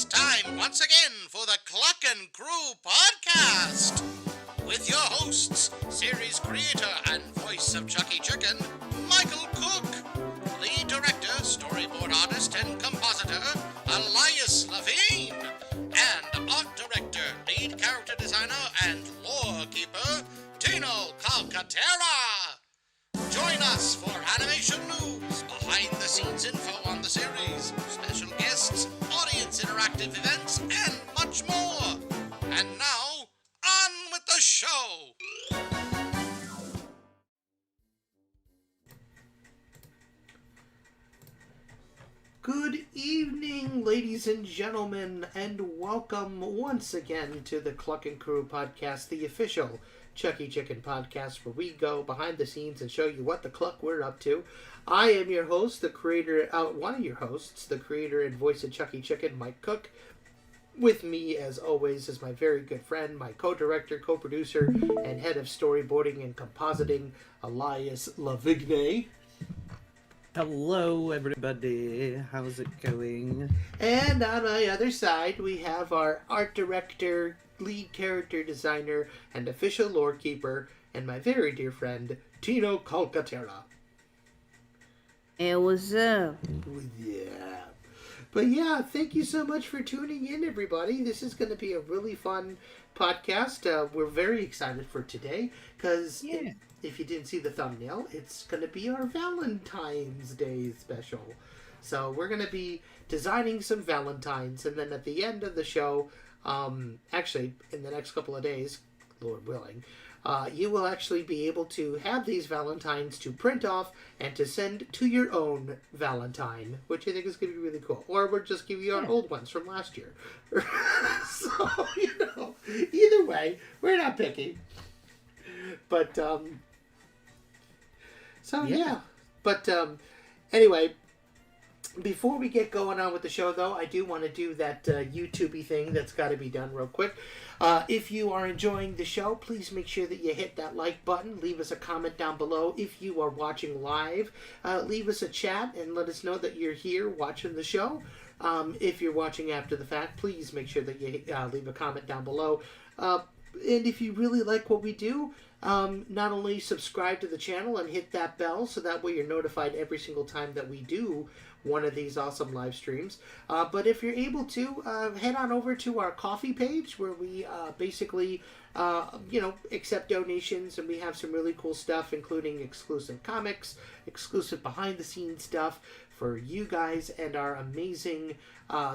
It's time once again for the Cluckin Crew podcast with your hosts, series creator and voice of Chucky Chicken, Michael Cook, lead director, storyboard artist, and compositor, Elias Levine, and art director, lead character designer, and lore keeper, Tino Calcaterra. Join us for animation news, behind-the-scenes info on the series, special guests, audience interactive events, and much more. And now, on with the show! Good evening, ladies and gentlemen, and welcome once again to the Cluckin Crew podcast, the official Chucky Chicken podcast, where we go behind the scenes and show you what the cluck we're up to. I am your host, the creator, one of your hosts, the creator and voice of Chucky Chicken, Mike Cook. With me, as always, is my very good friend, my co-director, co-producer, and head of storyboarding and compositing, Elias Lavigne. Hello, everybody. How's it going? And on my other side, we have our art director, lead character designer, and official lore keeper, and my very dear friend, Tino Calcaterra. Hey, what's up? Yeah. But yeah, thank you so much for tuning in, everybody. This is going to be a really fun podcast. We're very excited for today, because if you didn't see the thumbnail, it's going to be our Valentine's Day special. So we're going to be designing some Valentines, and then at the end of the show, actually in the next couple of days, Lord willing, you will actually be able to have these Valentines to print off and to send to your own Valentine, which I think is going to be really cool. Or we'll just give you our old ones from last year. So, either way, we're not picky. But, anyway, before we get going on with the show, though, I do want to do that YouTube-y thing that's got to be done real quick. If you are enjoying the show, please make sure that you hit that like button. Leave us a comment down below. If you are watching live, leave us a chat and let us know that you're here watching the show. If you're watching after the fact, please make sure that you leave a comment down below. And if you really like what we do, not only subscribe to the channel and hit that bell so that way you're notified every single time that we do one of these awesome live streams, but if you're able to, head on over to our coffee page where we basically accept donations, and we have some really cool stuff, including exclusive comics, exclusive behind the scenes stuff for you guys and our amazing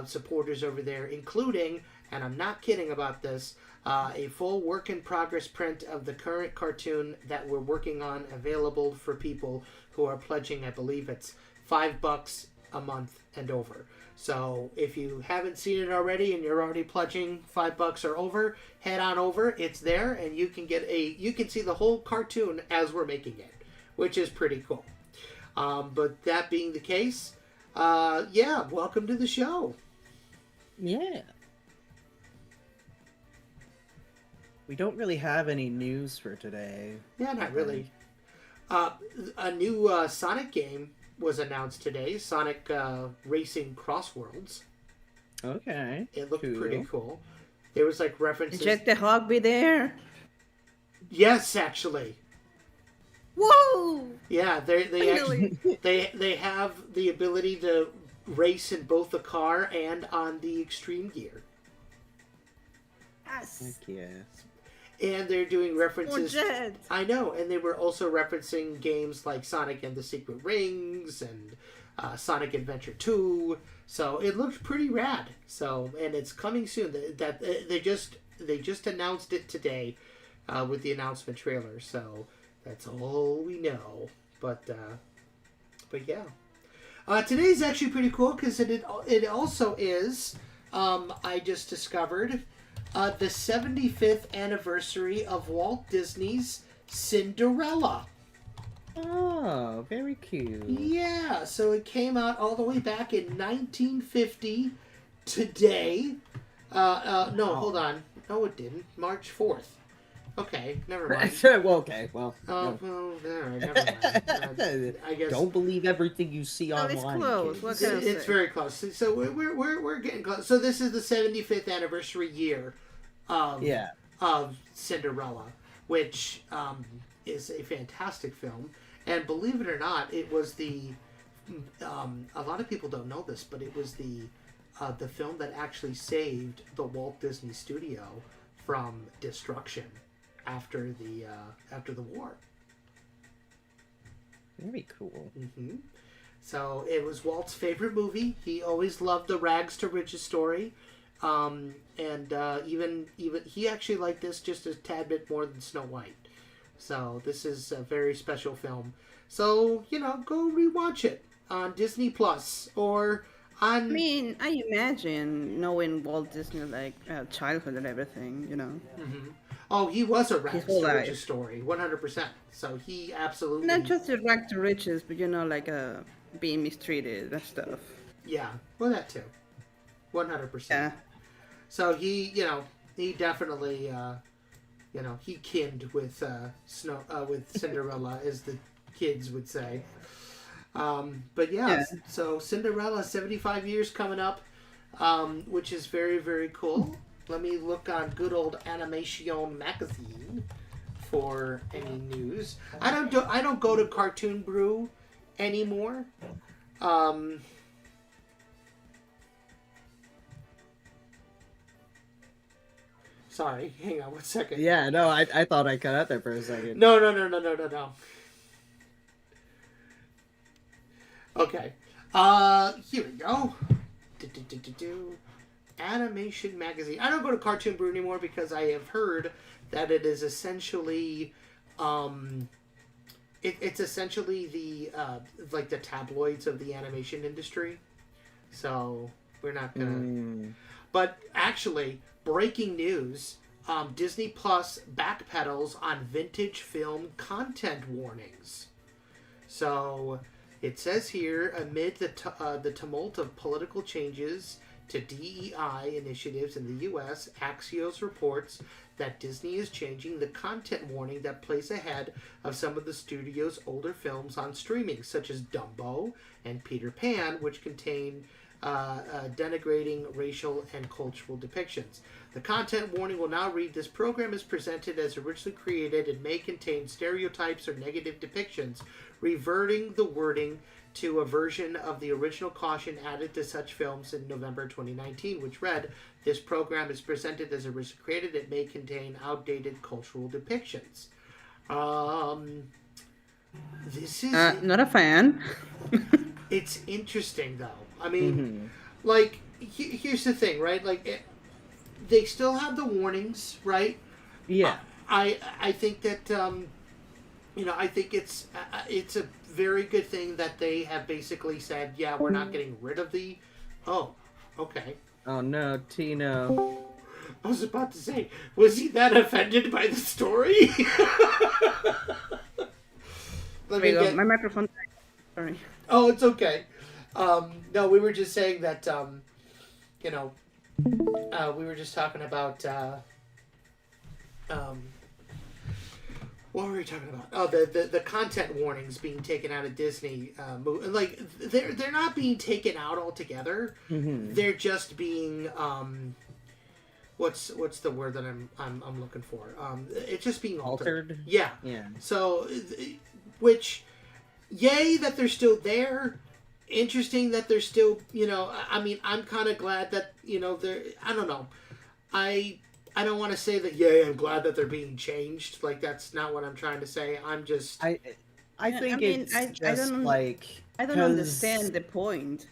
supporters over there, including, and I'm not kidding about this, a full work in progress print of the current cartoon that we're working on, available for people who are pledging. I believe it's $5 a month and over. So if you haven't seen it already and you're already pledging $5 or over, head on over. It's there, and you can see the whole cartoon as we're making it, which is pretty cool. But that being the case, welcome to the show. Yeah. We don't really have any news for today. Yeah, not really. A new Sonic game was announced today, Sonic Racing Crossworlds. Okay. It looked pretty cool. There was like references. Check the hog be there. Yes, actually. Whoa! Yeah, they actually they have the ability to race in both the car and on the extreme gear. Yes. Heck yes. And they're doing references. I know, and they were also referencing games like Sonic and the Secret Rings and Sonic Adventure 2. So it looked pretty rad. So, and it's coming soon. They just announced it today with the announcement trailer. So that's all we know. But yeah, today's actually pretty cool because it also is. I just discovered. The 75th anniversary of Walt Disney's Cinderella. Oh, very cute. Yeah, so it came out all the way back in 1950 today. Hold on. No, it didn't. March 4th. Okay, never mind. Well, okay, well. Oh, well, all right, never mind. I guess Don't believe everything you see Well, it's online. close. kids. What can I it's say? very close. So we're getting close. So this is the 75th anniversary year of Yeah. of Cinderella, which is a fantastic film. And believe it or not, it was a lot of people don't know this, but it was the film that actually saved the Walt Disney Studio from destruction after the war. Very cool. Mm-hmm. So it was Walt's favorite movie. He always loved the rags to riches story, and even he actually liked this just a tad bit more than Snow White. So this is a very special film. So go rewatch it on Disney Plus or I on. mean, I imagine knowing Walt Disney like childhood and everything. Mhm. Oh, he was a rags whole to life. riches story, 100%. So he absolutely. Not just the rag to riches, but like being mistreated and stuff. Yeah, well that too, 100%. Yeah. So he definitely, he kinned with with Cinderella, as the kids would say. But Yeah. so Cinderella, 75 years coming up, which is very, very cool. Let me look on good old Animation magazine for any news. I don't go to Cartoon Brew anymore. Sorry, hang on one second. Yeah, no, I thought I cut out there for a second. No. Okay. Here we go. Animation magazine. I don't go to Cartoon Brew anymore because I have heard that it is essentially, it's essentially the like the tabloids of the animation industry. So we're not gonna. But actually, breaking news: Disney Plus backpedals on vintage film content warnings. So it says here, amid the tumult of political changes to DEI initiatives in the U.S., Axios reports that Disney is changing the content warning that plays ahead of some of the studio's older films on streaming, such as Dumbo and Peter Pan, which contain denigrating racial and cultural depictions. The content warning will now read, "This program is presented as originally created and may contain stereotypes or negative depictions," reverting the wording to a version of the original caution added to such films in November 2019, which read, "This program is presented as originally created. It may contain outdated cultural depictions." This is Not a fan. it's interesting though. I mean, like here's the thing, right? Like they still have the warnings, right? Yeah. I think that I think it's a very good thing that they have basically said, yeah, we're not getting rid of the. Oh, okay. Oh no, Tino. I was about to say, was he that offended by the story? Let me There you go. get. My microphone. Sorry. Oh, it's okay. No, we were just saying that. We were just talking about. What were we talking about? Oh, the content warnings being taken out of Disney. Like they're not being taken out altogether. They're just being what's the word that I'm looking for? It's just being altered. Yeah. Yeah. So, which, yay that they're still there. Interesting that they're still. I mean, I'm kind of glad that they're. I don't know. I don't want to say that, yay, I'm glad that they're being changed. Like, that's not what I'm trying to say. I'm just... I think it's just like... I don't understand the point.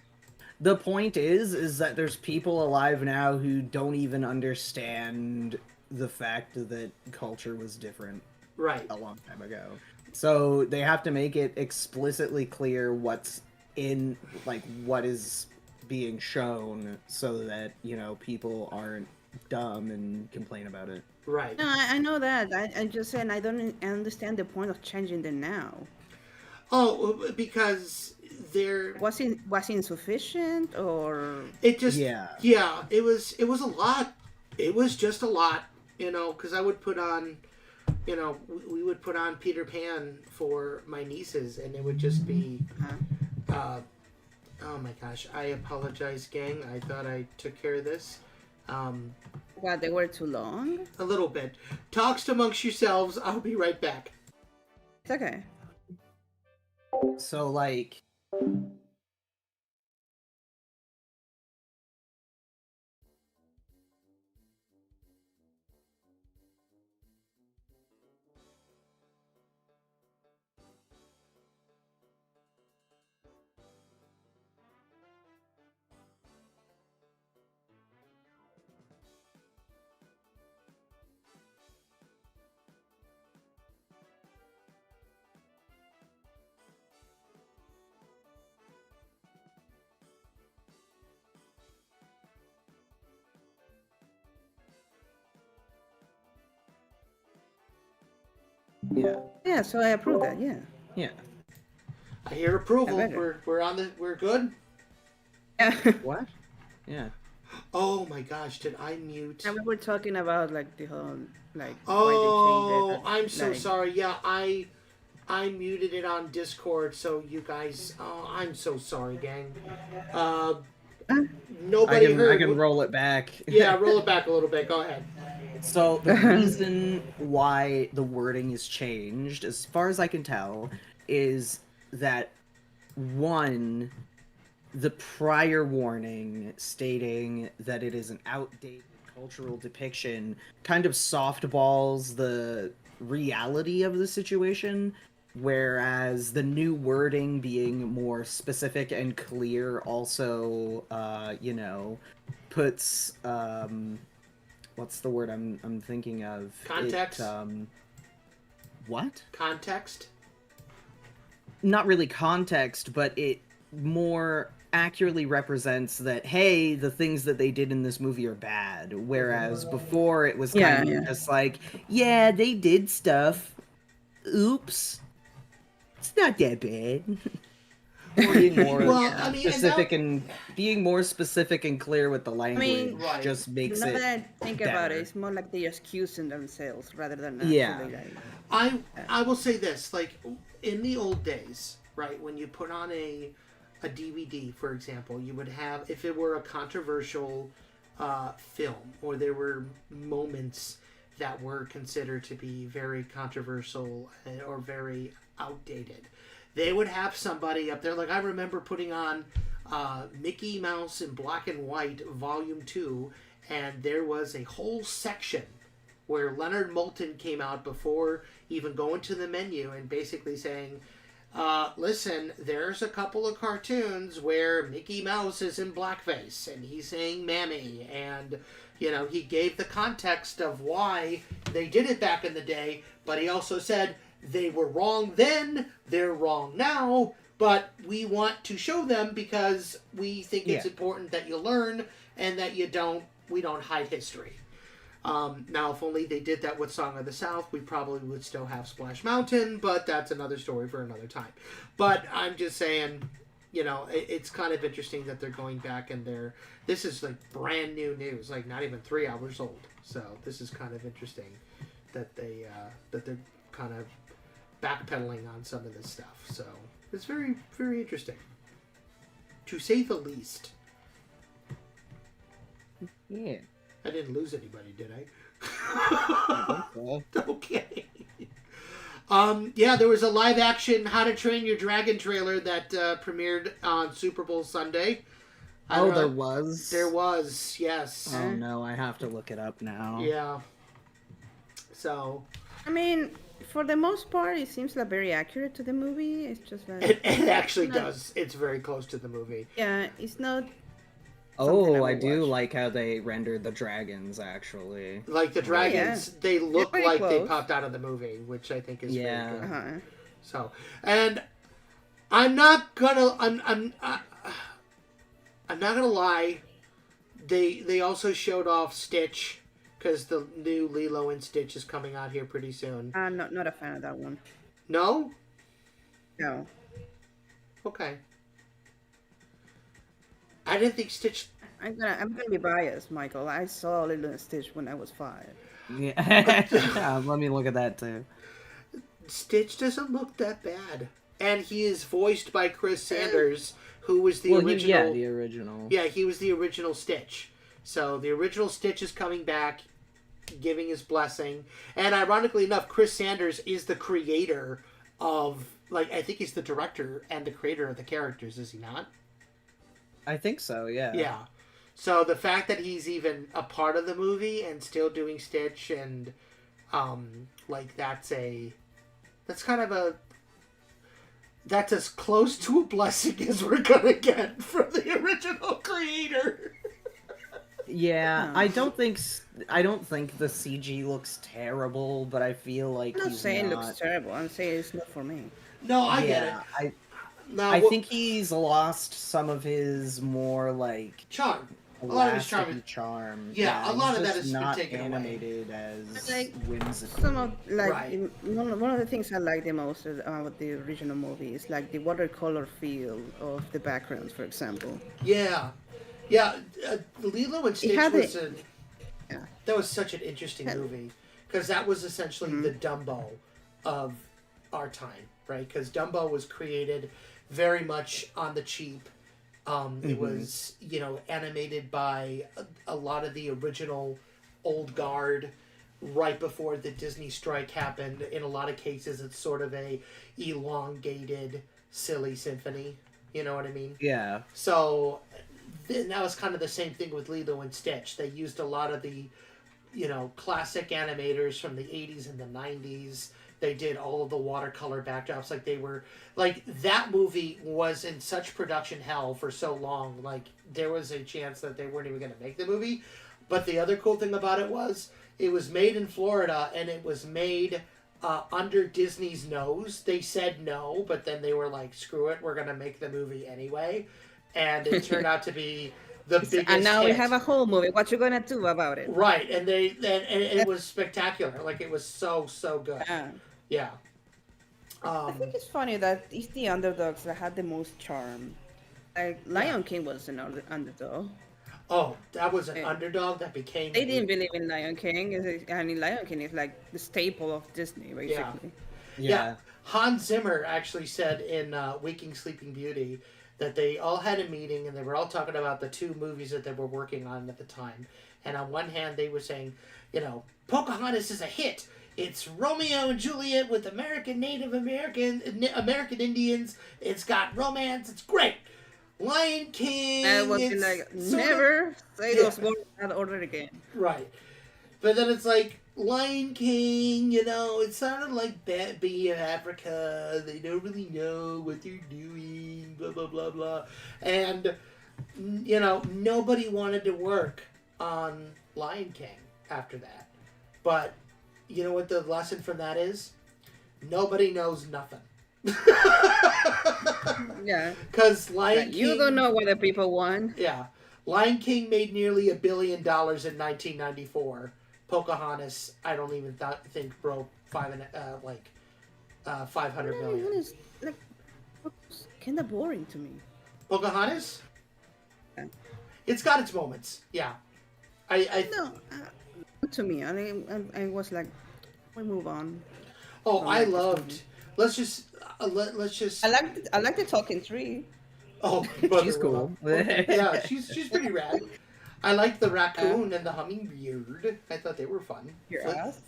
The point is that there's people alive now who don't even understand the fact that culture was different a long time ago. So they have to make it explicitly clear what's in, like, what is being shown so that, people aren't dumb and complain about it. Right. No, I know that. I just said I don't understand the point of changing them now. Oh, because they're... Was insufficient or... It just... Yeah. Yeah, it was a lot. It was just a lot, because I would put on... you know, we would put on Peter Pan for my nieces, and it would just be, oh my gosh, I apologize, gang. I thought I took care of this. What, they were too long? A little bit. Talks amongst yourselves. I'll be right back. It's okay. So, like... Yeah. Yeah, so I approve that, yeah. Yeah. I hear approval. I better. We're good? Yeah. What? Yeah. Oh my gosh, did I mute? And we were talking about, like, the whole, like, Oh, why they changed it. I'm so like, sorry. Yeah, I muted it on Discord, so you guys... Oh, I'm so sorry, gang. Nobody heard. I can roll it back. Yeah, roll it back a little bit. Go ahead. So the reason why the wording is changed, as far as I can tell, is that one, the prior warning stating that it is an outdated cultural depiction kind of softballs the reality of the situation, whereas the new wording being more specific and clear also, you know, puts what's the word I'm thinking of? Context? What? Context? Not really context, but it more accurately represents that, hey, the things that they did in this movie are bad. Whereas before it was kind of just like, yeah, they did stuff. Oops. It's not that bad. Being more specific being more specific and clear with the language just makes it. Now that I think about it, it's more like they're excusing themselves rather than actually like. I will say this, like in the old days, right, when you put on a DVD, for example, you would have, if it were a controversial film or there were moments that were considered to be very controversial or very outdated, they would have somebody up there, like I remember putting on Mickey Mouse in Black and White Volume 2, and there was a whole section where Leonard Moulton came out before even going to the menu and basically saying, listen, there's a couple of cartoons where Mickey Mouse is in blackface and he's saying mammy, and you know, he gave the context of why they did it back in the day, but he also said they were wrong then, they're wrong now, but we want to show them because we think it's important that you learn and that we don't hide history. Now, if only they did that with Song of the South, we probably would still have Splash Mountain, but that's another story for another time. But I'm just saying, you know, it's kind of interesting that they're going back and this is like brand new news, like not even 3 hours old. So this is kind of interesting that they're kind of backpedaling on some of this stuff. So it's very, very interesting, to say the least. Yeah. I didn't lose anybody, did I? Okay. Yeah, there was a live action How to Train Your Dragon trailer that premiered on Super Bowl Sunday. There was? There was, yes. Oh no, I have to look it up now. Yeah. So. I mean, for the most part, it seems like very accurate to the movie. It's just like... It actually does. It's very close to the movie. Yeah, it's not... Oh, I do like how they rendered the dragons, actually. Like the dragons, they look like close. they popped out of the movie, which I think is very good. Uh-huh. So, and I'm not gonna lie. They also showed off Stitch, because the new Lilo and Stitch is coming out here pretty soon. I'm not a fan of that one. No? No. Okay. I didn't think Stitch... I'm gonna be biased, Michael. I saw Lilo and Stitch when I was 5. Yeah. Let me look at that too. Stitch doesn't look that bad, and he is voiced by Chris Sanders, who was the original. The original. Yeah, he was the original Stitch. So the original Stitch is coming back, giving his blessing, and ironically enough, Chris Sanders is the creator of, like, I think he's the director and the creator of the characters, is he not? I think so. Yeah. Yeah. So the fact that he's even a part of the movie and still doing Stitch and like that's as close to a blessing as we're gonna get from the original creator. Yeah, I don't think the CG looks terrible, but I feel like I'm not saying it looks terrible. I'm saying it's not for me. No, I get it. I think he's lost some of his more like charm. A lot of his charm. Yeah, a lot of that is not taken animated away. as like, whimsical. Some of Right. one of the things I like the most about the original movie is like the watercolor feel of the backgrounds, for example. Yeah, Lilo and Stitch that was such an interesting movie because that was essentially the Dumbo of our time, right? Because Dumbo was created very much on the cheap. It was, animated by a lot of the original old guard right before the Disney strike happened. In a lot of cases, it's sort of a elongated, silly symphony. You know what I mean? Yeah. So that was kind of the same thing with Lilo and Stitch. They used a lot of the, classic animators from the 80s and the 90s. They did all of the watercolor backdrops. Like, they were... Like, that movie was in such production hell for so long. Like, there was a chance that they weren't even going to make the movie. But the other cool thing about it was made in Florida, and it was made under Disney's nose. They said no, but then they were like, screw it, we're going to make the movie anyway. And it turned out to be the biggest And now hit. we have a whole movie. What you gonna do about it? Right, and it was spectacular. Like, it was so good. Yeah. I think it's funny that it's the underdogs that had the most charm. Like, Lion King was an underdog. Oh, that was an underdog that became... They didn't believe in Lion King. Lion King is like the staple of Disney, basically. Yeah. Hans Zimmer actually said in Waking Sleeping Beauty that they all had a meeting and they were all talking about the two movies that they were working on at the time. And on one hand, they were saying, Pocahontas is a hit. It's Romeo and Juliet with Native American Indians. It's got romance. It's great. Lion King. I was like, never say those words out of order again. Right. But then it's like, Lion King, it sounded like Bee of Africa. They don't really know what they're doing, blah, blah, blah, blah. And, nobody wanted to work on Lion King after that. But, you know what the lesson from that is? Nobody knows nothing. Yeah. Because Lion King... You don't know what the people want. Yeah. Lion King made nearly $1 billion in 1994. Pocahontas, I don't even think broke 500 million. It's like kind of boring to me. Pocahontas? Yeah. It's got its moments. Yeah. To me, I was like, we move on. Oh, I loved. Let's just. I like the talking tree. Oh, she's cool. Yeah, she's pretty rad. I liked the raccoon and the hummingbird. I thought they were fun.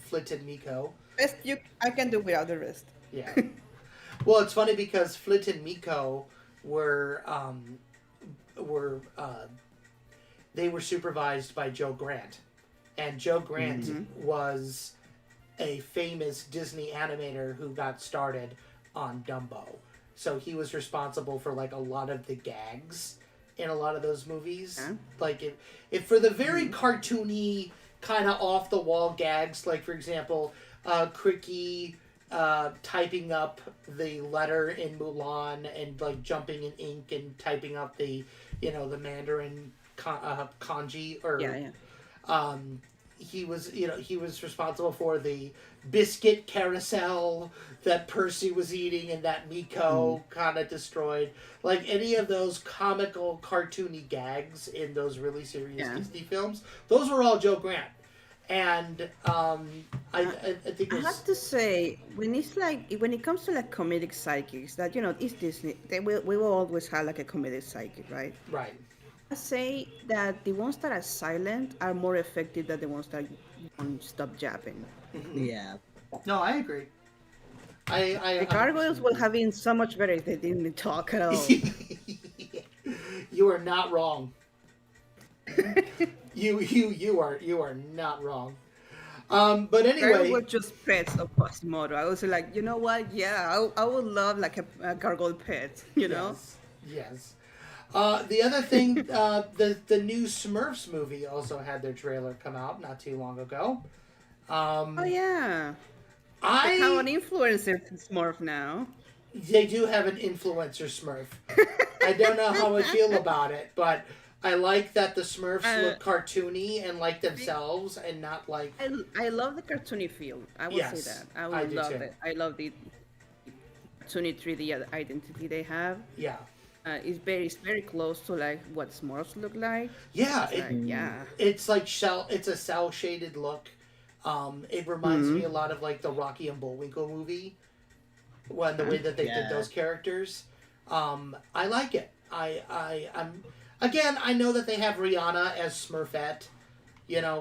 Flit and Miko. I can do without the rest. Yeah. Well, it's funny because Flit and Miko were they were supervised by Joe Grant, and Joe Grant was a famous Disney animator who got started on Dumbo. So he was responsible for like a lot of the gags in a lot of those movies. Yeah. Like if for the very cartoony kind of off the wall gags, like for example, Cricky typing up the letter in Mulan and like jumping in ink and typing up the the Mandarin kanji or he was responsible for the biscuit carousel that Percy was eating and that Miko kind of destroyed. Like any of those comical, cartoony gags in those really serious Disney films, those were all Joe Grant. And I think I have to say, when it comes to like comedic sidekicks, that it's Disney, we will always have like a comedic sidekick, right? Right. I say that the ones that are silent are more effective than the ones that don't stop jabbing. Yeah. No, I agree. The gargoyles will have been so much better if they didn't talk at all. You are not wrong. You are not wrong. But anyway, They were just pets of Quasimodo. I was like, you know what? Yeah, I would love like a gargoyle pet. You know? Yes. The other thing, the new Smurfs movie also had their trailer come out not too long ago. Oh yeah. I have an influencer Smurf now. They do have an influencer Smurf. I don't know how I feel about it, but I like that the Smurfs look cartoony and like themselves and not like... I love the cartoony feel. I will say that. I would love it. I love the cartoony 3D identity they have. Yeah. It's very close to like what Smurfs look like. Yeah. It's like it's a cell shaded look. It reminds me a lot of like the Rocky and Bullwinkle movie. The way that they did those characters. I like it. I'm again, I know that they have Rihanna as Smurfette,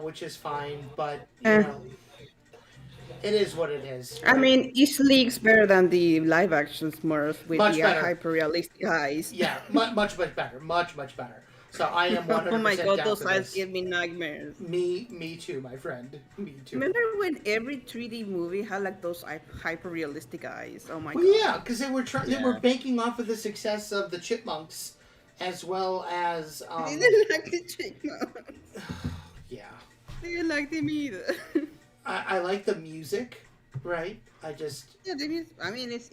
which is fine, but it is what it is. Right? I mean, each league's better than the live action Smurfs with the hyper realistic eyes. Yeah, much better. Much better. So I am 100% Oh my god, down those for eyes this. give me nightmares. Me too, my friend. Me too. Remember when every 3D movie had like those hyper realistic eyes? Oh my god. Yeah, because they were banking off of the success of the Chipmunks, as well as. They didn't like the Chipmunks. Yeah. They didn't like them either. I like the music, right? I just. Yeah, the music. I mean, it's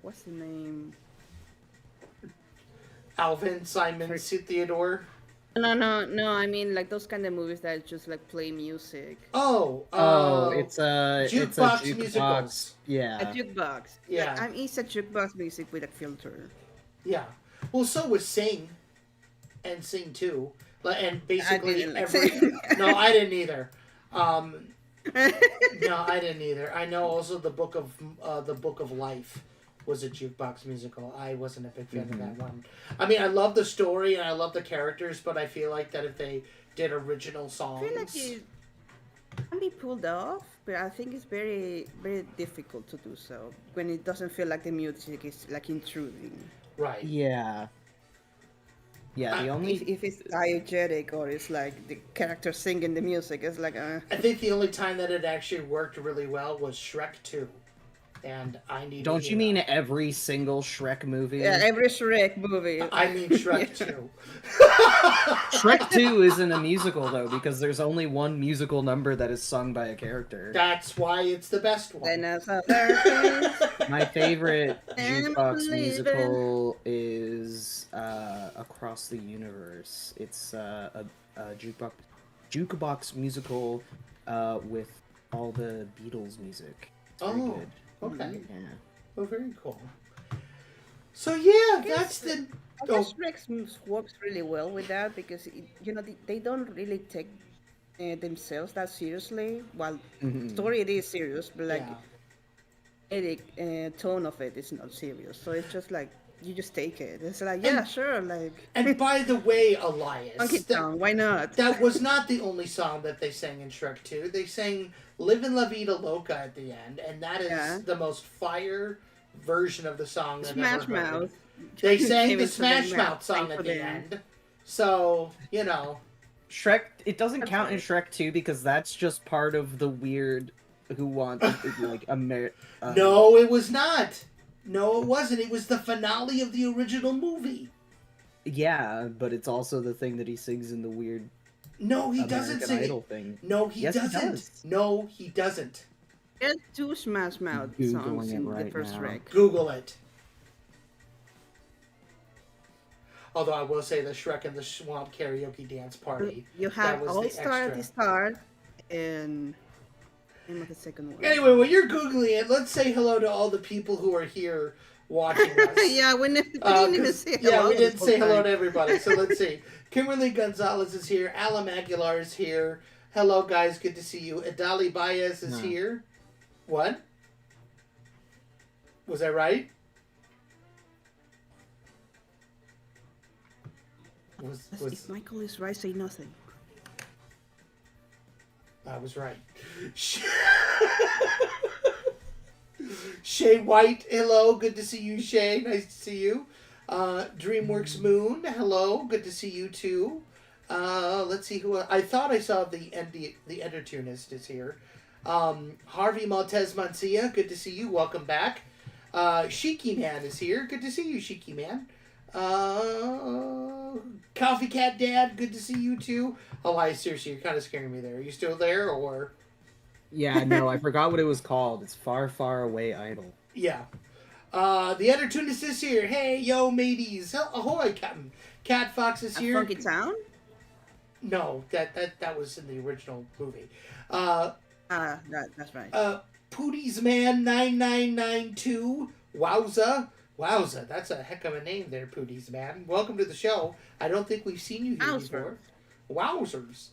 what's the name? Alvin, Simon, Theodore. No. I mean, like those kind of movies that just like play music. It's a jukebox musicals. Yeah. A jukebox. Yeah. Like, it's a jukebox music with a filter. Yeah. Well, so was Sing, and Sing 2, and basically No, I didn't either. No, I didn't either. I know also the Book of Life was a jukebox musical. I wasn't a big fan of that one. I mean, I love the story and I love the characters, but I feel like that if they did original songs, I feel like it can be pulled off, but I think it's very, very difficult to do so when it doesn't feel like the music is like intruding. Right. Yeah. Yeah, the only if it's diegetic or it's like the character singing the music, it's like I think the only time that it actually worked really well was Shrek 2. And I need. Don't you mean every single Shrek movie? Yeah, every Shrek movie. I mean Shrek 2. Shrek 2 isn't a musical though, because there's only one musical number that is sung by a character. That's why it's the best one. My favorite jukebox musical is Across the Universe. It's a jukebox musical with all the Beatles music. It's very good. Okay. Yeah. Oh, very cool. So yeah, that's the. I guess Rex works really well with that because they don't really take themselves that seriously. While story it is serious, but like the tone of it is not serious. So it's just like you just take it. It's like sure, like. And by the way, Elias, why not? That was not the only song that they sang in Shrek 2. They sang "Livin' La Vida Loca" at the end, and that is the most fire version of the song I've ever heard. Mouth. They sang the Smash Mouth song at the end. So, Shrek, it doesn't count in Shrek 2 because that's just part of the weird who wants, like, No, it was not. No, it wasn't. It was the finale of the original movie. Yeah, but it's also the thing that he sings in the weird No, he doesn't sing Idol thing. No, he doesn't. He does. No, he doesn't. There's 2 Smash Mouth songs in the first Shrek. Google it. Although I will say the Shrek and the Swamp karaoke dance party. You have All Star at the start, and what's the second one? Anyway, when you're Googling it, let's say hello to all the people who are here watching us. Yeah, we didn't even say hello. Yeah, we didn't say hello to everybody. So let's see. Kimberly Gonzalez is here. Alam Aguilar is here. Hello, guys. Good to see you. Adali Baez is here. What? Was I right? If Michael is right, say nothing. I was right. Shay White, hello. Good to see you, Shay. Nice to see you. DreamWorks Moon, hello. Good to see you, too. Let's see who... I thought I saw the Entertunist is here. Harvey Maltez Mancia, good to see you. Welcome back. Shiki Man is here. Good to see you, Shiki Man. Coffee Cat Dad, good to see you too. Elias, seriously, you're kind of scaring me there. Are you still there, or? Yeah, no, I forgot what it was called. It's Far, Far Away Idol. Yeah. The Entertunist is here. Hey, yo, mateys. Ahoy, Captain. Cat Fox is here. Funky Town? No, that was in the original movie. That's right. Pooties Man 9992. Wowza. Wowza, that's a heck of a name there, Pooties Man. Welcome to the show. I don't think we've seen you here before. Wowzers.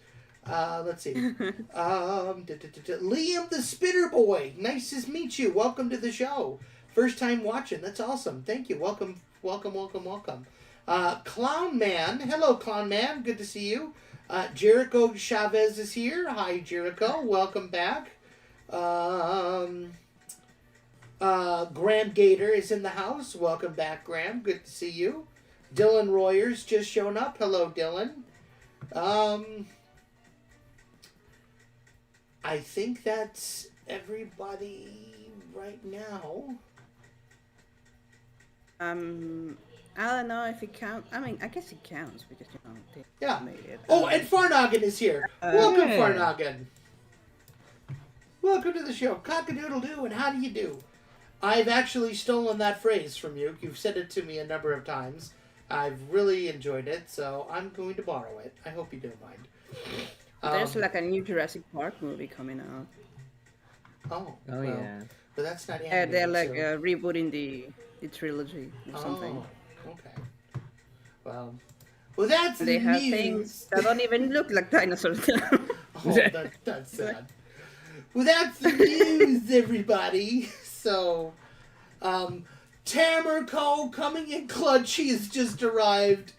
Let's see. Liam the Spitter Boy. Nice to meet you. Welcome to the show. First time watching. That's awesome. Thank you. Welcome. Clown Man. Hello, Clown Man. Good to see you. Jericho Chavez is here. Hi, Jericho. Welcome back. Graham Gator is in the house. Welcome back, Graham. Good to see you. Dylan Royer's just shown up. Hello, Dylan. I think that's everybody right now. I don't know if it counts. I mean, I guess it counts because Yeah. made it. Oh, and Farnoggin is here. Welcome, Farnoggin. Welcome to the show. Cock-a-doodle-doo, and how do you do? I've actually stolen that phrase from you. You've said it to me a number of times. I've really enjoyed it, so I'm going to borrow it. I hope you don't mind. There's like a new Jurassic Park movie coming out. Oh, yeah. But that's not animated. They're like rebooting the trilogy or something. Okay. Well, that's they have news. Things that don't even look like dinosaurs. That's sad. Well, that's the news, everybody. So, Tamerco coming in clutch. He has just arrived.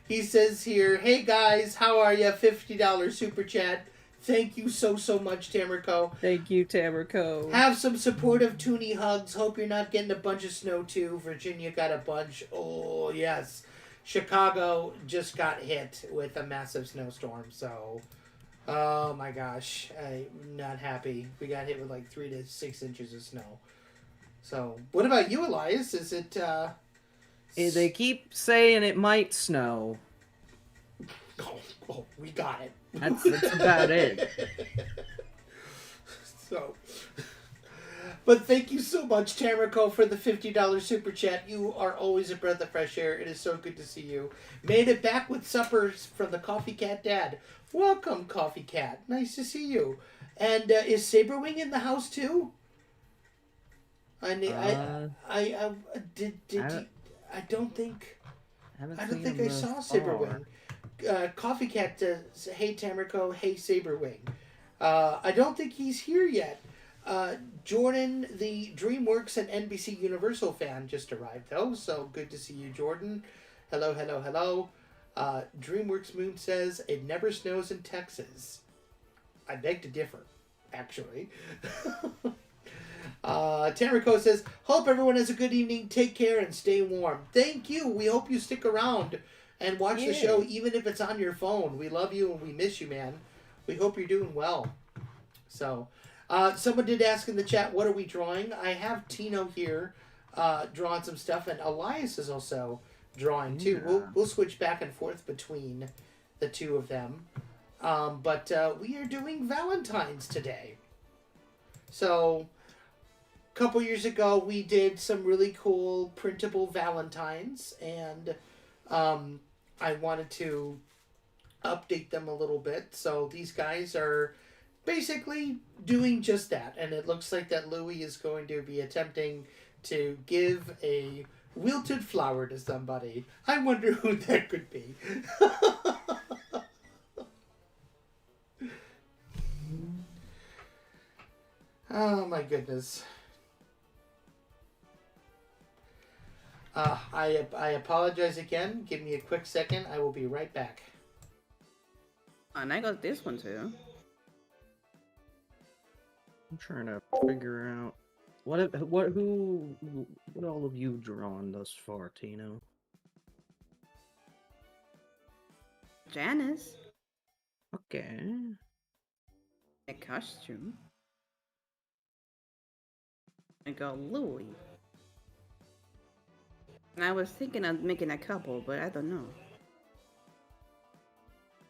He says here, hey guys, how are ya? $50 super chat. Thank you so much, Tamerco. Thank you, Tamerco. Have some supportive Toonie hugs. Hope you're not getting a bunch of snow too. Virginia got a bunch. Oh, yes. Chicago just got hit with a massive snowstorm, so... Oh my gosh, I'm not happy. We got hit with like 3 to 6 inches of snow. So, what about you, Elias? Is it, They keep saying it might snow. Oh, we got it. That's about it. So, but thank you so much, Tamrico, for the $50 super chat. You are always a breath of fresh air. It is so good to see you. Made it back with suppers from the Coffee Cat Dad. Welcome, Coffee Cat. Nice to see you. And is Saberwing in the house too? I don't think I saw Saberwing. Coffee Cat says, hey Tamrico, hey Saberwing. I don't think he's here yet. Jordan, the DreamWorks and NBC Universal fan, just arrived though, so good to see you, Jordan. Hello. DreamWorks Moon says, it never snows in Texas. I beg to differ, actually. Tamrico says, hope everyone has a good evening, take care, and stay warm. Thank you. We hope you stick around and watch the show, even if it's on your phone. We love you and we miss you, man. We hope you're doing well. So, someone did ask in the chat, what are we drawing? I have Tino here drawing some stuff, and Elias is also drawing too. We'll switch back and forth between the two of them. But we are doing Valentines today. So, a couple years ago, we did some really cool printable Valentines, and I wanted to update them a little bit. So these guys are basically doing just that. And it looks like that Louis is going to be attempting to give a wilted flower to somebody. I wonder who that could be. Oh my goodness. I apologize again. Give me a quick second. I will be right back. And I got this one too. I'm trying to figure out what all of you drawn thus far, Tino? Janice. Okay. A costume. I got Louis. And I was thinking of making a couple, but I don't know.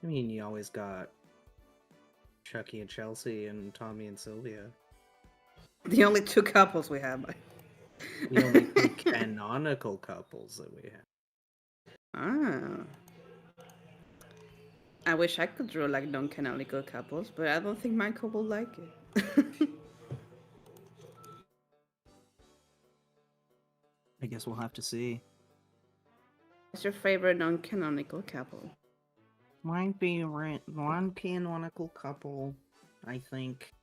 I mean, you always got Chucky and Chelsea and Tommy and Sylvia. The only two couples we have. The only two canonical couples that we have. Ah. I wish I could draw like non-canonical couples, but I don't think Michael will like it. I guess we'll have to see. What's your favorite non-canonical couple? My favorite non-canonical couple, I think,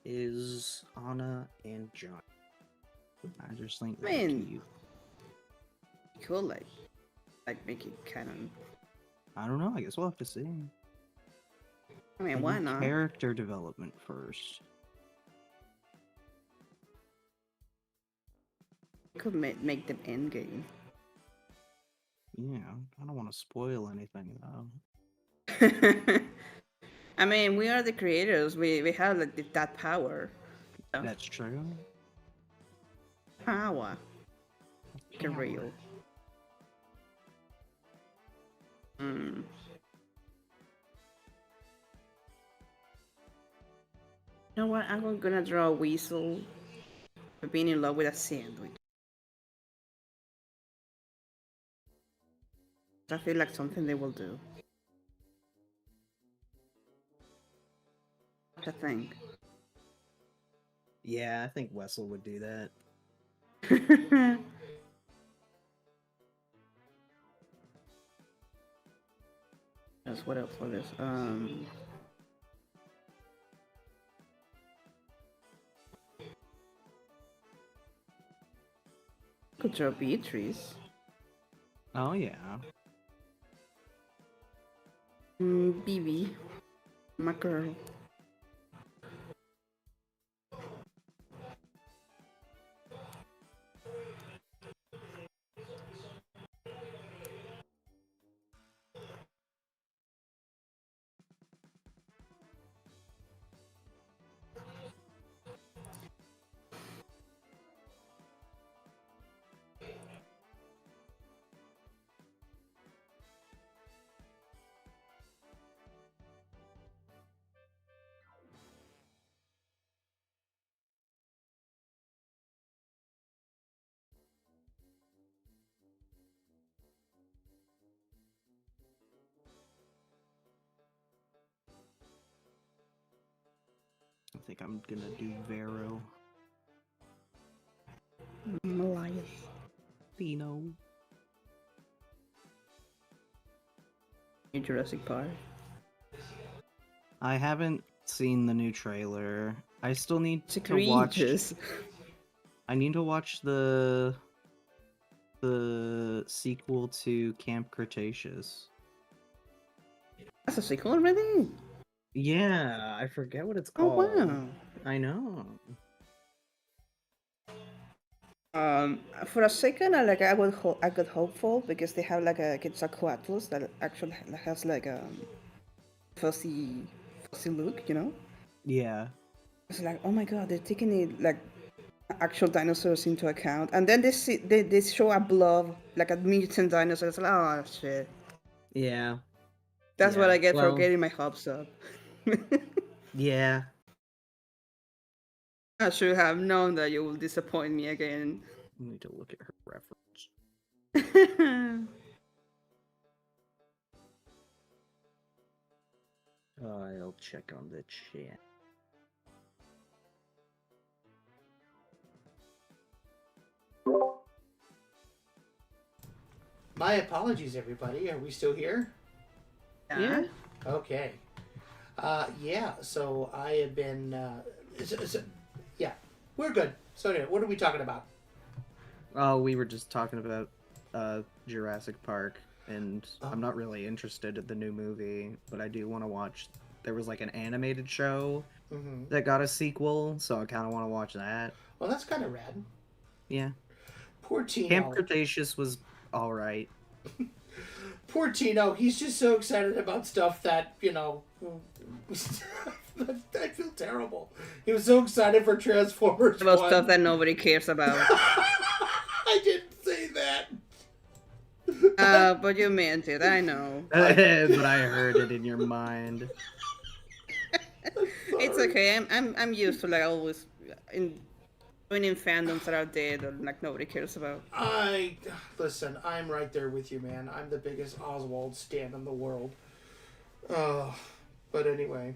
is Anna and John. I just think they're cute. Cool, like make it canon. I don't know. I guess we'll have to see. I mean, why not? Character development first. Could make them endgame. Yeah, I don't want to spoil anything though. I mean, we are the creators. We have like that power. So. That's true. Power. Get real. You know what? I'm gonna draw a weasel for being in love with a sandwich. I feel like something they will do. I think. Yeah, I think Wessel would do that. Yes, what else for this? Could draw Beatrice. Oh yeah. BB. My girl. I think I'm gonna do Vero. Elias. Dino. In Jurassic Park. I haven't seen the new trailer. I still need to watch. I need to watch the sequel to Camp Cretaceous. That's a sequel already? Yeah, I forget what it's called. Oh wow. I know. For a second, I got hopeful because they have like a Quetzalcoatlus that actually has like a fuzzy look, you know? Yeah. It's like, oh my god, they're taking it like actual dinosaurs into account, and then they show a blob like a mutant dinosaur. It's like, oh shit. Yeah. That's what I get for getting my hopes up. Yeah. I should have known that you will disappoint me again. I need to look at her reference. I'll check on the chat. My apologies, everybody. Are we still here? Yeah. Okay. Yeah, so I have been... yeah, we're good. So anyway, what are we talking about? Oh, we were just talking about Jurassic Park, and I'm not really interested in the new movie, but I do want to watch... There was like an animated show that got a sequel, so I kind of want to watch that. Well, that's kind of rad. Yeah. Poor Tino. Camp Cretaceous was alright. Poor Tino. He's just so excited about stuff that, I feel terrible. He was so excited for Transformers About 1. stuff that nobody cares about. I didn't say that. But you meant it, I know. But I heard it in your mind. It's okay. I'm used to like always joining fandoms that are dead or like nobody cares about. Listen, I'm right there with you, man. I'm the biggest Oswald stan in the world. But anyway.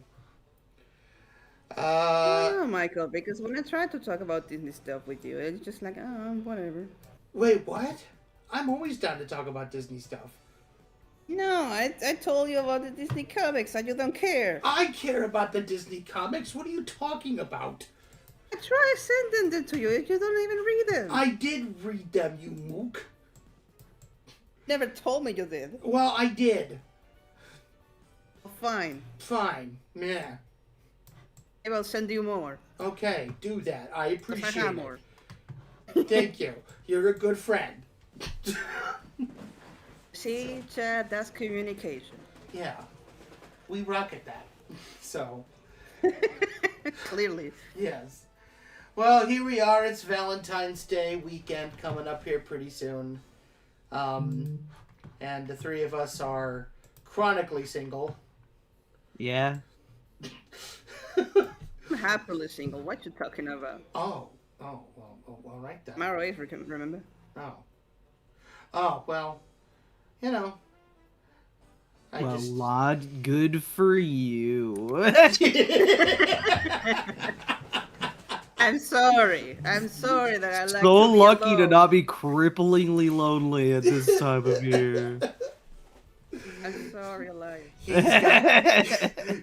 Oh, Michael, because when I try to talk about Disney stuff with you, it's just like, whatever. Wait, what? I'm always down to talk about Disney stuff. No, I told you about the Disney comics and you don't care. I care about the Disney comics. What are you talking about? I try sending them to you. You don't even read them. I did read them, you mook. Never told me you did. Well, I did. Fine. Fine. Yeah. Maybe I'll send you more. Okay, do that. I appreciate I have it. more. Thank you. You're a good friend. See, Chad, that's communication. Yeah. We rock at that. So. Clearly. Yes. Well, here we are. It's Valentine's Day weekend coming up here pretty soon. And the three of us are chronically single. Yeah. I'm happily single. What you talking about? Oh, all right then. I'm alright, remember? Oh, well, Lod, good for you. I'm sorry that I like So to be lucky alone. to not be cripplingly lonely at this time of year. I'm sorry, I lied.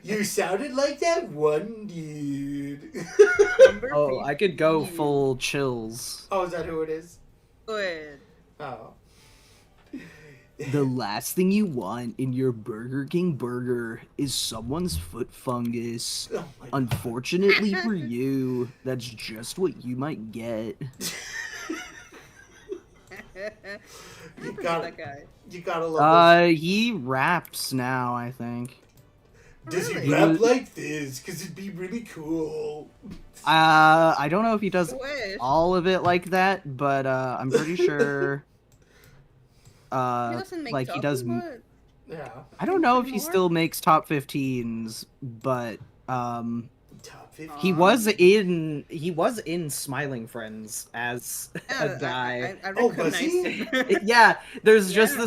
You sounded like that one dude. Oh, I could go full chills. Oh, is that who it is? Good. Oh. The last thing you want in your Burger King burger is someone's foot fungus. Oh my God. Unfortunately for you, that's just what you might get. You That guy. gotta love this. He raps now, I think. Does he Really? rap like this? Because it'd be really cool. I don't know if he does Wish. all of it like that, but I'm pretty sure. He doesn't make Like he does. but Yeah. I don't know if he More? still makes top 15s, but Top 50. he was in Smiling Friends as a guy. I Oh, was recognize he? it. Yeah, there's just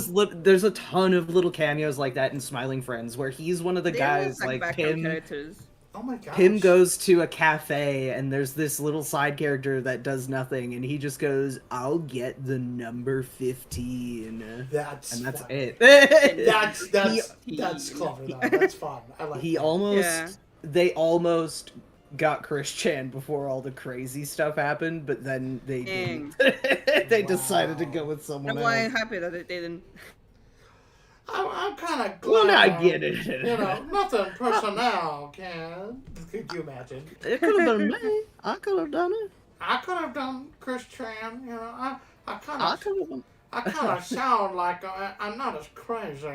there's a ton of little cameos like that in Smiling Friends where he's one of the They guys look like background Pim. characters. Oh my gosh. Pim goes to a cafe and there's this little side character that does nothing and he just goes, "I'll get the number 15." That's And that's fun. it. That's clever though. That's fun. I like He that. almost they almost got Chris Chan before all the crazy stuff happened, but then they didn't. They decided to go with someone That's why I'm else. happy that they didn't. I'm kind of glad. Well, I get it. Nothing personnel, Ken. Could you imagine? It could have been me. I could have done it. I could have done Chris Chan. I kind I of could have done. I kind of sound like I'm not as crazy.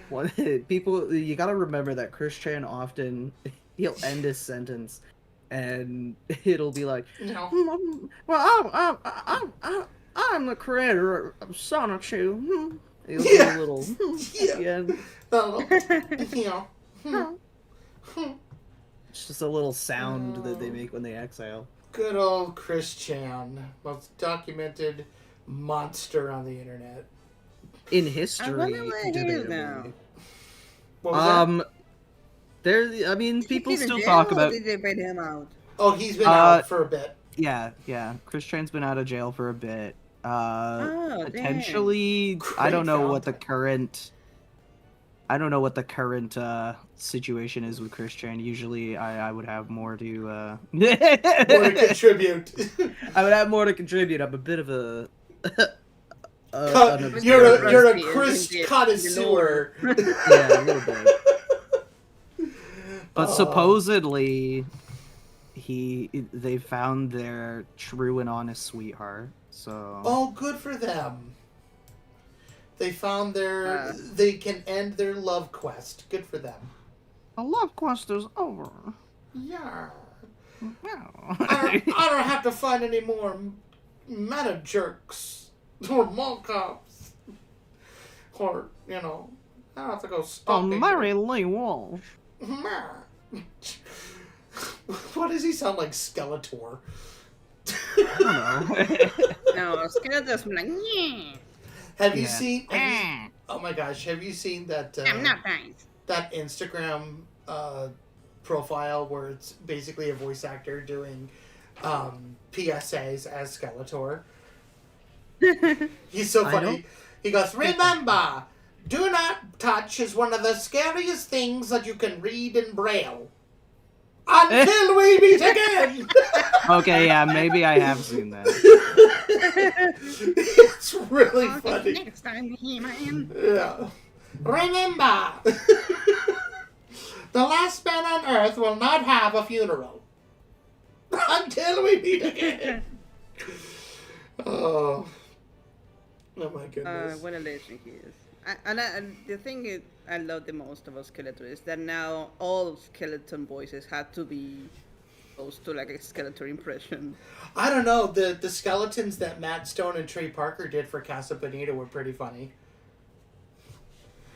Well, people, you gotta remember that Chris Chan often he'll end his sentence, and it'll be like, well, I'm the creator of Sonichu. He'll do a little It's just a little sound that they make when they exhale. Good old Chris Chan, most documented monster on the internet. In history, I wonder where he is debatably. now. What was that? There. I mean, people Is he in still jail, talk or about. did they bail him out? Oh, he's been out for a bit. Yeah. Chris Tran's been out of jail for a bit. Oh, Potentially, I don't know what the current. I don't know what the current situation is with Chris Tran. Usually, I would have more to more to contribute. I would have more to contribute. I'm a bit of a. You're a Chris connoisseur. Yeah, a little bit. But supposedly, they found their true and honest sweetheart. So. Oh, good for them. They found they can end their love quest. Good for them. The love quest is over. Yeah. Yeah. I don't have to find any more meta jerks or mall cops. Or, I don't have to go stalking. Mary Lee Walsh. What does he sound like, Skeletor? I don't know. No, Skeletor's like, yeah. Have you seen? Oh my gosh! Have you seen that? I'm not nice. That Instagram profile where it's basically a voice actor doing PSAs as Skeletor. He's so funny. He goes, "Remember, do not touch is one of the scariest things that you can read in Braille. Until we meet again." Okay, yeah, maybe I have seen that. It's really funny. Next time, He-Man. Yeah. Remember, the last man on Earth will not have a funeral until we meet again. Oh my goodness. What a legend he is. And the thing is, I love the most about Skeletor is that now all skeleton voices have to be close to like a Skeletor impression. I don't know. The skeletons that Matt Stone and Trey Parker did for Casa Bonita were pretty funny.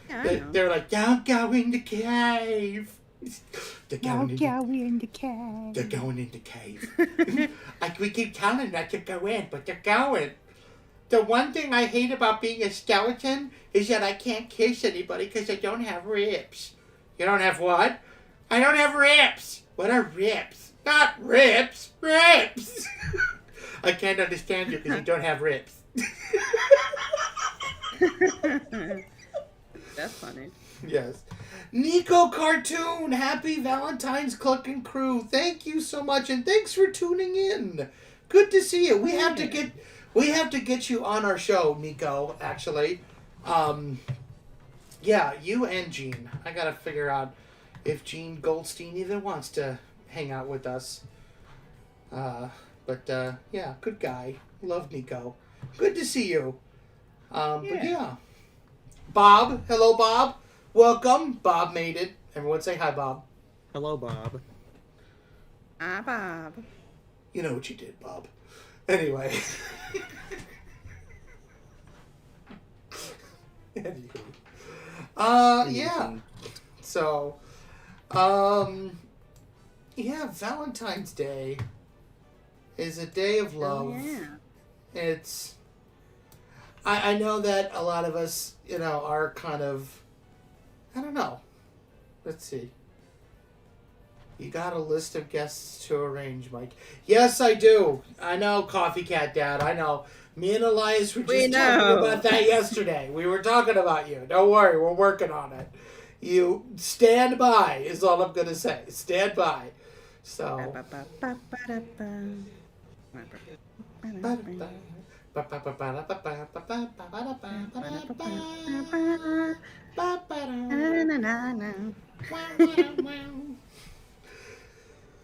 Yeah, They're like, "Don't go in the cave." They're Don't go in the cave. They're going in the cave. We keep telling them not to go in, but they're going. The one thing I hate about being a skeleton is that I can't kiss anybody because I don't have ribs. You don't have what? I don't have ribs. What are ribs? Not ribs. Ribs. I can't understand you because you don't have ribs. That's funny. Yes. Nico Cartoon, happy Valentines, Cluckin Crew. Thank you so much, and thanks for tuning in. Good to see you. We have to get you on our show, Nico, actually. Yeah, you and Gene. I gotta figure out if Gene Goldstein even wants to hang out with us. But yeah, good guy. Love Nico. Good to see you. But yeah. Bob. Hello, Bob. Welcome. Bob made it. Everyone say hi, Bob. Hello, Bob. Ah, Bob. You know what you did, Bob. Anyway. Anywho. Yeah. So, yeah, Valentine's Day is a day of love. Oh, yeah. It's, I know that a lot of us, are kind of, I don't know. Let's see. You got a list of guests to arrange, Mike. Yes, I do. I know, Coffee Cat Dad. I know. Me and Elias were just talking about that yesterday. We were talking about you. Don't worry, we're working on it. You stand by is all I'm going to say. Stand by. So.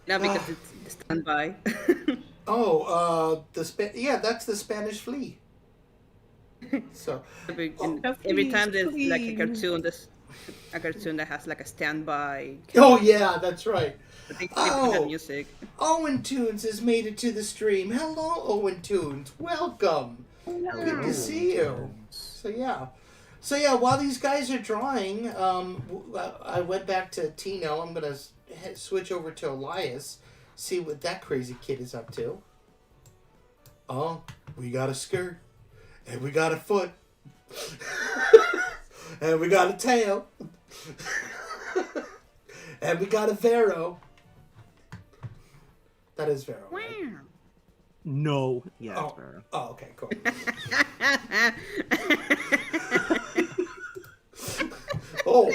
No, because it's standby. That's the Spanish flea. So every time there's like a cartoon that has like a standby. Oh yeah, that's right. I think people have music. Owen Tunes has made it to the stream. Hello, Owen Tunes. Welcome. Hello. Good to see you. So yeah, while these guys are drawing, I went back to Tino. I'm gonna switch over to Elias, see what that crazy kid is up to. Oh, we got a skirt, and we got a foot, and we got a tail. And we got a Vero. That is Vero, right? No. Yeah, it's Vero. Oh, okay, cool. Oh.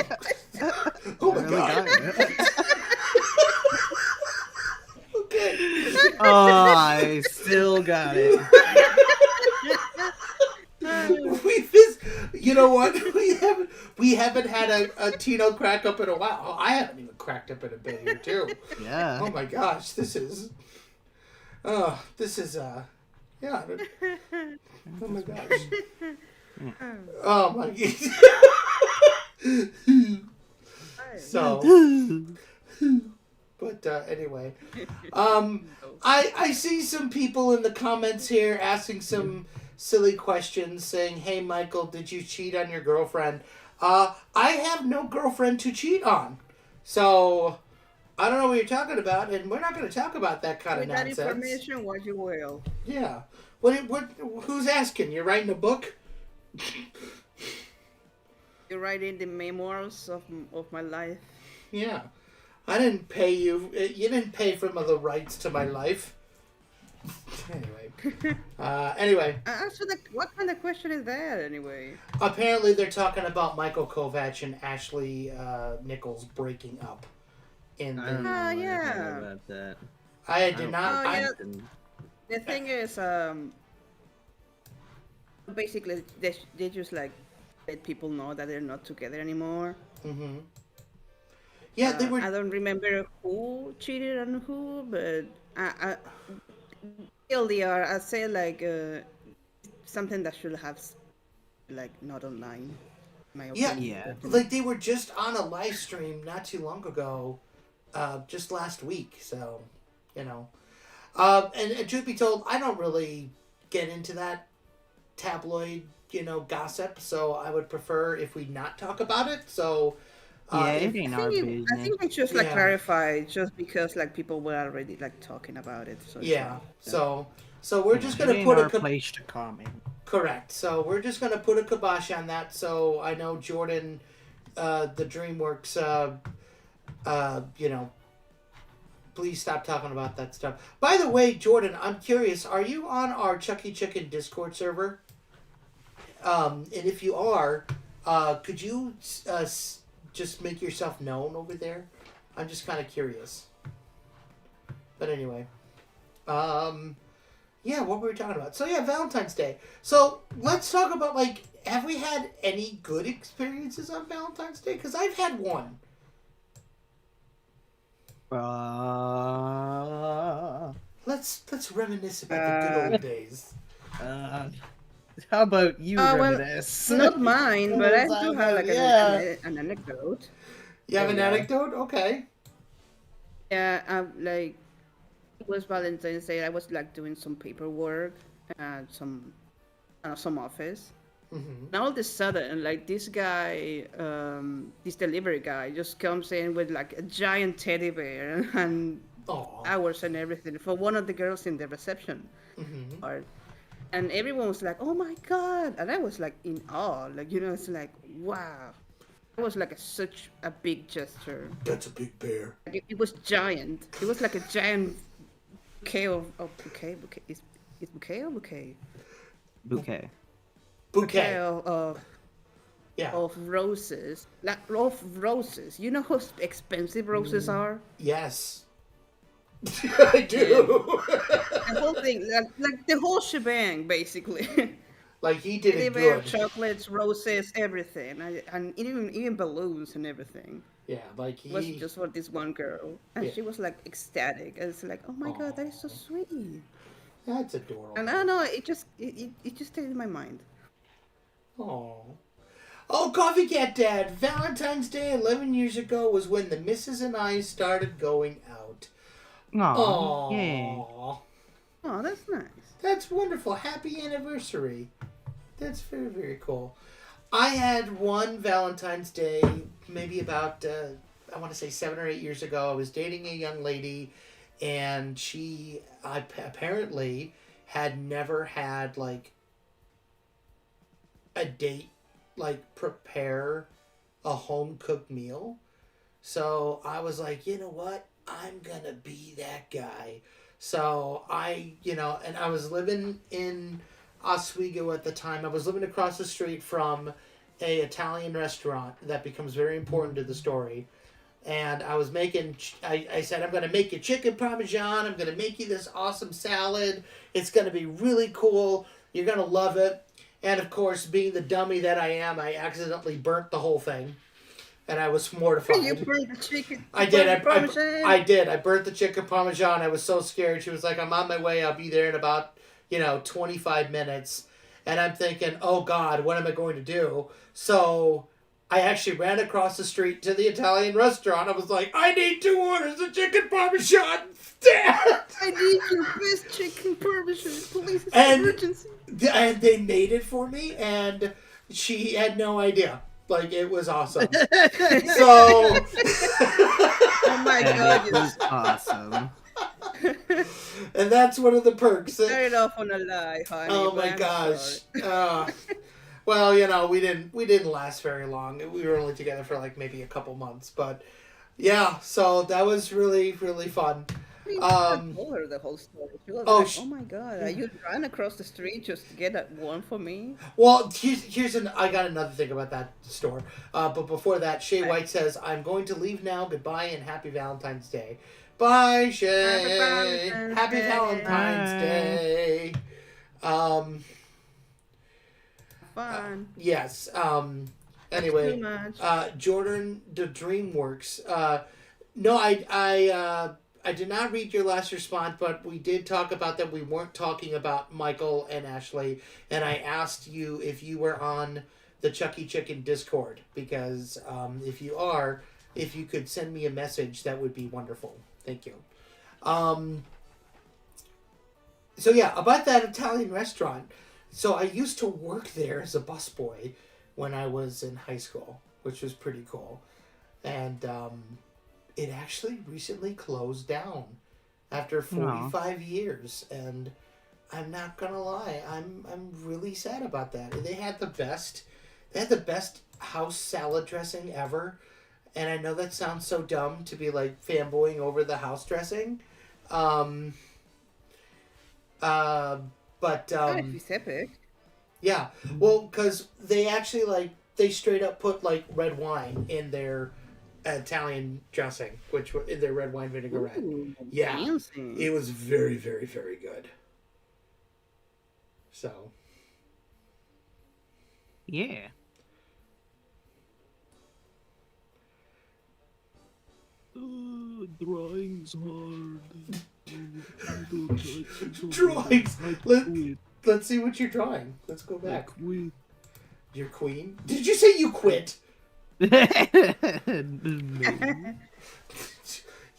Oh my god. Okay. Oh, I still got it. You know what? We haven't had a Tino crack up in a while. Oh, I haven't even cracked up in a bit here too. Yeah. Oh my gosh, this is yeah. Oh my gosh. Oh my gosh. So, but anyway, I see some people in the comments here asking some silly questions, saying, "Hey, Michael, did you cheat on your girlfriend?" I have no girlfriend to cheat on, so I don't know what you're talking about, and we're not going to talk about that kind of nonsense. With that information, what you will. Yeah. What? Who's asking? You're writing a book? You're writing the memoirs of my life. Yeah. I didn't pay you. You didn't pay for the rights to my life. Anyway. So what kind of question is that, anyway? Apparently, they're talking about Michael Kovac and Ashley Nichols breaking up. I don't know anything about that. I did not. The thing is, basically, they just like let people know that they're not together anymore. Mm-hmm. Yeah, they were. I don't remember who cheated on who, but still they are. I say like something that should have like not online. My opinion. Yeah, like they were just on a live stream not too long ago, just last week. So, you know, and truth be told, I don't really get into that tabloid, gossip. So I would prefer if we not talk about it. So. I think it's just like clarified, just because like people were already like talking about it. So so we're just gonna put a place to comment. Correct. So we're just gonna put a kibosh on that. So I know Jordan, the DreamWorks, please stop talking about that stuff. By the way, Jordan, I'm curious. Are you on our Chucky Chicken Discord server? And if you are, could you just make yourself known over there? I'm just kind of curious. But anyway, yeah, what were we talking about? So yeah, Valentine's Day. So let's talk about, like, have we had any good experiences on Valentine's Day? Because I've had one. Let's reminisce about the good old days. How about you reminisce? Well, not mine, but I do have like an anecdote. You have an anecdote? Okay. Yeah, like it was Valentine's Day. I was like doing some paperwork at some office. Mm-hmm. And all of a sudden, like this guy, this delivery guy, just comes in with like a giant teddy bear and flowers and everything for one of the girls in the reception part. And everyone was like, "Oh my god!" And I was like in awe. Like, it's like, wow. It was like such a big gesture. That's a big bear. Like, it was giant. It was like a giant bouquet of bouquet. Is bouquet or bouquet? Bouquet. Bouquet of roses. Like of roses. You know how expensive roses are? Yes. I do. The whole thing, like the whole shebang, basically. Like he did it good. Chocolates, roses, everything, and even balloons and everything. Yeah, like it was just for this one girl, and she was like ecstatic. And it's like, oh my god, that is so sweet. That's adorable. And I don't know, it just stayed in my mind. Oh, Coffee Cat Dad! Valentine's Day 11 years ago was when the missus and I started going out. Aww. Yeah. Oh, that's nice. That's wonderful. Happy anniversary. That's very, very cool. I had one Valentine's Day, maybe about, I want to say 7 or 8 years ago. I was dating a young lady, and she apparently had never had, like, a date, like, prepare a home-cooked meal. So I was like, you know what? I'm gonna be that guy. So and I was living in Oswego at the time. I was living across the street from a Italian restaurant that becomes very important to the story. And I was making, I said, I'm going to make you chicken parmesan. I'm going to make you this awesome salad. It's going to be really cool. You're going to love it. And of course, being the dummy that I am, I accidentally burnt the whole thing. And I was mortified. You burnt the chicken. I did. I did. I burnt the chicken parmesan. I was so scared. She was like, I'm on my way. I'll be there in about, 25 minutes. And I'm thinking, oh God, what am I going to do? So I actually ran across the street to the Italian restaurant. I was like, I need 2 orders of chicken parmesan. Dad! I need your best chicken parmesan, please. It's an emergency. And they made it for me, and she had no idea. Like, it was awesome. So. Oh my God. It was awesome. And that's one of the perks. Started off on a lie, honey. Oh my gosh. Well, we didn't last very long. We were only together for like maybe a couple months, but yeah. So that was really, really fun. I told her the whole story. She was like, "Oh my God, you ran across the street just to get that one for me." Well, I got another thing about that store. But before that, Shay White says, "I'm going to leave now. Goodbye and happy Valentine's Day." Bye, Shay. Happy Valentine's Day. Fun. Yes. Anyway, Too much. Jordan the DreamWorks. No, I did not read your last response, but we did talk about that. We weren't talking about Michael and Ashley, and I asked you if you were on the Chucky Chicken Discord, because if you are, if you could send me a message, that would be wonderful. Thank you. So yeah, about that Italian restaurant. So I used to work there as a busboy when I was in high school, which was pretty cool. And it actually recently closed down after 45 years. And I'm not gonna lie, I'm really sad about that. They had the best house salad dressing ever. And I know that sounds so dumb to be like fanboying over the house dressing. It's epic. Yeah, well, because they actually they straight up put red wine in their Italian dressing, which in their red wine vinaigrette. Ooh, yeah, fancy. It was very, very, very good. So, yeah. Drawing's hard. Drawings. Let's see what you're drawing. Let's go back. Your queen? Did you say you quit? No.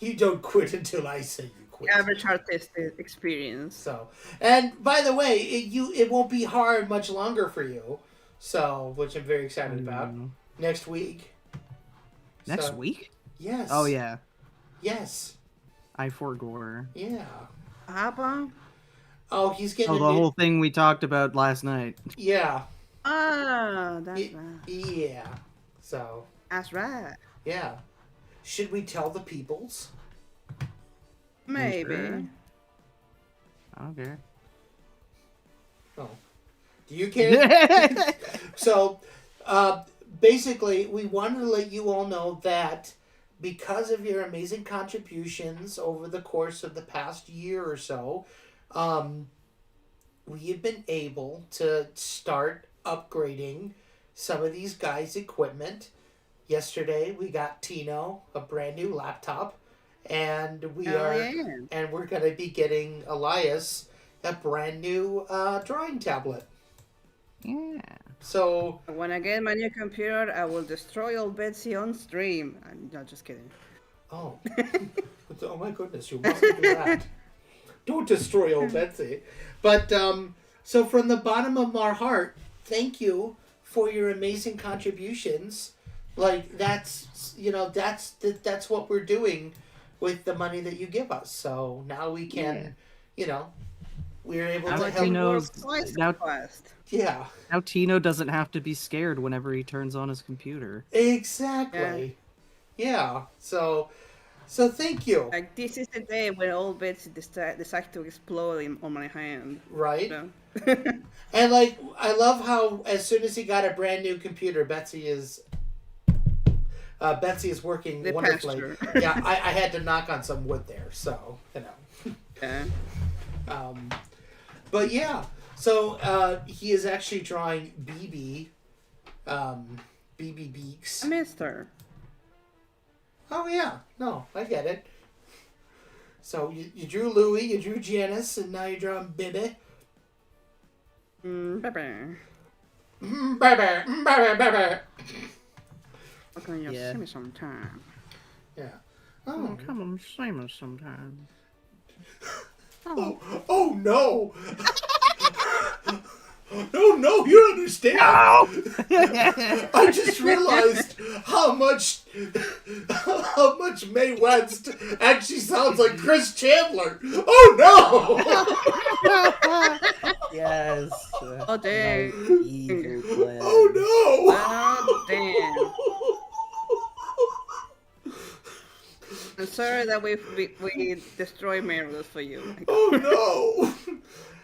You don't quit until I say you quit. Average artistic experience. So, and by the way, it won't be hard much longer for you. So, which I'm very excited about. Next week. Next week? Yes. Oh yeah. Yes. I forgore. Yeah. Papa? Oh, he's getting. Oh, the whole thing we talked about last night. Yeah. Ah, that's right. Yeah. So. That's right. Yeah. Should we tell the peoples? Maybe. Sure. I don't care. Oh. Do you care? So, basically, we wanted to let you all know that because of your amazing contributions over the course of the past year or so, we have been able to start upgrading some of these guys' equipment. Yesterday, we got Tino a brand new laptop, and we're going to be getting Elias a brand new drawing tablet. Yeah. So when I get my new computer, I will destroy old Betsy on stream. I'm not just kidding. Oh. Oh my goodness, you mustn't do that. Don't destroy old Betsy. But, so from the bottom of our heart, thank you for your amazing contributions. That's what we're doing with the money that you give us. So now we can, we're able to help. Yeah. Now Tino doesn't have to be scared whenever he turns on his computer. Exactly. Yeah. So thank you. Like, this is the day when all Betsy decide to explode on my hand. Right. You know? And like, I love how as soon as he got a brand new computer, Betsy is working The wonderfully. pasture. Yeah, I had to knock on some wood there, so you know. Yeah. But yeah, so he is actually drawing BB Beaks. I missed her. Oh yeah, no, I get it. So you drew Louie, you drew Janice, and now you're drawing Bibby. Baby. Baby. Okay, you Yeah. see me sometime. Yeah. Oh. Come on, see me sometime. Oh no! No, you don't understand. I just realized how much Mae West actually sounds like Chris Chandler. Oh no! Yes. Oh, dang. Evil plan. Oh no! Oh, damn. I'm sorry that we destroy mirrors for you. Oh no!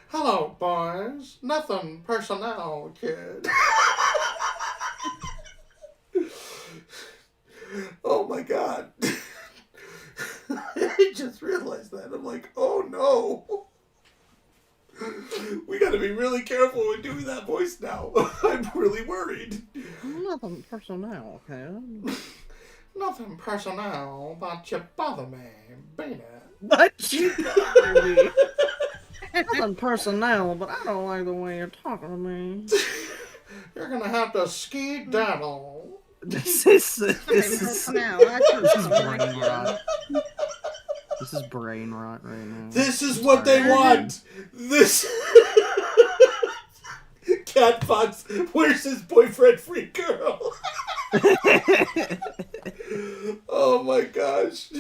Hello, boys. Nothing personnel, kid. Oh my god. I just realized that. I'm like, oh no. We gotta be really careful with doing that voice now. I'm really worried. Nothing personnel, okay? Nothing personnel, but you bother me, beat it. But you bother me. Nothing personnel, but I don't like the way you're talking to me. You're gonna have to ski-daddle. This is Now, brain rot. This is brain rot right now. This is what they want. This Cat Fox, where's his boyfriend free girl? Oh my gosh.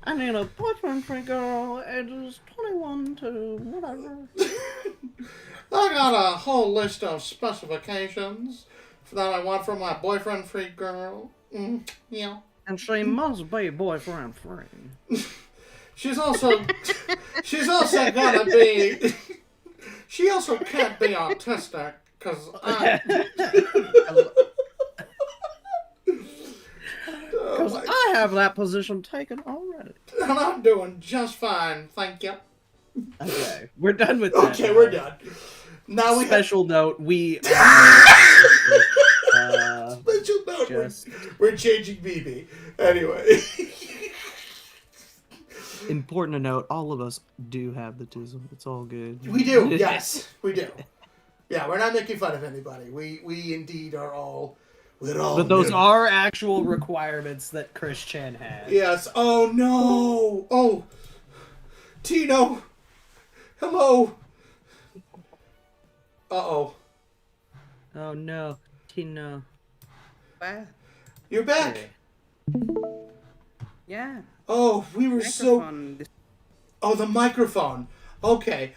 I need a boyfriend free girl, ages 21 to whatever. I got a whole list of specifications that I want from my boyfriend free girl. Yeah. And she must be boyfriend free. She's also gotta be. She also can't be autistic because Because I have that position taken already. and I'm doing just fine, thank you. Okay, we're done with that. Okay, we're done. Now we Special note: we special note. just We're changing BB anyway. important to note: all of us do have the tism. It's all good. We do, yes, we do. Yeah, we're not making fun of anybody. We indeed are all. But those are actual requirements that Chris Chan had. Yes. Oh no. Oh, Tino. Hello. Uh-oh. Oh no, Tino. Wow. You're back. Yeah. Oh, we were Microphone. Oh, the microphone. Okay.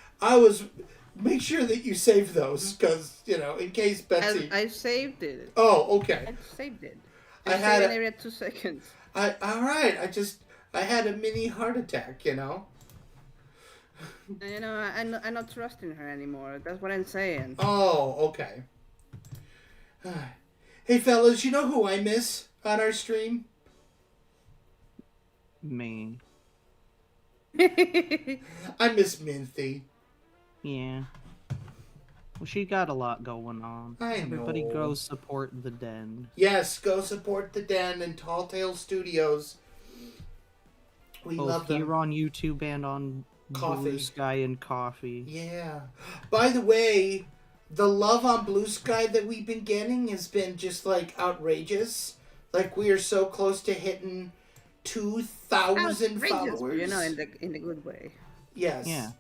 Make sure that you save those, because, in case Betsy... I saved it. Oh, okay. I saved it. I I had saved a- it every 2 seconds. All right. I had a mini heart attack, And, I'm not trusting her anymore. That's what I'm saying. Oh, okay. Hey, fellas, you know who I miss on our stream? Me. I miss Minthy. Yeah. Well, she got a lot going on. I Everybody know. go support the den. Yes, go support the Den and Tall Tale Studios. We Both love them. here on YouTube and on Coffee. Blue Sky and Coffee. Yeah. By the way, the love on Blue Sky that we've been getting has been just like outrageous. Like we are so close to hitting 2,000 followers. In the good way. Yes. Yeah.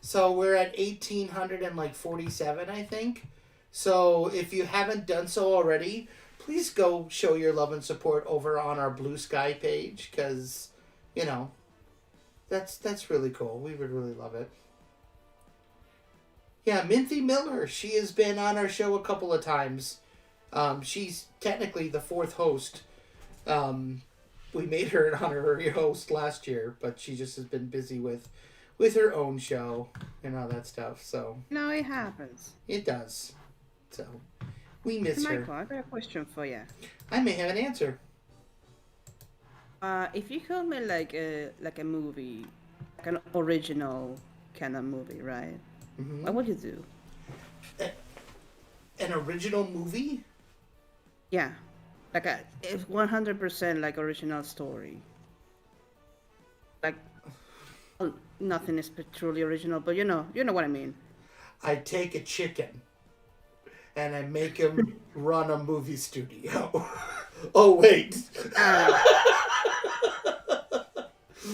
So we're at 1,847, I think. So if you haven't done so already, please go show your love and support over on our Blue Sky page, because, that's really cool. We would really love it. Yeah, Minthy Miller. She has been on our show a couple of times. She's technically the fourth host. we made her an honorary host last year, but she just has been busy with her own show and all that stuff. So No, it happens. it does. So we miss her. Michael, I got a question for you. I may have an answer. If you told me like a movie, like an original kind of movie, right? Mm-hmm. What would you do? An original movie? Yeah, like a 100% like original story. Like nothing is truly original, but you know what I mean. I take a chicken and I make him run a movie studio. Oh wait.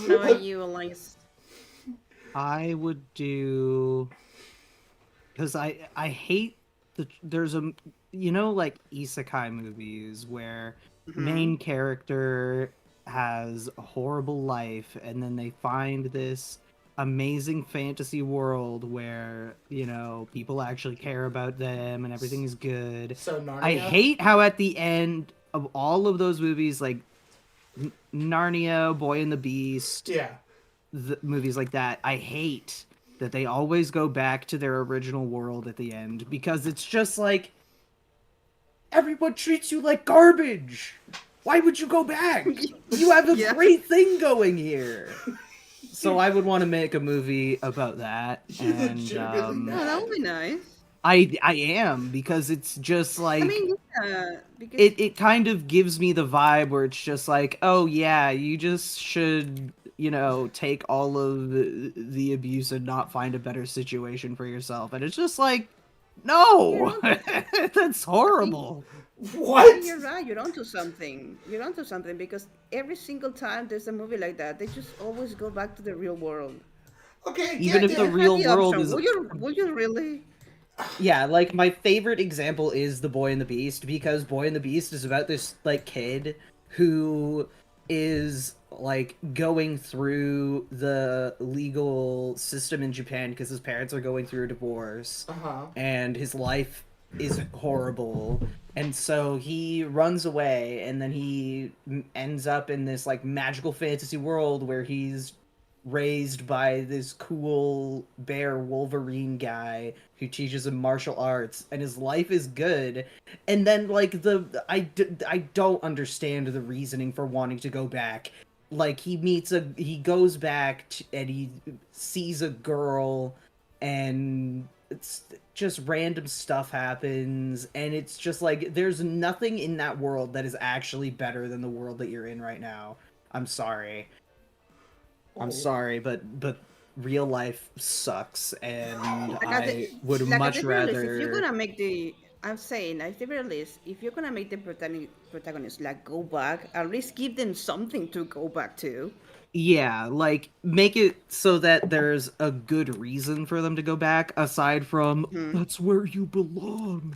No, you Elias. I would do, because I hate there's a, like isekai movies where main character has a horrible life and then they find this amazing fantasy world where people actually care about them and everything is good. So Narnia? I hate how at the end of all of those movies, like Narnia, Boy and the Beast, movies like that, I hate that they always go back to their original world at the end, because it's just like, everyone treats you like garbage. Why would you go back? You have a great thing going here. So I would want to make a movie about that. And that would be nice. I am, because it's just like, I mean, because it kind of gives me the vibe where it's just like, oh yeah, you just should take all of the abuse and not find a better situation for yourself. And it's just like, no, that's horrible. What? You're right. You're onto something. You're onto something, because every single time there's a movie like that, they just always go back to the real world. Okay. Even if the real world is. Will you really? Yeah, like my favorite example is The Boy and the Beast, because Boy and the Beast is about this like kid who is like going through the legal system in Japan because his parents are going through a divorce, and his life is horrible, and so he runs away, and then he ends up in this like magical fantasy world where he's raised by this cool bear Wolverine guy who teaches him martial arts, and his life is good. And then like I don't understand the reasoning for wanting to go back. Like he goes back and he sees a girl, and it's just random stuff happens, and it's just like, there's nothing in that world that is actually better than the world that you're in right now. I'm sorry, but real life sucks, and I would much rather. If you're gonna make I'm saying, at the very least, if you're gonna make the protagonist like go back, at least give them something to go back to. Yeah, like make it so that there's a good reason for them to go back, aside from that's where you belong.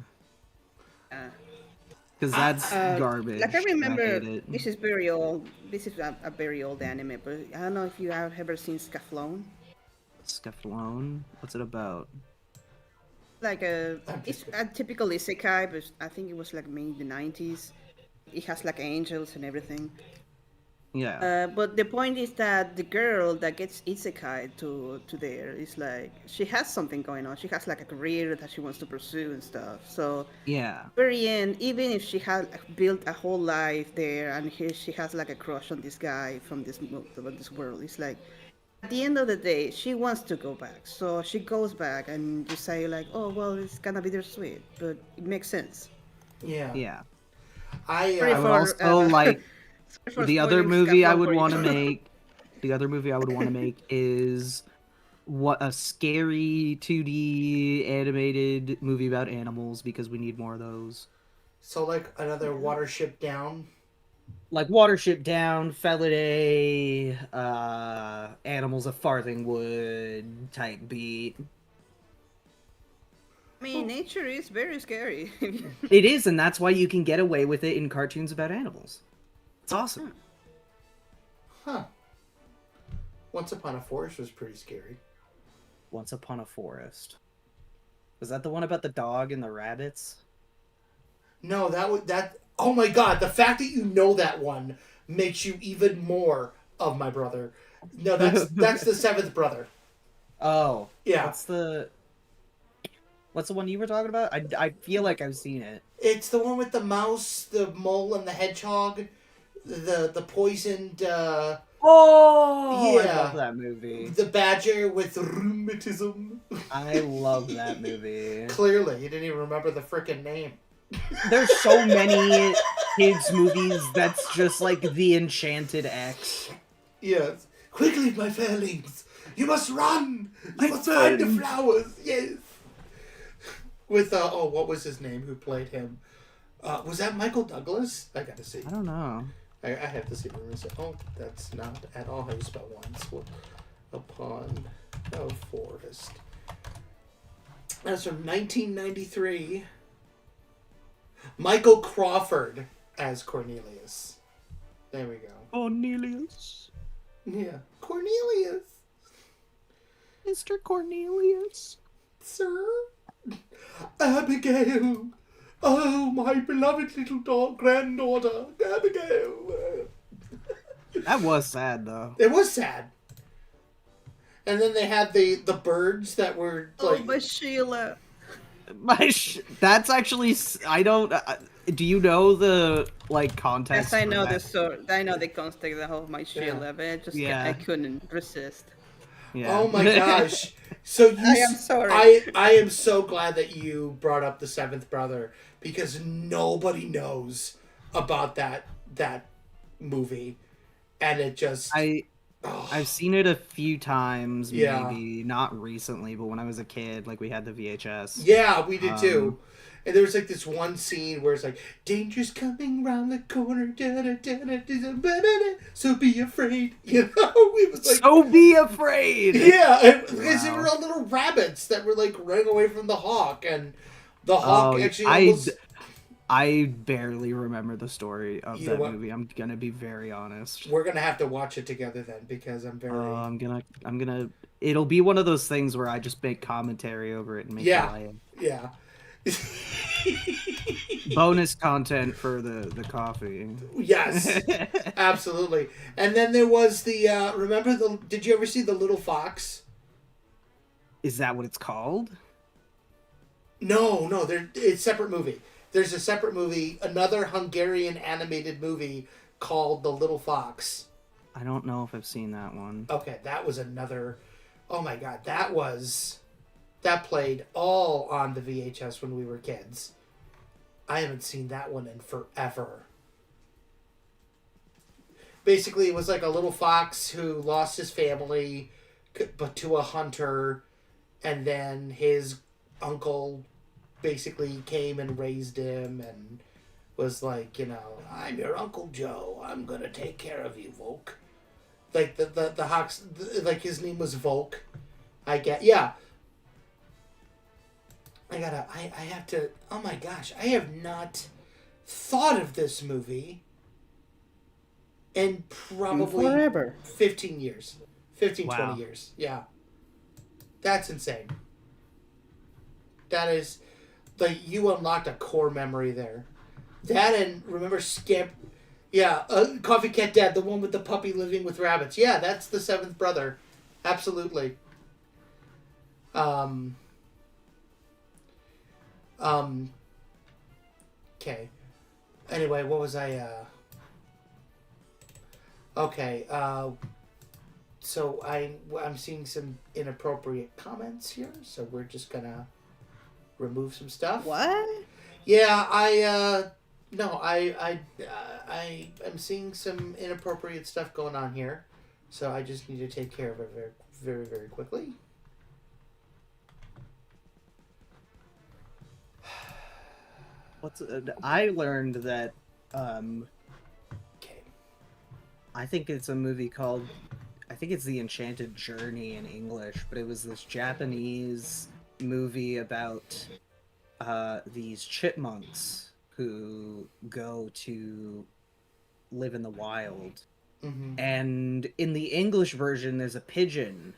Because that's garbage. Like I remember, this is very old. This is a very old anime, but I don't know if you have ever seen Scaflone. Scaflone? What's it about? Like it's a typical isekai, but I think it was like made in the 90s. It has like angels and everything. Yeah. But the point is that the girl that gets isekai to there is like, she has something going on. She has like a career that she wants to pursue and stuff. So yeah, very end, even if she had built a whole life there, and here she has like a crush on this guy from this world, it's like, at the end of the day, she wants to go back. So she goes back, and you say like, oh well, it's gonna be bittersweet, but it makes sense. Yeah. Yeah. I would also like. The other movie I would want to make. The other movie I would want to make is a scary 2D animated movie about animals, because we need more of those. So like another Watership Down. Like Watership Down, Felidae, Animals of Farthingwood type beat. I mean, nature is very scary. It is, and that's why you can get away with it in cartoons about animals. It's awesome. Huh. Once Upon a Forest was pretty scary. Once Upon a Forest. Was that the one about the dog and the rabbits? No, that Oh my god, the fact that you know that one makes you even more of my brother. No, that's the seventh brother. Oh. Yeah. What's the one you were talking about? I feel like I've seen it. It's the one with the mouse, the mole, and the hedgehog. The poisoned. Oh, yeah. I love that movie. The badger with rheumatism. I love that movie. Clearly, you didn't even remember the frickin' name. There's so many kids movies that's just like the Enchanted X. Yes. Quickly, my fairlings! You must run! You must find the flowers! Yes! With, what was his name who played him? Was that Michael Douglas? I gotta see. I don't know. I have to see. Oh, that's not at all how you spell once. Upon a forest. That's from 1993. Michael Crawford as Cornelius. There we go. Cornelius. Yeah. Cornelius. Mr. Cornelius. Sir? Abigail. Oh, my beloved little granddaughter. Abigail. That was sad, though. It was sad. And then they had the birds that were like... Oh, but Sheila. That's actually... I don't... do you know the, like, context? Yes, I know the story. I know the context of my Sheila, but I couldn't resist. Yeah. Oh my gosh. So you... I am sorry. I am so glad that you brought up the seventh brother, because nobody knows about that movie. And it just... I've seen it a few times, maybe not recently, but when I was a kid, like we had the VHS. Yeah, we did too. And there was like this one scene where it's like, danger's coming round the corner, so be afraid. You know, it was like, so be afraid. Yeah, because there were all little rabbits that were like running away from the hawk, and the hawk actually almost... I barely remember the story of that movie. I'm gonna be very honest. We're gonna have to watch it together then, because I'm very. I'm gonna. It'll be one of those things where I just make commentary over it and make it laugh. Yeah. Bonus content for the coffee. Yes, absolutely. And then there was the. Remember the? Did you ever see The Little Fox? Is that what it's called? No. It's a separate movie. There's a separate movie, another Hungarian animated movie called The Little Fox. I don't know if I've seen that one. Okay, that was another... Oh my god, that played all on the VHS when we were kids. I haven't seen that one in forever. Basically, it was like a little fox who lost his family, but to a hunter, and then his uncle basically came and raised him and was like, you know, I'm your Uncle Joe. I'm gonna take care of you, Volk. Like the Hawks, like his name was Volk. I get, yeah. I have to, oh my gosh, I have not thought of this movie in probably forever. 15 years. 15, wow. 20 years. Yeah. That's insane. That is... Like, you unlocked a core memory there. That and, remember Skip? Yeah, Coffee Cat Dad, the one with the puppy living with rabbits. Yeah, that's the seventh brother. Absolutely. Okay. Anyway, what was I, Okay, so I'm seeing some inappropriate comments here, so we're just gonna... remove some stuff. What? Yeah, I'm seeing some inappropriate stuff going on here, so I just need to take care of it very, very, very quickly. I learned that. Okay. I think it's a movie called. I think it's The Enchanted Journey in English, but it was this Japanese movie about these chipmunks who go to live in the wild. Mm-hmm. And in the English version, there's a pigeon.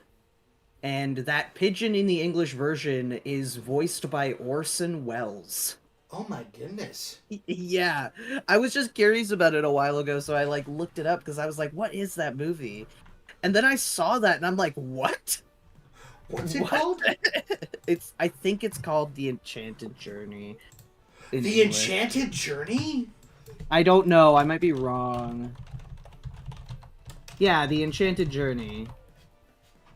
And that pigeon in the English version is voiced by Orson Welles. Oh my goodness. Yeah, I was just curious about it a while ago, so I like looked it up because I was like, "What is that movie?" And then I saw that, and I'm like, "What? What's it called?" I think it's called The Enchanted Journey. The Enchanted Journey? I don't know. I might be wrong. Yeah, The Enchanted Journey.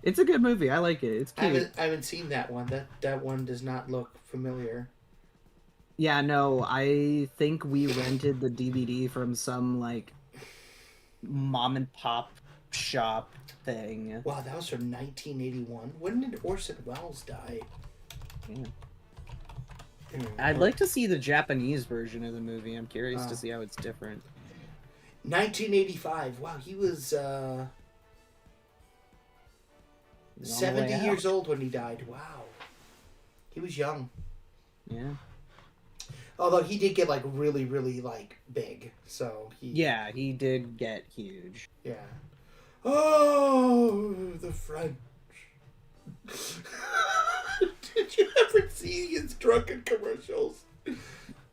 It's a good movie. I like it. It's cute. I haven't seen that one. That one does not look familiar. Yeah, no, I think we rented the DVD from some, like, mom and pop shop thing. Wow, that was from 1981. When did Orson Welles die? Yeah. I'd like to see the Japanese version of the movie. I'm curious to see how it's different. 1985. Wow, he was 70 years old when he died. Wow. He was young. Yeah. Although he did get like really, really like big. So he did get huge. Yeah. Oh, the French. Did you ever see his drunken commercials?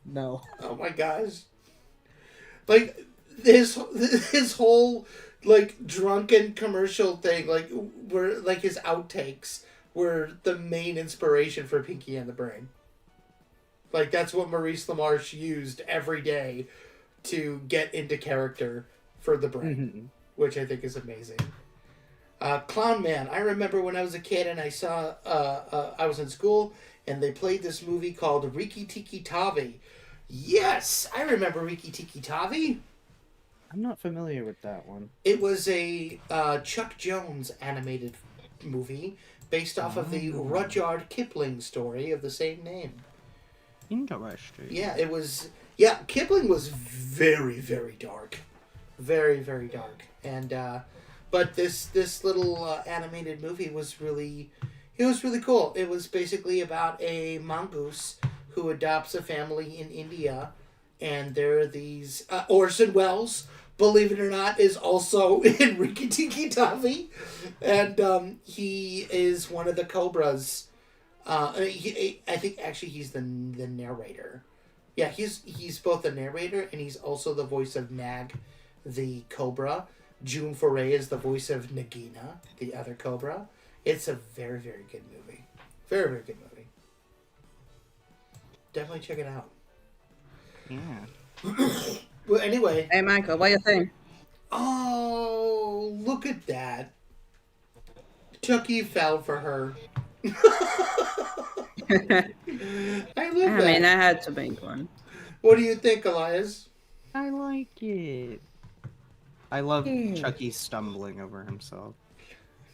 No. Oh my gosh. Like his whole like drunken commercial thing, like were like his outtakes were the main inspiration for Pinky and the Brain. Like that's what Maurice LaMarche used every day to get into character for the Brain, which I think is amazing. Clown Man. I remember when I was a kid and I saw I was in school and they played this movie called Riki Tiki Tavi. Yes, I remember Riki Tiki Tavi. I'm not familiar with that one. It was a Chuck Jones animated movie based off of the Rudyard Kipling story of the same name. Interesting. Yeah, it was. Yeah, Kipling was very, very dark, very, very dark, and but this little animated movie was really cool. It was basically about a mongoose who adopts a family in India, and there are these Orson Welles, believe it or not, is also in Riki Tiki Tavi, and he is one of the cobras. I think actually he's the narrator. Yeah, he's both the narrator and he's also the voice of Nag, the cobra. June Foray is the voice of Nagina, the other cobra. It's a very, very good movie. Very, very good movie. Definitely check it out. Yeah. Well, anyway. Hey, Michael, what do you think? Oh, look at that. Chucky fell for her. I love that. I mean, I had to make one. What do you think, Elias? I like it. I love Chucky stumbling over himself.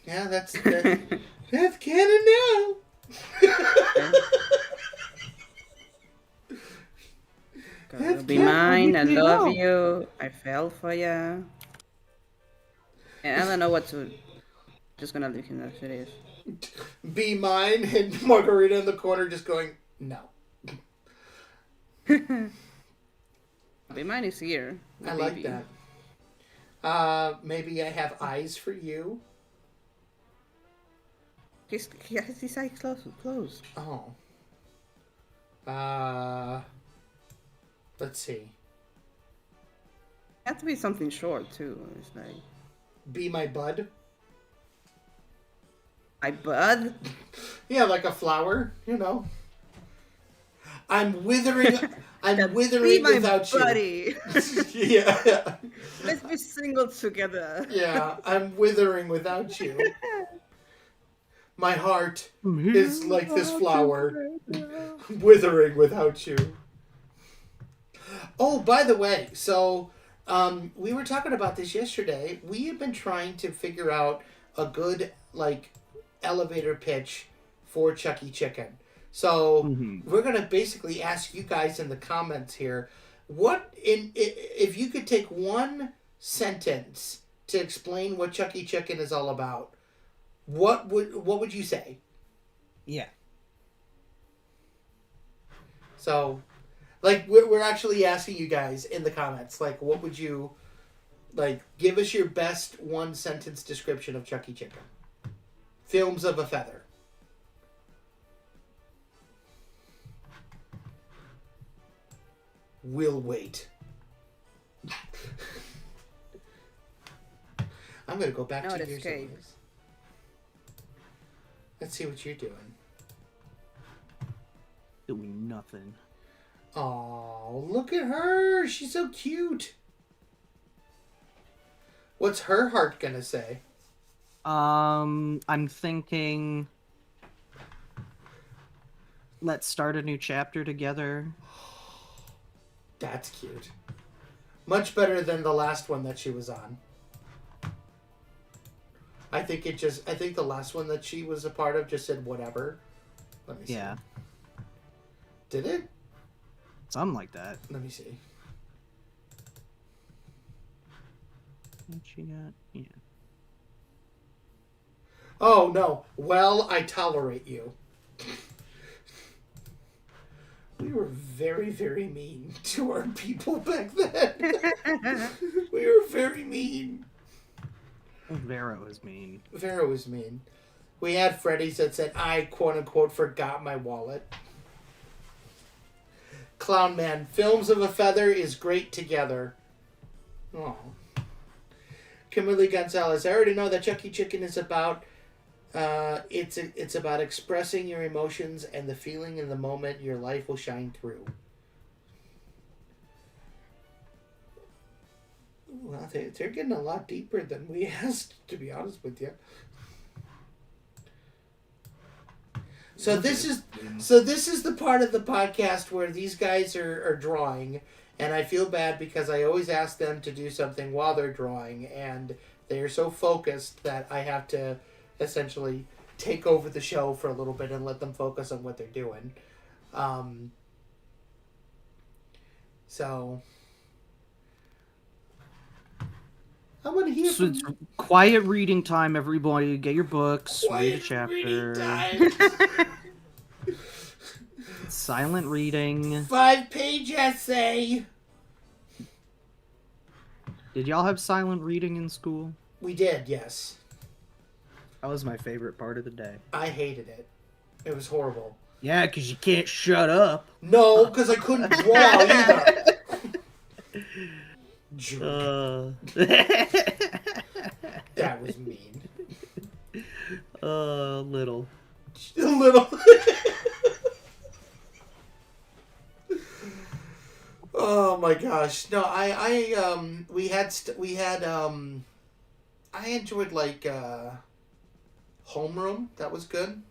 Yeah, that's canon now. Gotta be mine. I love you. I fell for ya. And I don't know what to. Just gonna leave him as it is. Be mine, and Margarita in the corner just going, no. Be mine is here. I like that. Maybe I have eyes for you. He has his eyes closed. Oh. Let's see. It has to be something short too. It's like. Be my bud. My bud? Yeah, like a flower, you know. I'm withering. I'm withering without buddy. you. Yeah. Let's be single together. Yeah, I'm withering without you. My heart is like this flower, withering without you. Oh, by the way, so we were talking about this yesterday. We have been trying to figure out a good elevator pitch for Chucky Chicken. So we're gonna basically ask you guys in the comments here, if you could take one sentence to explain what Chucky Chicken is all about, what would you say? Yeah. So, we're actually asking you guys in the comments, what would you give us your best one sentence description of Chucky Chicken? Films of a Feather. We'll wait. I'm going to go back No, to it your escapes. songs. Let's see what you're doing. Doing nothing. Oh, look at her. She's so cute. What's her heart going to say? I'm thinking... Let's start a new chapter together. That's cute. Much better than the last one that she was on. I think the last one that she was a part of just said whatever. Let me see. Yeah. Did it? Something like that. Let me see. What she got? Yeah. Oh, no. Well, I tolerate you. We were very, very mean to our people back then. We were very mean. Vera was mean. Vera was mean. We had Freddy's that said, I, quote-unquote, forgot my wallet. Clown Man, Films of a Feather is great together. Oh. Kimberly Gonzalez, I already know that Chucky Chicken is about... it's about expressing your emotions and the feeling in the moment your life will shine through. Well, they're getting a lot deeper than we asked, to be honest with you. So this is the part of the podcast where these guys are drawing, and I feel bad because I always ask them to do something while they're drawing, and they are so focused that I have to essentially take over the show for a little bit and let them focus on what they're doing. So I want to hear It's quiet reading time, everybody. Get your books, read a reading chapter. time. Silent reading. 5-page essay. Did y'all have silent reading in school? We did, yes. That was my favorite part of the day. I hated it. It was horrible. Yeah, because you can't shut up. No, because I couldn't draw either. Jerk. That was mean. Little. A little. Oh my gosh. No, I enjoyed like homeroom. That was good.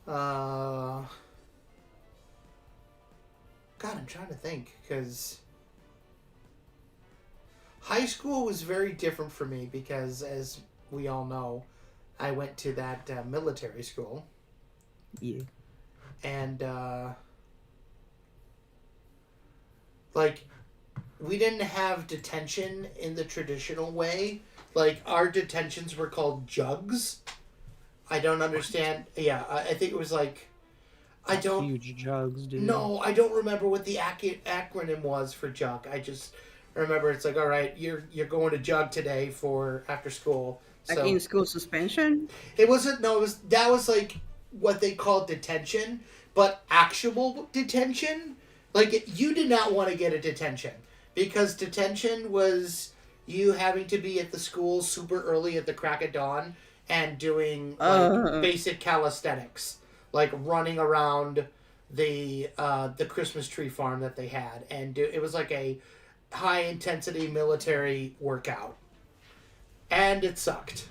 God, I'm trying to think because high school was very different for me because, as we all know, I went to that military school. Yeah. And like, we didn't have detention in the traditional way. Like, our detentions were called jugs. I don't understand. Yeah, I think it was like... I don't... Huge jugs, dude. No, I don't remember what the acronym was for jug. I just remember it's like, all right, you're going to jug today for after school. Like So, in school suspension? it wasn't... No, that was like what they called detention, but actual detention... Like, you did not want to get a detention. Because detention was you having to be at the school super early at the crack of dawn and doing like basic calisthenics. Like running around the Christmas tree farm that they had. And it was like a high-intensity military workout. And it sucked.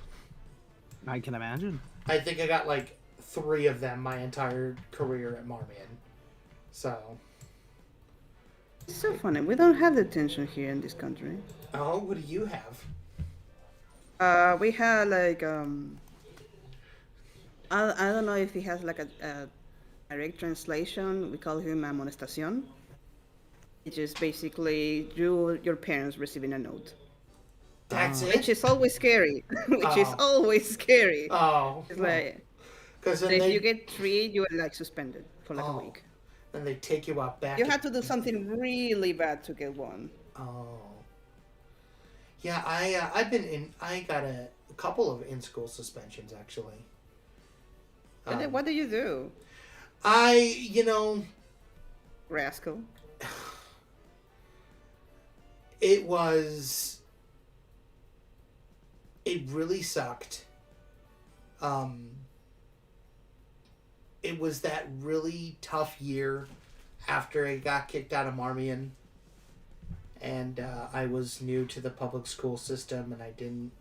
I can imagine. I think I got like 3 of them my entire career at Marmion. So... It's so funny. We don't have detention here in this country. Oh, what do you have? We had like I don't know if it has like a direct translation. We call him amonestación. It's just basically your parents receiving a note. That's it? Which is always scary. Is always scary. Oh. It's like, Because so if you get 3, you are like suspended for like a week. And they take you out back. You have to do something really bad to get one. Oh. Yeah, I got a couple of in-school suspensions, actually. What do you do? Rascal. It really sucked. It was that really tough year after I got kicked out of Marmion, and I was new to the public school system, and I didn't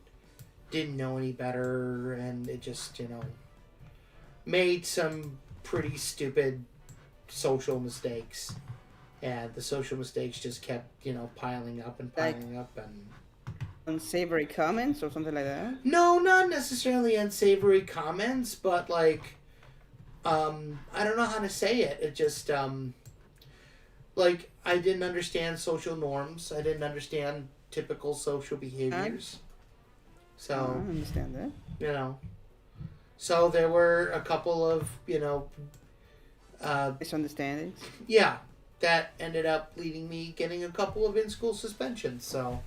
know any better, and it just, made some pretty stupid social mistakes, and the social mistakes just kept, piling up and piling up, and unsavory comments or something like that? No, not necessarily unsavory comments, but I don't know how to say it. It just I didn't understand social norms. I didn't understand typical social behaviors. So I understand that. So there were a couple of misunderstandings. Yeah, that ended up leading me getting a couple of in-school suspensions. So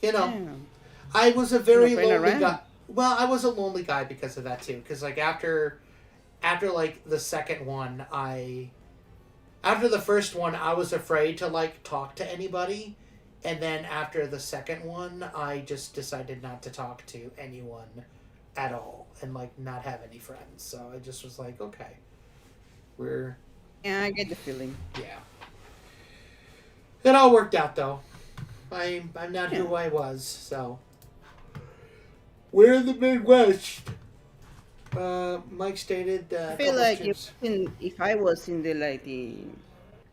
I was a very lonely guy. Well, I was a lonely guy because of that too. Because after the second one, after the first one, I was afraid to talk to anybody, and then after the second one, I just decided not to talk to anyone at all and not have any friends. So I just was like, okay, Yeah, I get the feeling. Yeah. It all worked out though. I'm not who I was, so. We're in the Midwest. Mike stated. I feel like if I was in the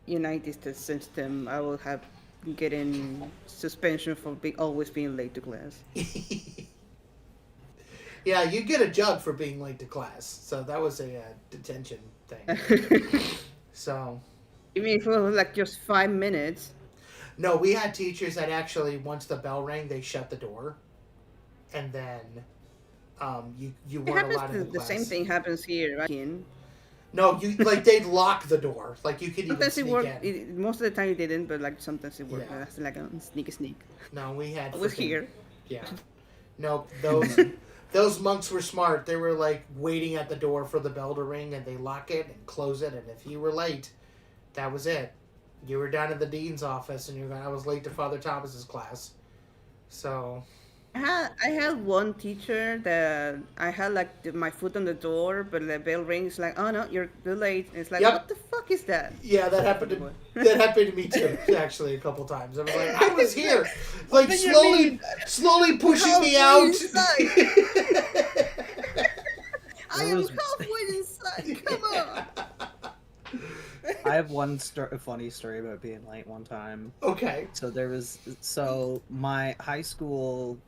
United States system, I would have getting suspension for always being late to class. Yeah, you get a jug for being late to class, so that was a detention thing. So. You mean if it was just 5 minutes? No, we had teachers that actually, once the bell rang, they shut the door, and then you weren't allowed in the class. The same thing happens here, right? No, they'd lock the door. You could sometimes even sneak in. Most of the time it didn't, but sometimes it worked. Yeah. That's like a sneak. No, we had. It was here. Yeah. No, those monks were smart. They were waiting at the door for the bell to ring, and they lock it and close it. And if you were late, that was it. You were down at the dean's office, and I was late to Father Thomas's class. So. I had one teacher that I had my foot on the door, but the bell rings oh no, you're too late. And it's Yep. What the fuck is that? Yeah, that happened to me too. Actually, a couple times. I was I was here, slowly pushing me out. I am halfway inside. Come on. I have one funny story about being late one time. Okay. So my high school,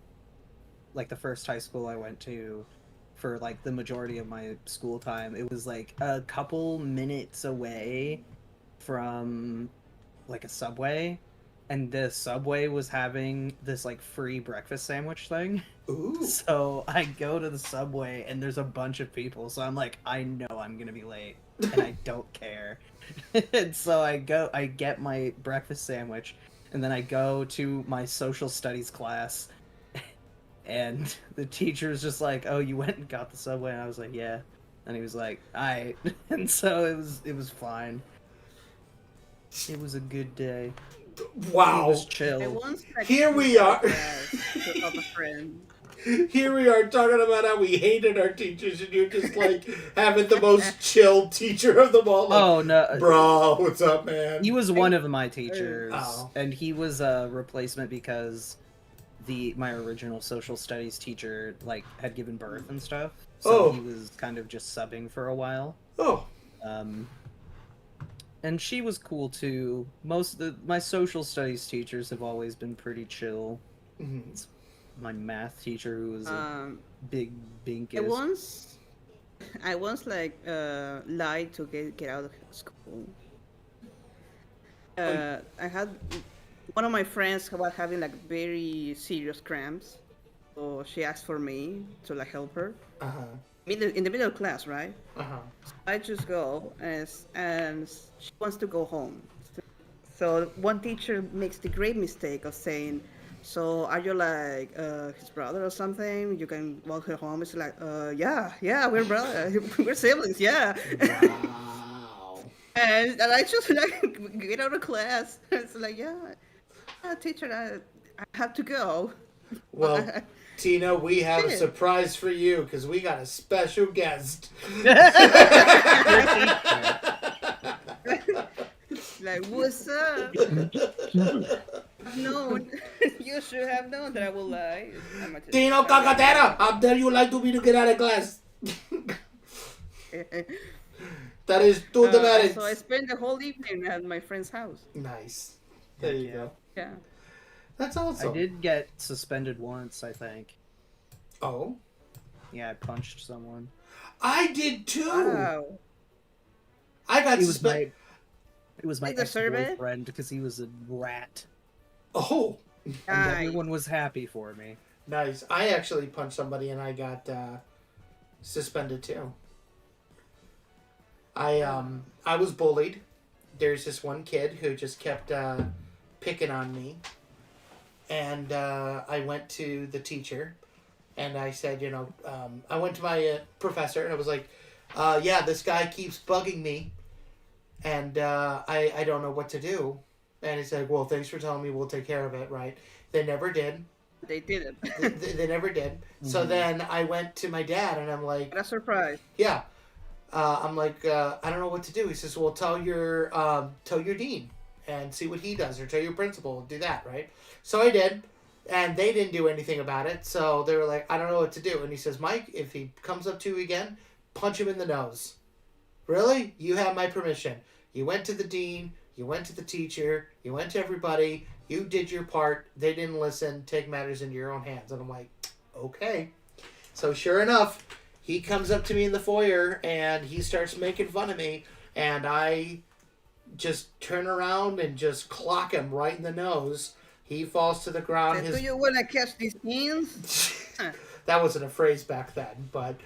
the first high school I went to for the majority of my school time, it was a couple minutes away from a Subway, and the Subway was having this free breakfast sandwich thing. Ooh. So I go to the Subway and there's a bunch of people, so I'm I know I'm gonna be late and I don't care. And so I get my breakfast sandwich, and then I go to my social studies class, and the teacher's just oh, you went and got the Subway? And I was yeah. And he was aight. And so it was fine. It was a good day. Wow. It was chill. Here we are. Here we are talking about how we hated our teachers, and you're just having the most chill teacher of them all. Oh no, bro, what's up, man? He was one of my teachers, Oh. and he was a replacement because my original social studies teacher had given birth and stuff. So he was kind of just subbing for a while. Oh. And she was cool too. Most of my social studies teachers have always been pretty chill. Mm-hmm. My math teacher, who was a big binkus. I once lied to get out of school. I had one of my friends was having very serious cramps, so she asked for me to help her. In the middle of class, right? So I just go and she wants to go home. So one teacher makes the great mistake of saying, "So are you his brother or something? You can walk her home." It's yeah, we're brothers, we're siblings, yeah. Wow. And I just like get out of class. It's like, yeah, teacher, I have to go. Well, Tina, we have a surprise for you because we got a special guest. Like, what's up? No, you should have known that I will lie. Tino Cacatera, how dare you lie to me to get out of class? That is to the merits. So I spent the whole evening at my friend's house. Nice. There you go. Yeah. That's awesome. I did get suspended once, I think. Oh? Yeah, I punched someone. I did too. Wow. I got suspended. It was my ex-boyfriend because he was a rat. Oh. And everyone was happy for me. Nice. I actually punched somebody and I got suspended too. I was bullied. There's this one kid who just kept picking on me. And I went to the teacher and I said, I went to my professor and I was like, yeah, this guy keeps bugging me and I don't know what to do. And he said, well, thanks for telling me, we'll take care of it, right? They never did. They didn't. they never did. Mm-hmm. So then I went to my dad and I'm like... What a surprise. Yeah. I'm like, I don't know what to do. He says, well, tell your dean and see what he does, or tell your principal, do that, right? So I did, and they didn't do anything about it. So they were like, I don't know what to do. And he says, Mike, if he comes up to you again, punch him in the nose. Really? You have my permission. You went to the dean, you went to the teacher, you went to everybody, you did your part, they didn't listen, take matters into your own hands. And I'm like, okay. So sure enough, he comes up to me in the foyer and he starts making fun of me, and I just turn around and just clock him right in the nose. He falls to the ground. Do you want to catch these hands? That wasn't a phrase back then, but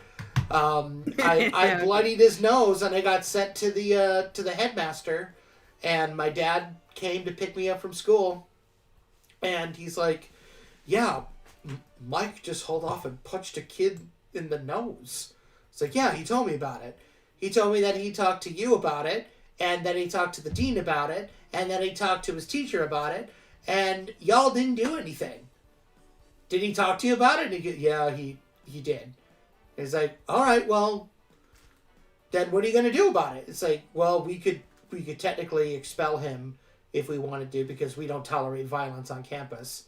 I bloodied his nose and I got sent to the headmaster, and my dad came to pick me up from school, and he's like, yeah, Mike just hauled off and punched a kid in the nose. It's like, yeah, he told me about it. He told me that he talked to you about it, and that he talked to the dean about it, and that he talked to his teacher about it, and y'all didn't do anything. Did he talk to you about it? And yeah, he did. It's like, all right, well, then what are you going to do about it? It's like, well, we could technically expel him if we wanted to, because we don't tolerate violence on campus.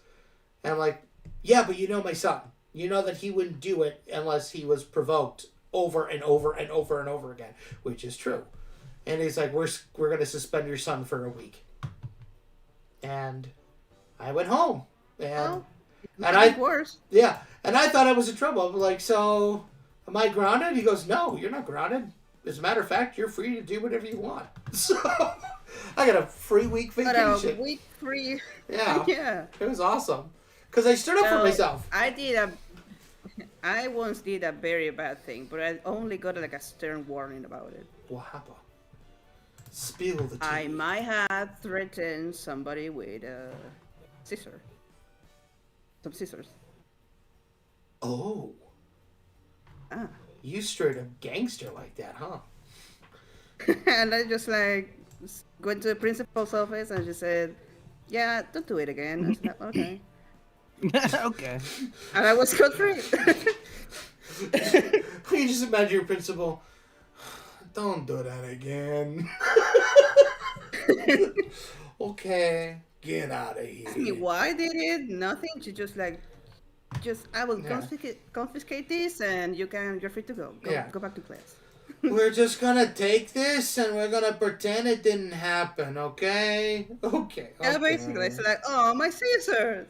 And I'm like, yeah, but you know my son. You know that he wouldn't do it unless he was provoked over and over and over and over again, which is true. And he's like, we're going to suspend your son for a week. And I went home. And worse. Yeah. And I thought I was in trouble. I'm like, so am I grounded? He goes, no, you're not grounded. As a matter of fact, you're free to do whatever you want. So I got a free week vacation. But a week free. Yeah. Yeah. It was awesome. Because I stood up for myself. I once did a very bad thing, but I only got like a stern warning about it. What happened? Spill the tea. I might have threatened somebody with a scissor. Some scissors. Oh. Ah. You straight up gangster like that, huh? And I just like went to the principal's office and she said, yeah, don't do it again. I said, okay. Okay. And I was cut free. You just imagine your principal, don't do that again. Okay, get out of here. I mean, why did it? Nothing. She just like, I will confiscate this and you're free to go. Go back to class. We're just gonna take this and we're gonna pretend it didn't happen, okay? Okay. Yeah, basically. It's like, oh, my scissors.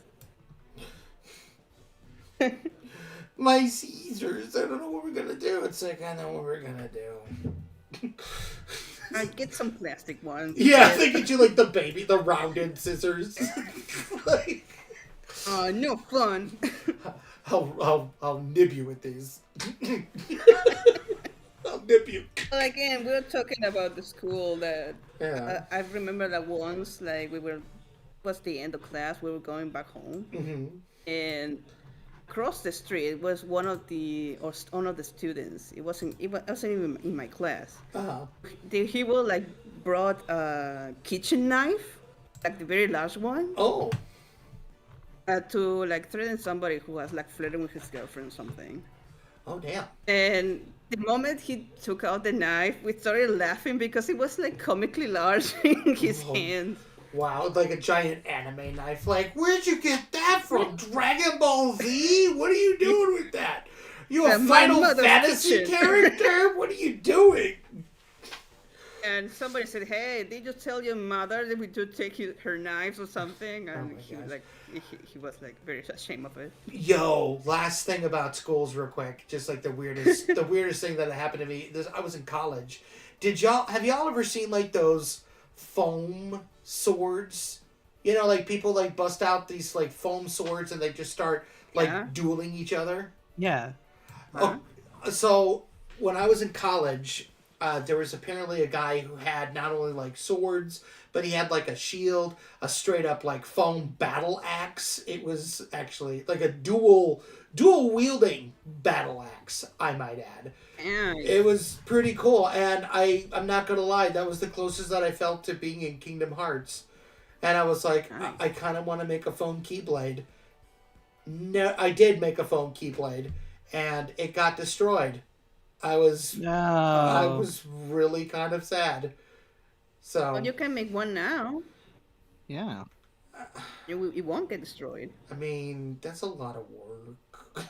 My Caesars, I don't know what we're gonna do. It's like, I know what we're gonna do. I get some plastic ones. Yeah, they get you like the rounded scissors. Like, oh, no fun. I'll nib you with these. I'll nib you. Well, again, we're talking about the school that I remember that once, like was the end of class, we were going back home, and across the street was one of the students. It wasn't even in my class. He was like brought a kitchen knife, like the very large one. Oh. To like threaten somebody who was like flirting with his girlfriend or something. Oh, damn. And the moment he took out the knife, we started laughing because it was like comically large in his hand. Wow, like a giant anime knife. Like, where'd you get that from? Dragon Ball Z? What are you doing with that? You a Final Fantasy character? What are you doing? And somebody said, "Hey, did you tell your mother that we do take her knives or something?" And he was like very ashamed of it. Yo, last thing about schools, real quick. Just like the weirdest thing that happened to me. I was in college. Have y'all ever seen like those foam swords? You know, like people like bust out these like foam swords and they just start like dueling each other. Yeah. Oh, so when I was in college, there was apparently a guy who had not only like swords, but he had like a shield, a straight up like foam battle axe. It was actually like a dual wielding battle axe, I might add. It was pretty cool, and I'm not gonna lie, that was the closest that I felt to being in Kingdom Hearts. And I was like, I kind of want to make a foam keyblade. No, I did make a foam keyblade, and it got destroyed. I was really kind of sad. So well, you can make one now. Yeah. It won't get destroyed. I mean, that's a lot of work.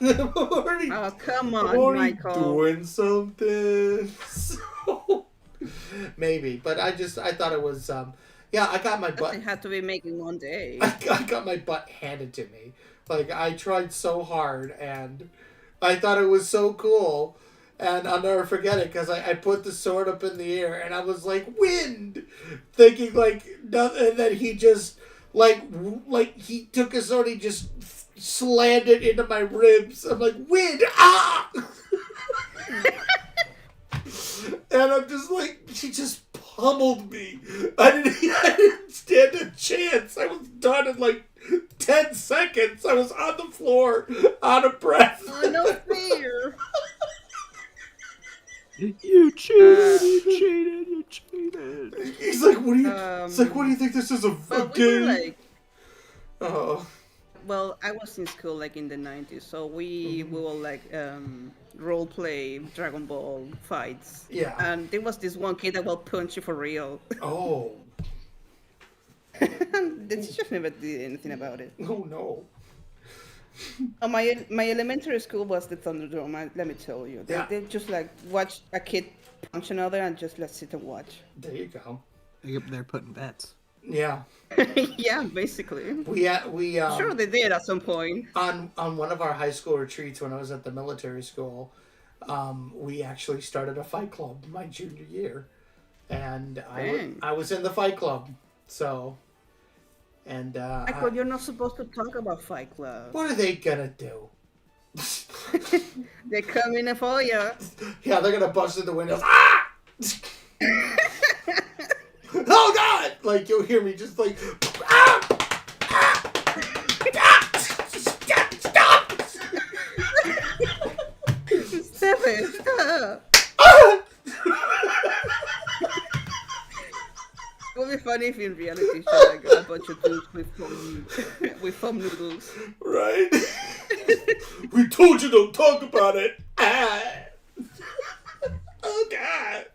Oh, come on, Michael. Doing something. So, maybe, but I thought it was I got my butt. It had to be making one day. I got my butt handed to me. Like, I tried so hard, and I thought it was so cool. And I'll never forget it, because I put the sword up in the air, and I was like, wind! Thinking, like, nothing, and then he just, like he took his sword, he just slammed it into my ribs. I'm like, wind! Ah! And I'm just like, she just pummeled me. I didn't stand a chance. I was done in like 10 seconds. I was on the floor, out of breath. Oh, no fear. You cheated. He's like, what do you? It's like, what do you think this is a game? Like, oh. Well, I was in school like in the 90s, so we will like role play Dragon Ball fights. Yeah. And there was this one kid that will punch you for real. Oh. The teachers never did anything about it. Oh no. My elementary school was the Thunderdome. Let me tell you, they just like watch a kid punch another and just let sit and watch. There you go. They're putting bets. Yeah. Yeah, basically. We sure they did at some point. On one of our high school retreats when I was at the military school, we actually started a fight club my junior year, and I was in the fight club. So. And Michael, you're not supposed to talk about Fight Club. What are they gonna do? They're coming for you. Yeah, they're gonna bust in the windows. Ah! Oh God! Like you'll hear me just like ah! Ah! Ah! Stop! Stop it! Stop! Ah! It would be funny if in reality show like a bunch of dudes with foam noodles. Right? We told you don't talk about it. Ah. Oh God.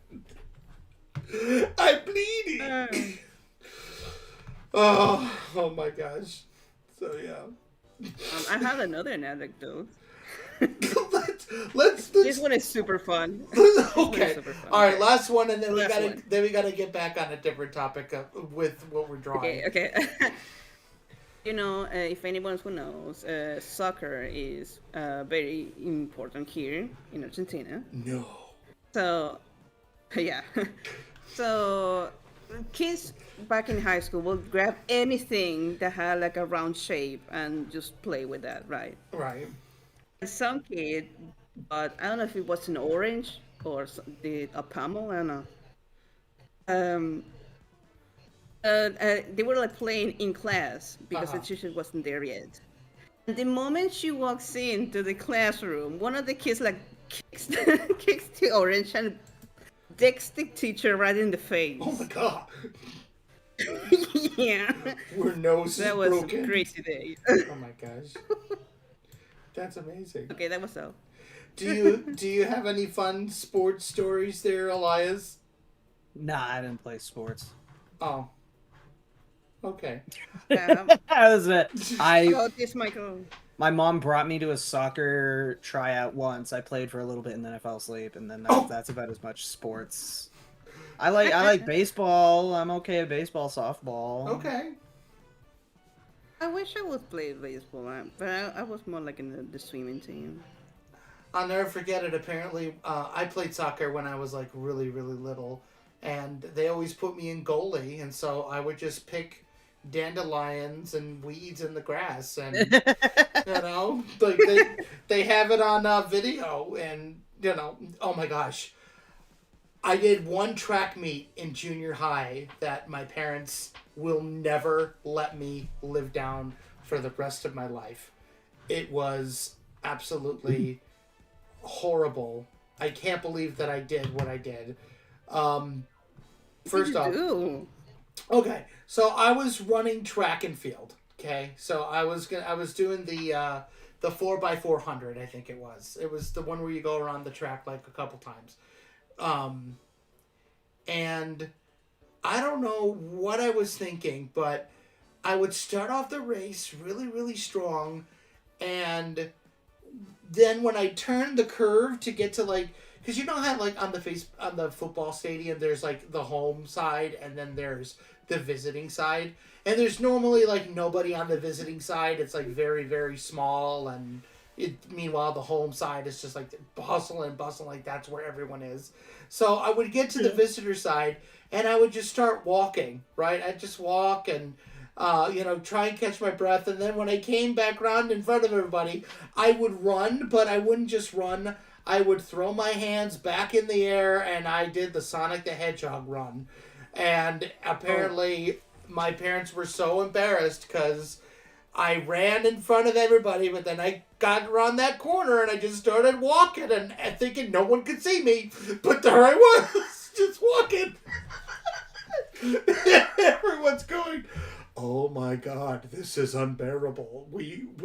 I'm bleeding. Oh my gosh. So yeah. I have another anecdote. Let's This one is super fun. Okay. All right, last one, and then we gotta get back on a different topic with what we're drawing. Okay. You know, if anyone who knows, soccer is very important here in Argentina. No. So, yeah. So, kids back in high school will grab anything that had like a round shape and just play with that, right? Right. Some kid, but I don't know if it was an orange or a camel, I don't know. They were like playing in class because the teacher wasn't there yet. And the moment she walks into the classroom, one of the kids like kicks the orange and dick stick teacher right in the face. Oh my god. Yeah. Where nose is That was broken. a crazy day. Oh my gosh. That's amazing. Okay, that was all. Do you have any fun sports stories there, Elias? Nah, I didn't play sports. Oh. Okay. That was it. About this, Michael. My mom brought me to a soccer tryout once. I played for a little bit and then I fell asleep, and then that's about as much sports. I like baseball. I'm okay at baseball, softball. Okay. I wish I would play baseball, but I was more like in the swimming team. I'll never forget it. Apparently, I played soccer when I was like really, really little, and they always put me in goalie, and so I would just pick dandelions and weeds in the grass, and you know, like they have it on video, and you know, oh my gosh, I did one track meet in junior high that my parents will never let me live down for the rest of my life. It was absolutely horrible. I can't believe that I did what I did. First off, okay, so I was running track and field. Okay, so I was doing the 4x400. I think it was. It was the one where you go around the track like a couple times. And I don't know what I was thinking, but I would start off the race really, really strong, and then when I turned the curve to get to like, because you know how like on the football stadium there's like the home side and then there's the visiting side, and there's normally like nobody on the visiting side. It's like very, very small, and meanwhile the home side is just like bustle like that's where everyone is. So I would get to the visitor side and I would just start walking, right? I'd just walk and try and catch my breath, and then when I came back around in front of everybody, I would run, but I wouldn't just run. I would throw my hands back in the air, and I did the Sonic the Hedgehog run. And apparently my parents were so embarrassed because I ran in front of everybody, but then I got around that corner and I just started walking and thinking no one could see me, but there I was, just walking. Everyone's going, oh my god, this is unbearable.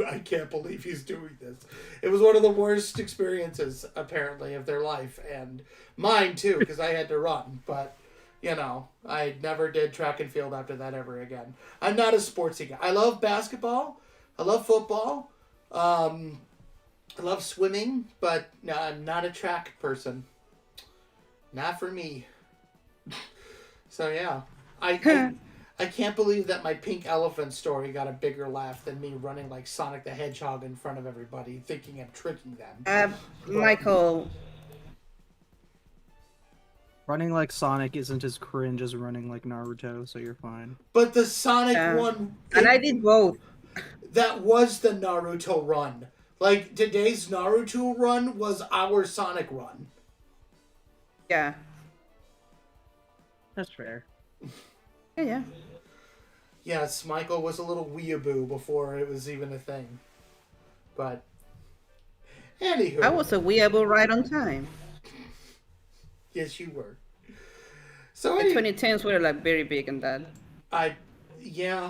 I can't believe he's doing this. It was one of the worst experiences, apparently, of their life, and mine too, because I had to run, but you know, I never did track and field after that ever again. I'm not a sportsy guy. I love basketball. I love football. I love swimming, but no, I'm not a track person. Not for me. So yeah, I can't believe that my pink elephant story got a bigger laugh than me running like Sonic the Hedgehog in front of everybody, thinking I'm tricking them. Michael. Running like Sonic isn't as cringe as running like Naruto, so you're fine. But the Sonic one... And I did both. That was the Naruto run. Like, today's Naruto run was our Sonic run. Yeah. That's fair. Yeah. Yes, Michael was a little weeaboo before it was even a thing. But, anywho. I was a weeaboo right on time. Yes, you were. So the 2010s were like very big in that. Yeah.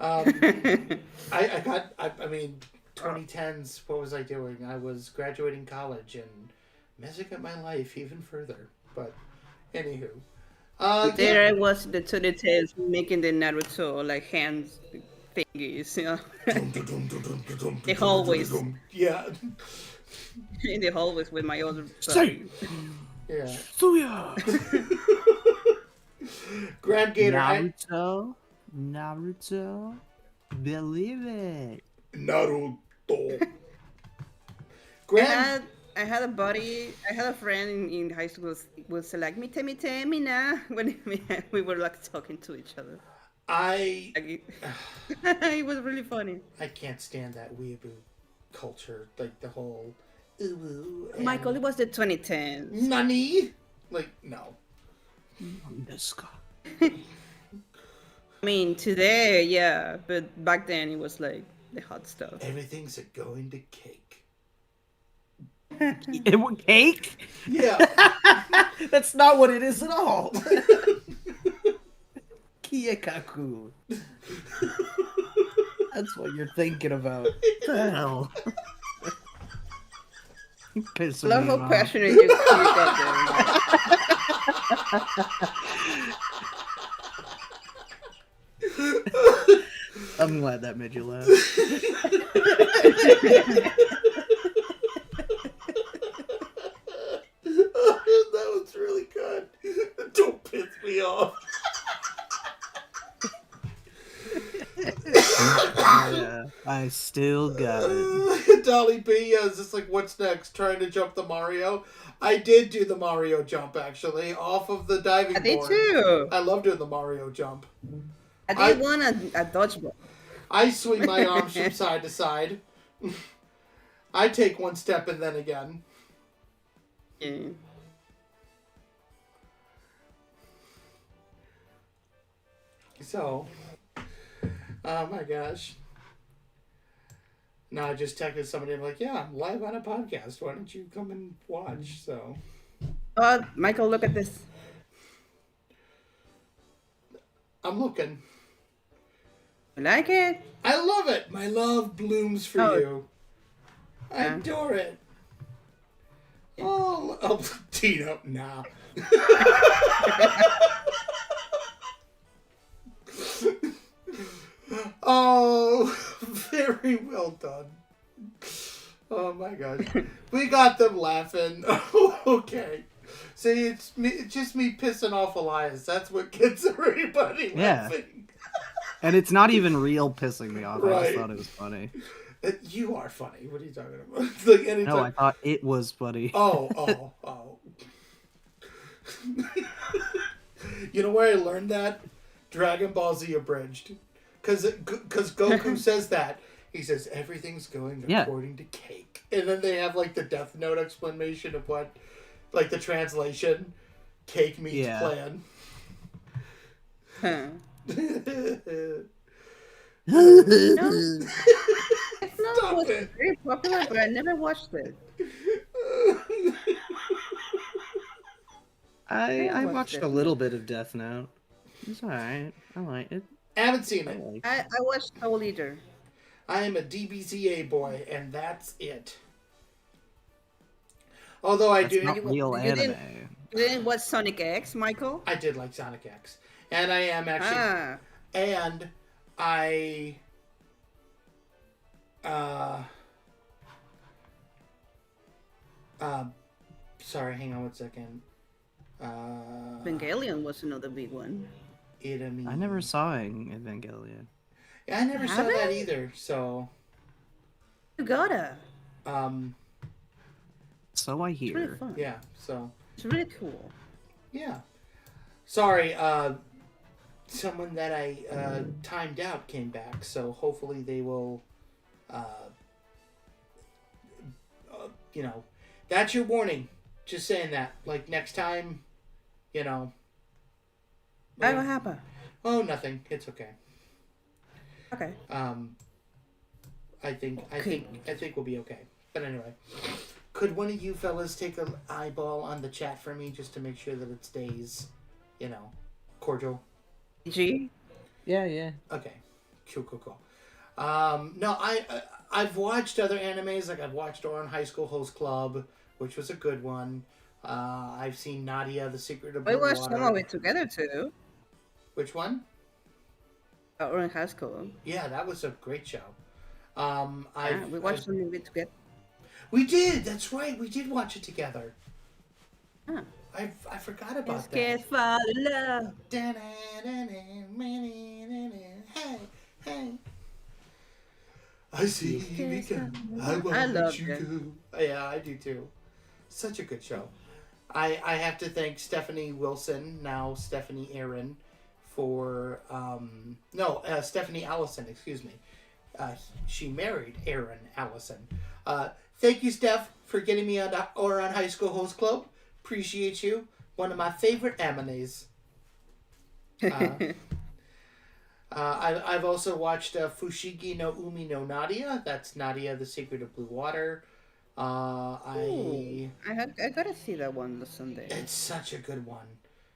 I mean, 2010s, what was I doing? I was graduating college and messing up my life even further. But, anywho. There I was in the 2010s making the Naruto, like, hands thingies, you know. The hallways. Yeah. In the hallways with my other Say. Yeah. Suya. Graham Gator. Naruto. Believe it. Naruto. Graham. I had a friend in high school was say like, mite mina, when we were like talking to each other. It was really funny. I can't stand that weeaboo culture, like the whole Michael, it was the 2010s. Nani? Like, no. I mean, today, yeah, but back then it was like the hot stuff. Everything's a going to cake. Cake? Yeah. That's not what it is at all. Kiyakaku. That's what you're thinking about. What the hell? Pissing Love me how off. passionate you got there. I'm glad that made you laugh. That was really good. Don't piss me off. Yeah, I still got it. Dolly B is just like, what's next? Trying to jump the Mario? I did do the Mario jump, actually, off of the diving board. I did too. I love doing the Mario jump. I did one at dodgeball. I swing my arms from side to side. I take one step and then again. Yeah. So, oh my gosh. No, I just texted somebody. I'm like, yeah, I'm live on a podcast. Why don't you come and watch? So, Michael, look at this. I'm looking. You like it? I love it. My love blooms for you. I Yeah. adore it. Oh, Tino, nah. Oh, very well done. Oh my gosh. We got them laughing. Okay. See, it's just me pissing off Elias. That's what gets everybody laughing. And it's not even real pissing me off. I Right. just thought it was funny. You are funny. What are you talking about? It's like anytime... No, I thought it was funny. Oh. You know where I learned that? Dragon Ball Z Abridged. Because Goku says that. He says, everything's going according to cake. And then they have, like, the Death Note explanation of what, like, the translation. Cake means plan. Huh. No. It's not was very popular, but I never watched it. I watched a little bit of Death Note. It's alright. I like it. I haven't seen it. I watched Soul Eater. I am a DBZA boy, and that's it. Although I That's do... not real anime. You didn't watch Sonic X, Michael? I did like Sonic X. And I am actually... And I... sorry, hang on one second. Evangelion was another big one. I never saw Evangelion. Yeah, I never saw that either, so... You gotta. So I It's hear. really fun. Yeah, so... It's really cool. Yeah. Sorry, someone that I timed out came back, so hopefully they will, you know, that's your warning. Just saying that. Like, next time, you know. What happened? Oh, nothing. It's okay. Okay. I think we'll be okay. But anyway, could one of you fellas take an eyeball on the chat for me just to make sure that it stays, you know, cordial? G? Yeah. Okay. Cool. No, I've watched other animes. Like, I've watched Ouran High School Host Club, which was a good one. I've seen Nadia, The Secret of Blue We watched Water. some of it together too. Which one? Ouran High School. Yeah, that was a great show. We watched the movie together. We did. That's right. We did watch it together. Huh. I forgot about Let's that. get fall in love. Hey. I see you come. I want love you it. go. Yeah, I do too. Such a good show. I have to thank Stephanie Wilson, now Stephanie Aaron, for Stephanie Allison, excuse me. She married Aaron Allison. Thank you, Steph, for getting me on Ouran High School Host Club. Appreciate you. One of my favorite animes. I've also watched Fushigi no Umi no Nadia. That's Nadia, The Secret of Blue Water. I gotta see that one someday. It's such a good one.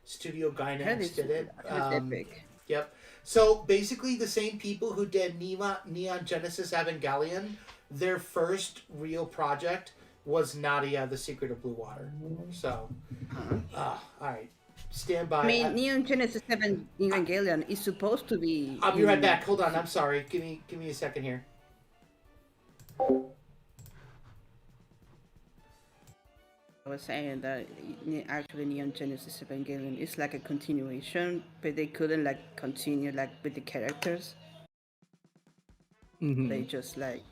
Studio Gainax did it. It's epic. Yep. So basically, the same people who did Neon Genesis Evangelion, their first real project was Nadia: The Secret of Blue Water. So, all right, stand by. I mean, Neon Genesis Evangelion is supposed to be. I'll be right back. Hold on. I'm sorry. Give me a second here. I was saying that actually Neon Genesis Evangelion is like a continuation, but they couldn't like continue like with the characters. They just like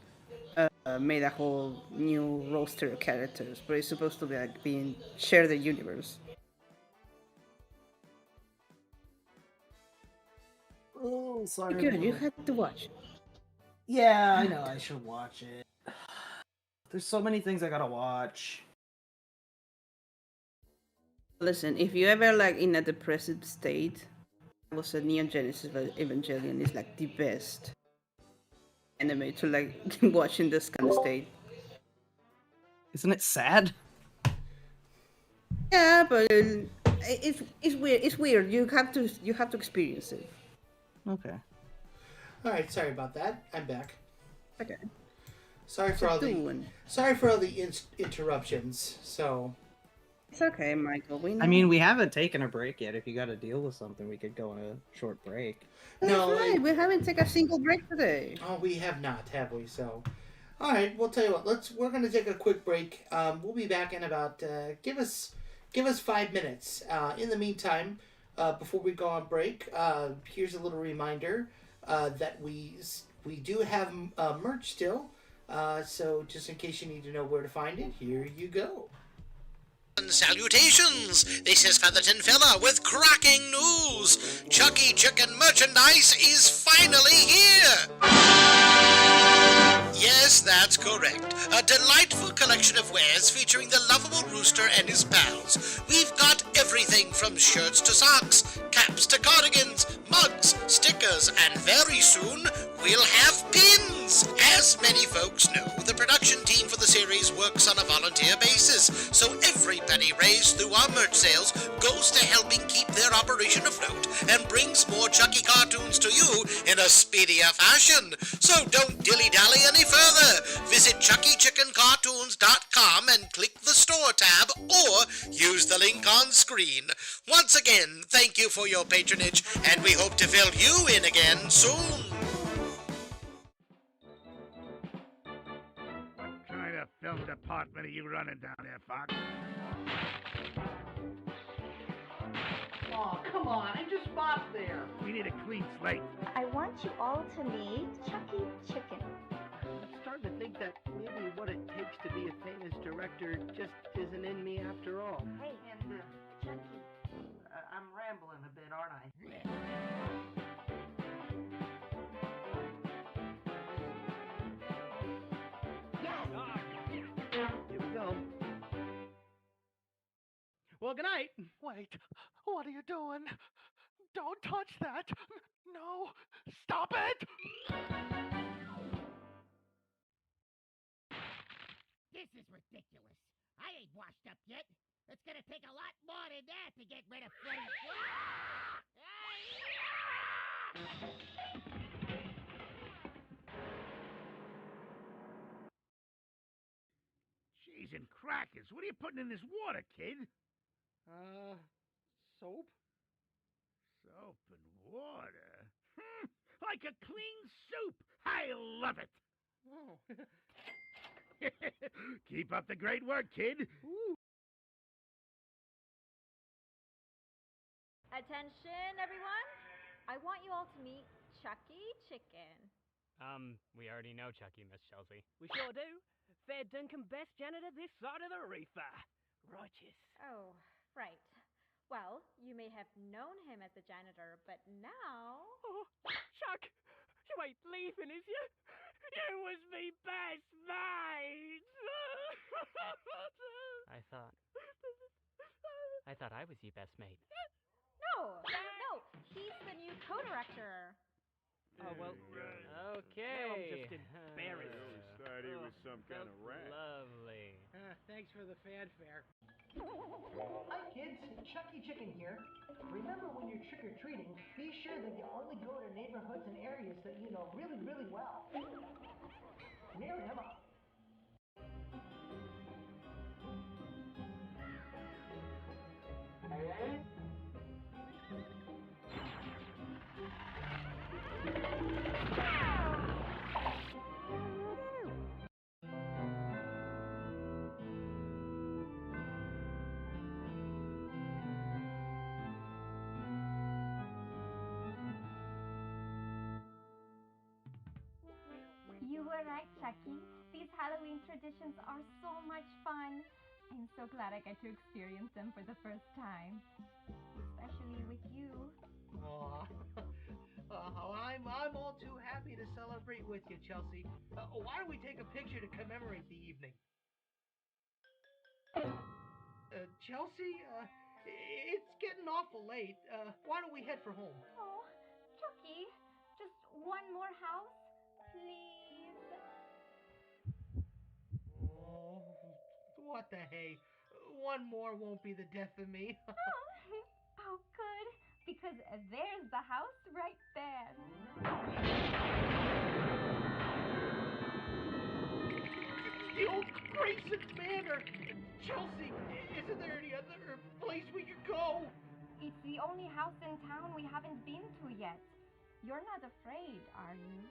made a whole new roster of characters, but it's supposed to be like being share the universe. Oh, sorry. Good, you had to watch. Yeah, I know I should watch it. There's so many things I gotta watch. Listen, if you ever like in a depressive state, I was a Neon Genesis Evangelion is like the best anime to like watch in this kind of state. Isn't it sad? Yeah, but it's weird. It's weird. You have to experience it. Okay. All right. Sorry about that. I'm back. Okay. Sorry for all the interruptions. So. It's okay, Michael. I mean, we haven't taken a break yet. If you got to deal with something, we could go on a short break. No, that's right. We haven't taken a single break today. Oh, we have not, have we? So, all right. We'll tell you what. We're gonna take a quick break. We'll be back in about. Give us 5 minutes. In the meantime, before we go on break, here's a little reminder that we do have merch still. So just in case you need to know where to find it, here you go. Salutations! This is Featherton Fella with cracking news! Chucky Chicken merchandise is finally here! Yes, that's correct. A delightful collection of wares featuring the lovable rooster and his pals. We've got everything from shirts to socks, caps to cardigans, mugs, stickers, and very soon we'll have pins! As many folks know, the production team for the series works on a volunteer basis, so every penny raised through our merch sales goes to helping keep their operation afloat and brings more Chucky cartoons to you in a speedier fashion. So don't dilly-dally any further. Visit ChuckyChickenCartoons.com and click the store tab or use the link on screen. Once again, thank you for your patronage, and we hope to fill you in again soon. What kind of film department are you running down there, Fox? Oh, come on. I just bought there. We need a clean slate. I want you all to meet Chucky Chicken. I'm starting to think that maybe what it takes to be a famous director just isn't in me after all. Hey, And, Chucky. I'm rambling a bit, aren't I? Yes! Here we go. Well, good night. Wait, what are you doing? Don't touch that. No, stop it! This is ridiculous. I ain't washed up yet. It's gonna take a lot more than that to get rid of Freddy. Cheese and crackers. What are you putting in this water, kid? Soap? Soap and water. Like a clean soup. I love it. Oh. Keep up the great work, kid. Ooh. Attention, everyone. I want you all to meet Chucky Chicken. We already know Chucky, Miss Chelsea. We sure do. Fair Duncan best janitor this side of the reefer. Righteous. Oh, right. Well, you may have known him as the janitor, but now... Oh, Chuck, you ain't leaving, is you? You was me best mate! I thought I was your best mate. No, he's the new co-director. Oh, well, Okay. Now I'm just embarrassed. thought he was some kind of rat. Lovely. Thanks for the fanfare. Hi kids, Chucky Chicken here. Remember when you're trick-or-treating, be sure that you only go to neighborhoods and areas that you know really, really well. Near him up. You were right, Chucky. These Halloween traditions are so much fun. I'm so glad I get to experience them for the first time. Especially with you. Aw. I'm all too happy to celebrate with you, Chelsea. Why don't we take a picture to commemorate the evening? Chelsea, it's getting awful late. Why don't we head for home? Oh, Chucky, just one more house, please. Oh, what the hey? One more won't be the death of me. Oh, good, because there's the house right there. The old Grayson Manor! Chelsea, isn't there any other place we could go? It's the only house in town we haven't been to yet. You're not afraid, are you?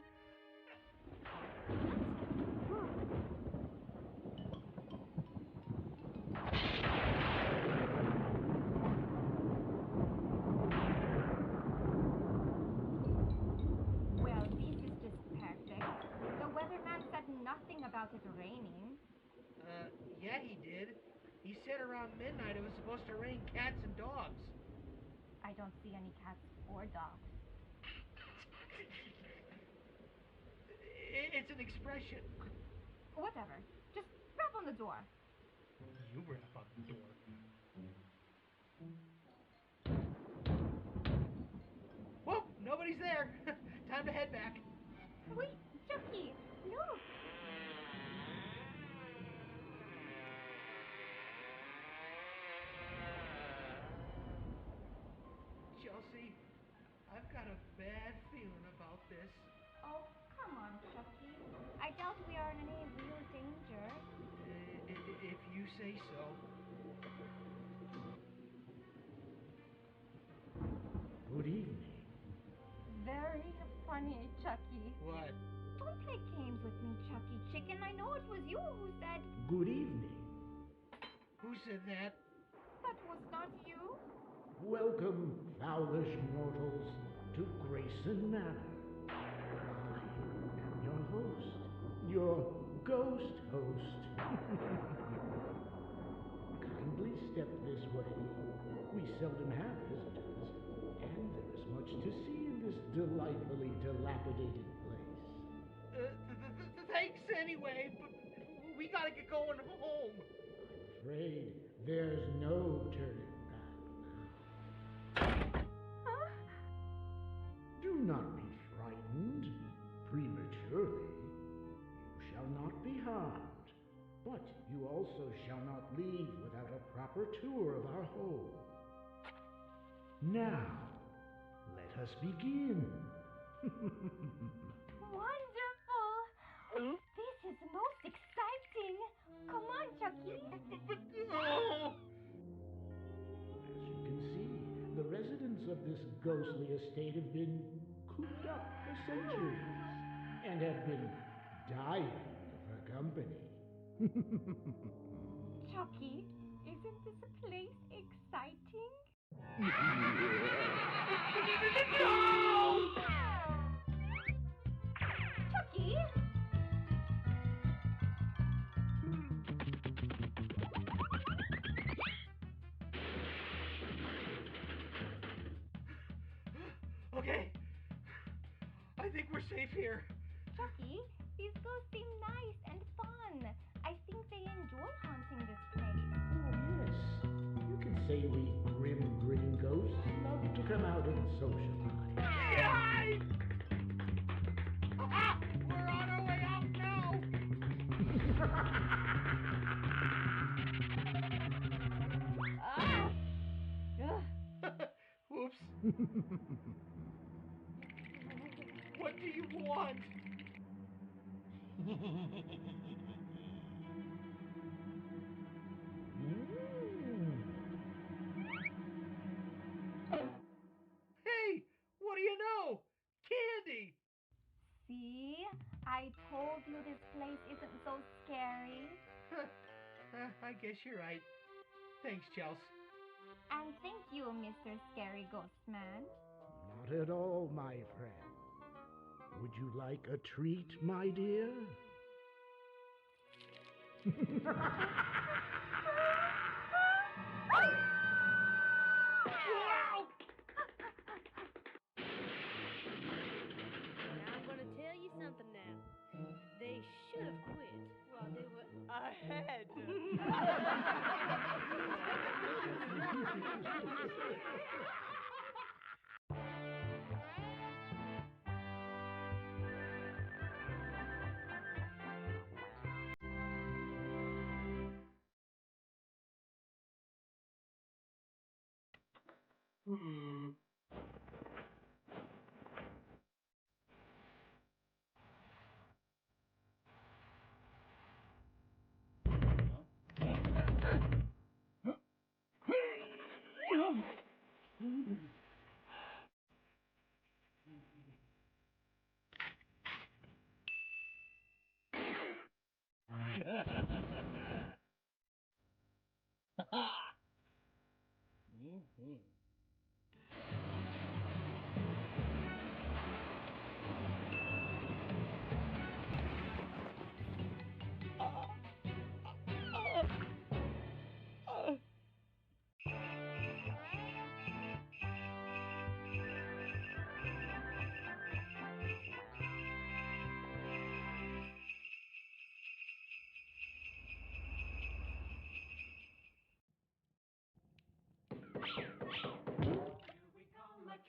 Well, this is just perfect. The weatherman said nothing about it raining. Yeah, he did. He said around midnight it was supposed to rain cats and dogs. I don't see any cats or dogs. It's an expression. Whatever. Just rap on the door. You rap on the door. Whoa, nobody's there. Time to head back. Wait, Chucky, look. Chelsea, I've got a bad feeling about this. Oh, come on, Chucky. I doubt we are in any real danger. If you say so. Good evening. Very funny, Chucky. What? Don't play games with me, Chucky Chicken. I know it was you who said... Good evening. Who said that? That was not you. Welcome, fowlish mortals, to Grayson Manor. I am your host, your ghost host. Kindly step this way. We seldom have visitors, and there is much to see in this delightfully dilapidated place. Thanks anyway, but we gotta get going home. I'm afraid there's no turning back now. Huh? Do not be frightened prematurely. You shall not be harmed, but you also shall not leave without a proper tour of our home. Now, let us begin. Wonderful! This is most exciting! Come on, Chucky! As you can see, the residents of this ghostly estate have been cooped up for centuries and have been dying for company. Chucky, isn't this place exciting? Chucky! Okay. I think we're safe here. Chucky, these ghosts seem nice and fun. I think they enjoy haunting this place. Oh, yes. You can say we grim, grinning ghosts love to come out and socialize. We're on our way out now! What do you want? Hey, what do you know? Candy! See? I told you this place isn't so scary. I guess you're right. Thanks, Chels. And thank you, Mr. Scary Ghost Man. Not at all, my friend. Would you like a treat, my dear? I'm gonna tell you something now. They should have quit while they were ahead.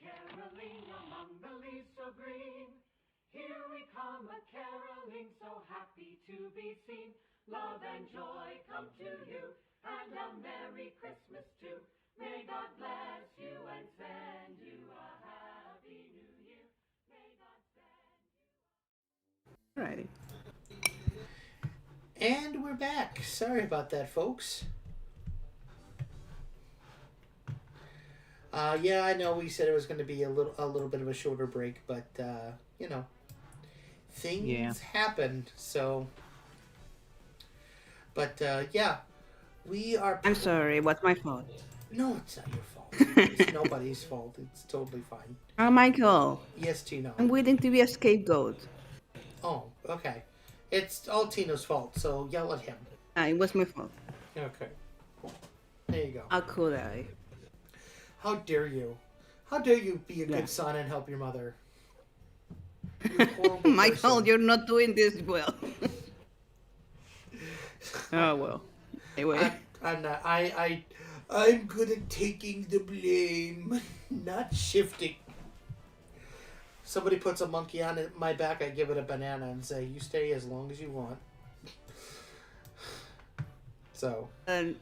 Caroling among the leaves so green. Here we come a-caroling, so happy to be seen. Love and joy come to you, and a Merry Christmas too. May God bless you and send you a Happy New Year. May God send you... Alrighty. And we're back. Sorry about that, folks. Yeah, I know we said it was going to be a little bit of a shorter break, but you know, things happen. So, but yeah, we are. I'm sorry. What's my fault? No, it's not your fault. It's nobody's fault. It's totally fine. Oh, Michael. Yes, Tino. I'm willing to be a scapegoat. Oh, okay. It's all Tino's fault. So yell at him. It was my fault. Okay. There you go. How could I? How dare you? How dare you be a good son and help your mother? Michael, you're not doing this well. Oh well. Anyway. I'm not. I'm good at taking the blame, not shifting. Somebody puts a monkey on my back, I give it a banana and say, "You stay as long as you want." So. And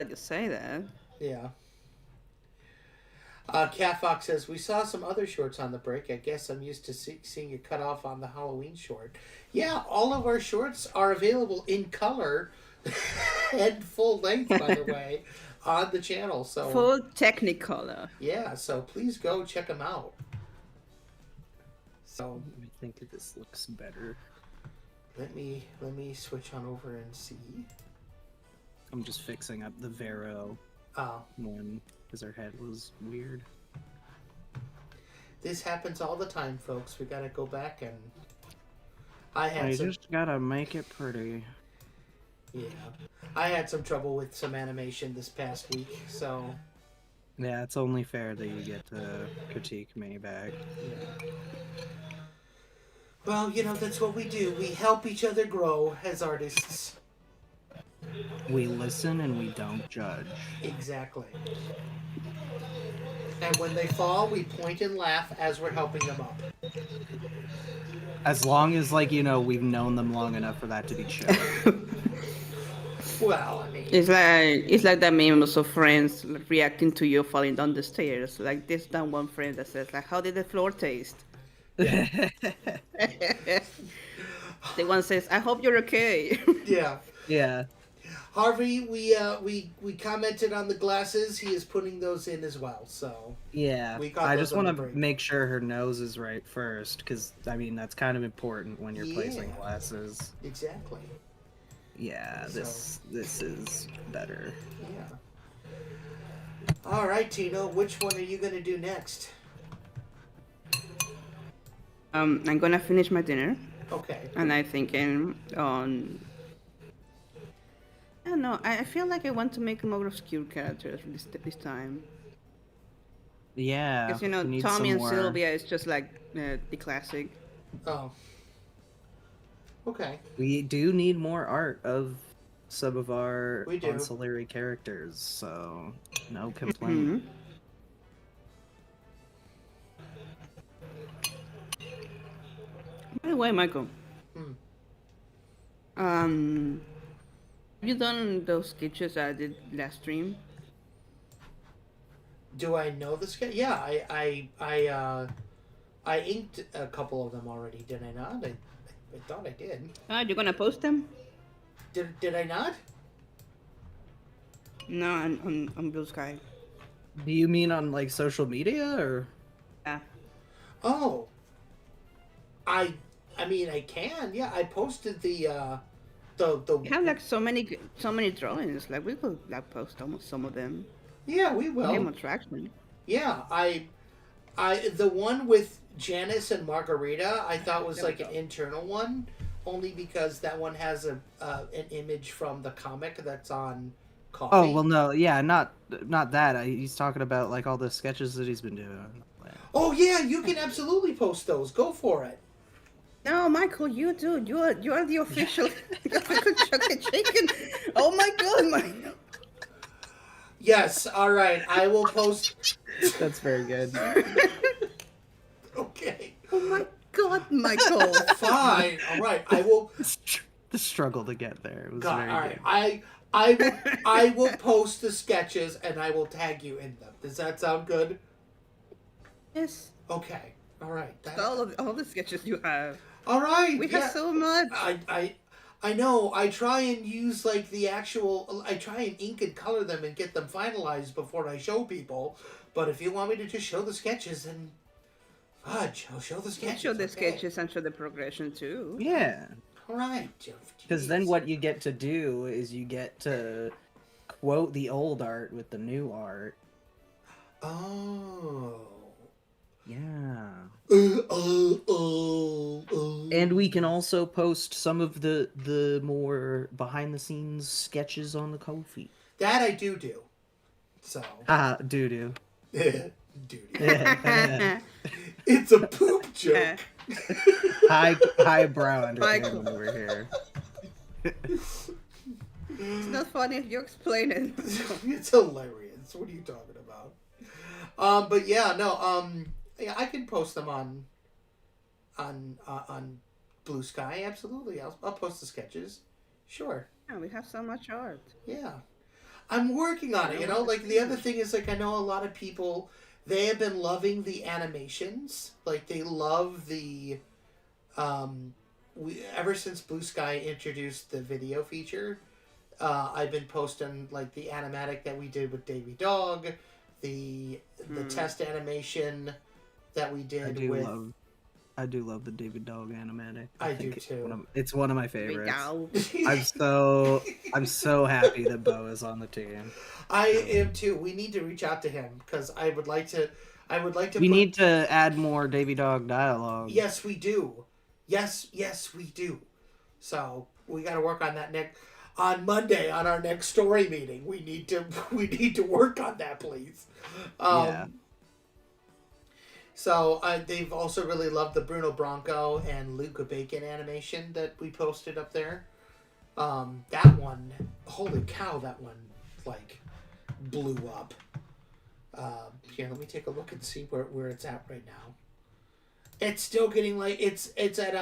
you say that. Yeah. Cat Fox says, we saw some other shorts on the break. I guess I'm used to seeing it cut off on the Halloween short. Yeah, all of our shorts are available in color and full length, by the way, on the channel. So full Technicolor. Yeah, so please go check them out. So I think this looks better. Let me switch on over and see. I'm just fixing up the Vero one because her head was weird. This happens all the time, folks. We gotta go back and just gotta make it pretty. Yeah, I had some trouble with some animation this past week, so yeah, it's only fair that you get to critique me back. Yeah. Well, you know, that's what we do. We help each other grow as artists. We listen and we don't judge. Exactly. And when they fall, we point and laugh as we're helping them up. As long as, like, you know, we've known them long enough for that to be true. Well, I mean, it's like that memes of friends reacting to you falling down the stairs. Like this that one friend that says like, "How did the floor taste?" Yeah. The one says, "I hope you're okay." Yeah. Yeah. Harvey, we commented on the glasses. He is putting those in as well. So Yeah, we got I those just on want the to break. make sure her nose is right first, because I mean that's kind of important when you're placing Yeah. glasses. Exactly. Yeah, this is better. Yeah. All right, Tino. Which one are you gonna do next? I'm gonna finish my dinner. Okay. And I'm thinking on. I don't know. I feel like I want to make more obscure characters this time. Yeah. Because you know, we need Tommy some and more. Sylvia is just like the classic. Oh. Okay. We do need more art of some of our We do. ancillary characters, so no complaint. By the way, Michael. Hmm. Have you done those sketches I did last stream? Do I know this guy? Yeah, I inked a couple of them already, did I not? I thought I did. You're gonna post them? Did I not? No, on Blue Sky. Do you mean on like social media or? Yeah. Oh. I mean I can. Yeah, I posted the We have like so many drawings. Like we could like post almost some of them. Yeah, we will. Get more traction. Yeah, I the one with Janice and Margarita I thought was like an internal one, only because that one has an image from the comic that's on Coffee. Oh well, no, yeah, not that. He's talking about like all the sketches that he's been doing. Oh yeah, you can absolutely post those. Go for it. No, Michael, you do. You are the official Chucky Chicken. Oh my god, my. Yes. All right. I will post. That's very good. Okay. Oh my god, Michael. Fine. All right. I will. The struggle to get there was God, very all good. right. I will post the sketches and I will tag you in them. Does that sound good? Yes. Okay. All right. All the sketches you have. All right. We have so much. I know. I try and use like the actual. I try and ink and color them and get them finalized before I show people. But if you want me to just show the sketches, then fudge, I'll show the sketches. Show the sketches and show the progression too. Yeah. All right. Because then what you get to do is you get to quote the old art with the new art. Oh. Yeah. And we can also post some of the more behind the scenes sketches on the Ko-fi. That I do. So. Doo-doo. Doo-doo. It's a poop joke. Highbrow entertainment over here. It's not funny if you explain it. It's hilarious. What are you talking about? But yeah, no. Yeah, I can post them on Blue Sky. Absolutely, I'll post the sketches. Sure. Yeah, we have so much art. Yeah, I'm working on it. You know, like the other thing is like I know a lot of people. They have been loving the animations. Like they love the. Ever since Blue Sky introduced the video feature, I've been posting like the animatic that we did with Davy Dog, the test animation that we did I do love the David Dog animatic. I do too. It's one of my favorites. I'm so happy that Bo is on the team. I am too. We need to reach out to him because I would like to. We need to add more Davy Dog dialogue. Yes, we do. Yes, we do. So we got to work on that on Monday on our next story meeting. We need to work on that, please. Yeah. So they've also really loved the Bruno Bronco and Luca Bacon animation that we posted up there. That one, holy cow, that one like blew up. Here, let me take a look and see where it's at right now. It's still getting like it's at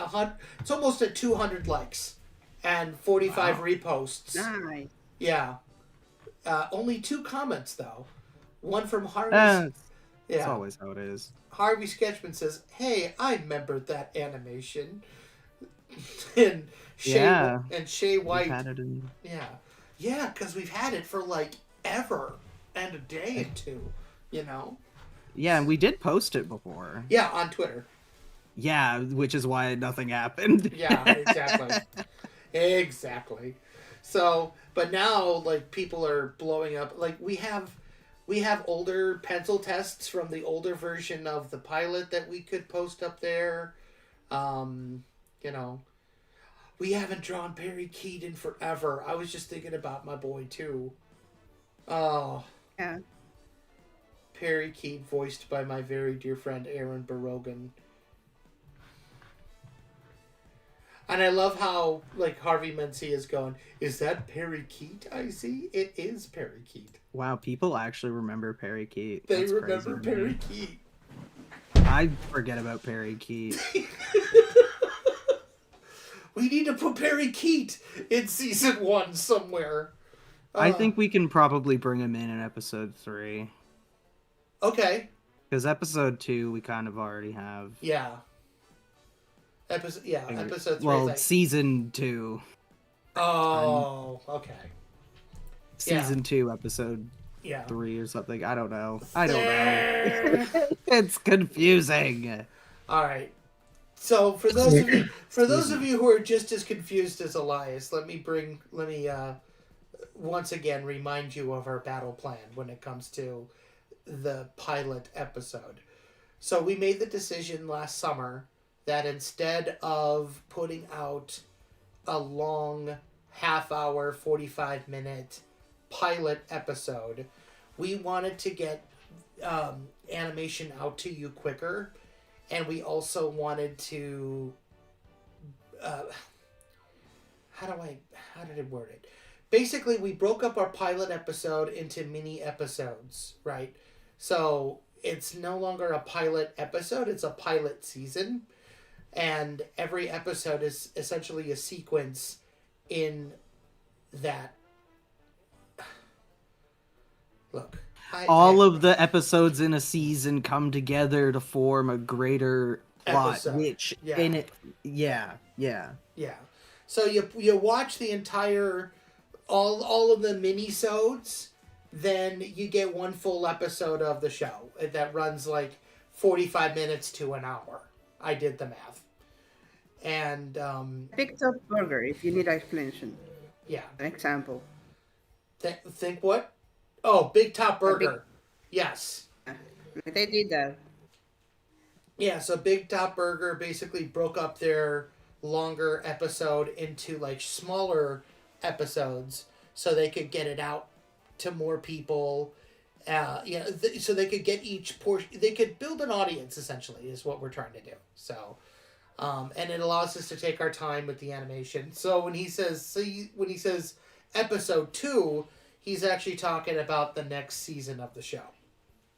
it's almost at 200 likes and 45 reposts. Nice. Yeah. Only 2 comments, though. One from Harvey. It's always how it is. Harvey Sketchman says, "Hey, I remembered that animation." and Shay White. Had it in... Yeah, because we've had it for like ever and a day or two, you know. Yeah, and we did post it before. Yeah, on Twitter. Yeah, which is why nothing happened. Yeah, exactly. Exactly. So, but now, like, people are blowing up. Like, we have older pencil tests from the older version of the pilot that we could post up there. You know, we haven't drawn Perry Keaton forever. I was just thinking about my boy, too. Oh. Yeah. Perry Keaton, voiced by my very dear friend Aaron Barogan. And I love how, like, Harvey Mencia is going, "Is that Perry Keat I see? It is Perry Keat." Wow, people actually remember Perry Keat. They remember Perry Keat. I forget about Perry Keat. We need to put Perry Keat in season 1 somewhere. I think we can probably bring him in episode 3. Okay. Because episode 2 we kind of already have. Yeah. Episode 3. Well, like... season 2. Oh, okay. Season 2, episode 3 or something. I don't know. It's confusing. All right. So for those of you who are just as confused as Elias, let me once again remind you of our battle plan when it comes to the pilot episode. So we made the decision last summer that instead of putting out a long half-hour, 45-minute pilot episode, we wanted to get animation out to you quicker, and we also wanted to how did I word it? Basically, we broke up our pilot episode into mini episodes, right? So it's no longer a pilot episode, it's a pilot season. And every episode is essentially a sequence in that. Look. All of the episodes in a season come together to form a greater plot, episode. Which in it... Yeah. So you watch the entire... All of the mini-sodes, then you get one full episode of the show that runs like 45 minutes to an hour. I did the math. And Big Top Burger, if you need explanation. Yeah. An example. Think what? Oh, Big Top Burger. Yes. They did that. Yeah, so Big Top Burger basically broke up their longer episode into like smaller episodes so they could get it out to more people. So they could get each portion. They could build an audience, essentially, is what we're trying to do. So... and it allows us to take our time with the animation. So when he says episode 2, he's actually talking about the next season of the show.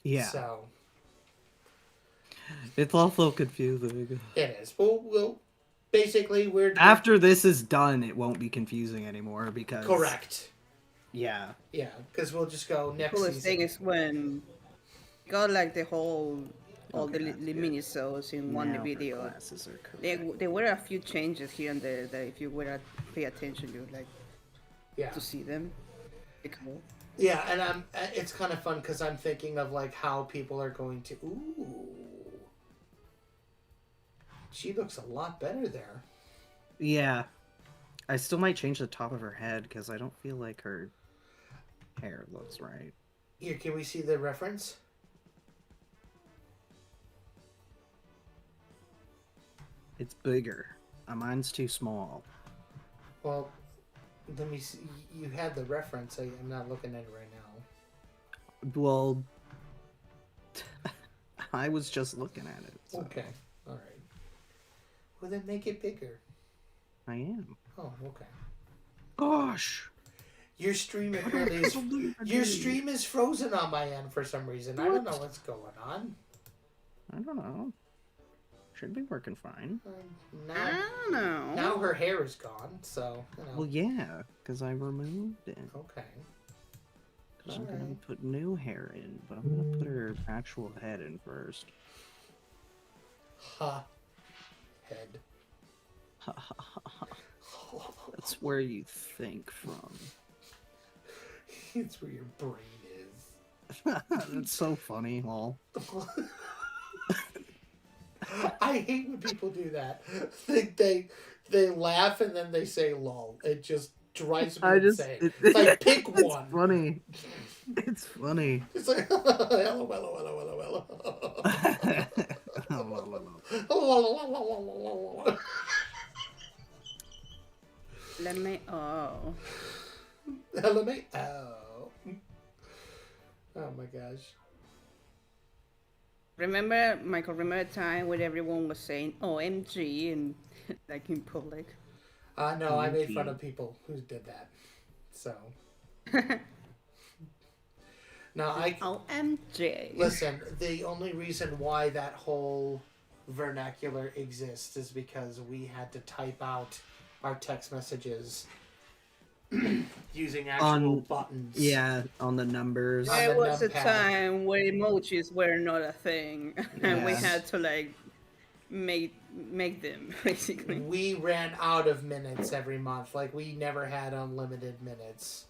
Yeah. So it's also confusing. It is. We'll basically after this is done, it won't be confusing anymore because correct. Yeah. Yeah, because we'll just go next The coolest season. thing is when got like the whole all the mini-sodes in one video. There were a few changes here and there that if you were to pay attention, you would like to see them. Cool. Yeah, and it's kind of fun because I'm thinking of like how people are going to. Ooh, she looks a lot better there. Yeah, I still might change the top of her head because I don't feel like her hair looks right. Here, can we see the reference? It's bigger. Mine's too small. Well, let me see. You had the reference. I'm not looking at it right now. Well, I was just looking at it. So. Okay. All right. Well, then make it bigger. I am. Oh, okay. Gosh. Your stream apparently is... Your stream is frozen on my end for some reason. I don't know what's going on. I don't know. Should be working fine. I don't know. Now her hair is gone, so, you know. Well, yeah, because I removed it. Okay. I'm going to put new hair in, but I'm going to put her actual head in first. Ha. Head. Ha ha ha ha. That's where you think from. It's where your brain is. That's so funny, lol. I hate when people do that. They laugh and then they say lol. It just drives me insane. It's like, pick one. It's funny. It's funny. It's like, hello, hello. Let me, Oh my gosh. Remember, Michael, remember a time when everyone was saying OMG and like in public? No, I made fun of people who did that. So. No, OMG. Listen, the only reason why that whole vernacular exists is because we had to type out our text messages using actual buttons. Yeah, on the numbers. There was a time where emojis were not a thing, and we had to like make them basically. We ran out of minutes every month. Like, we never had unlimited minutes.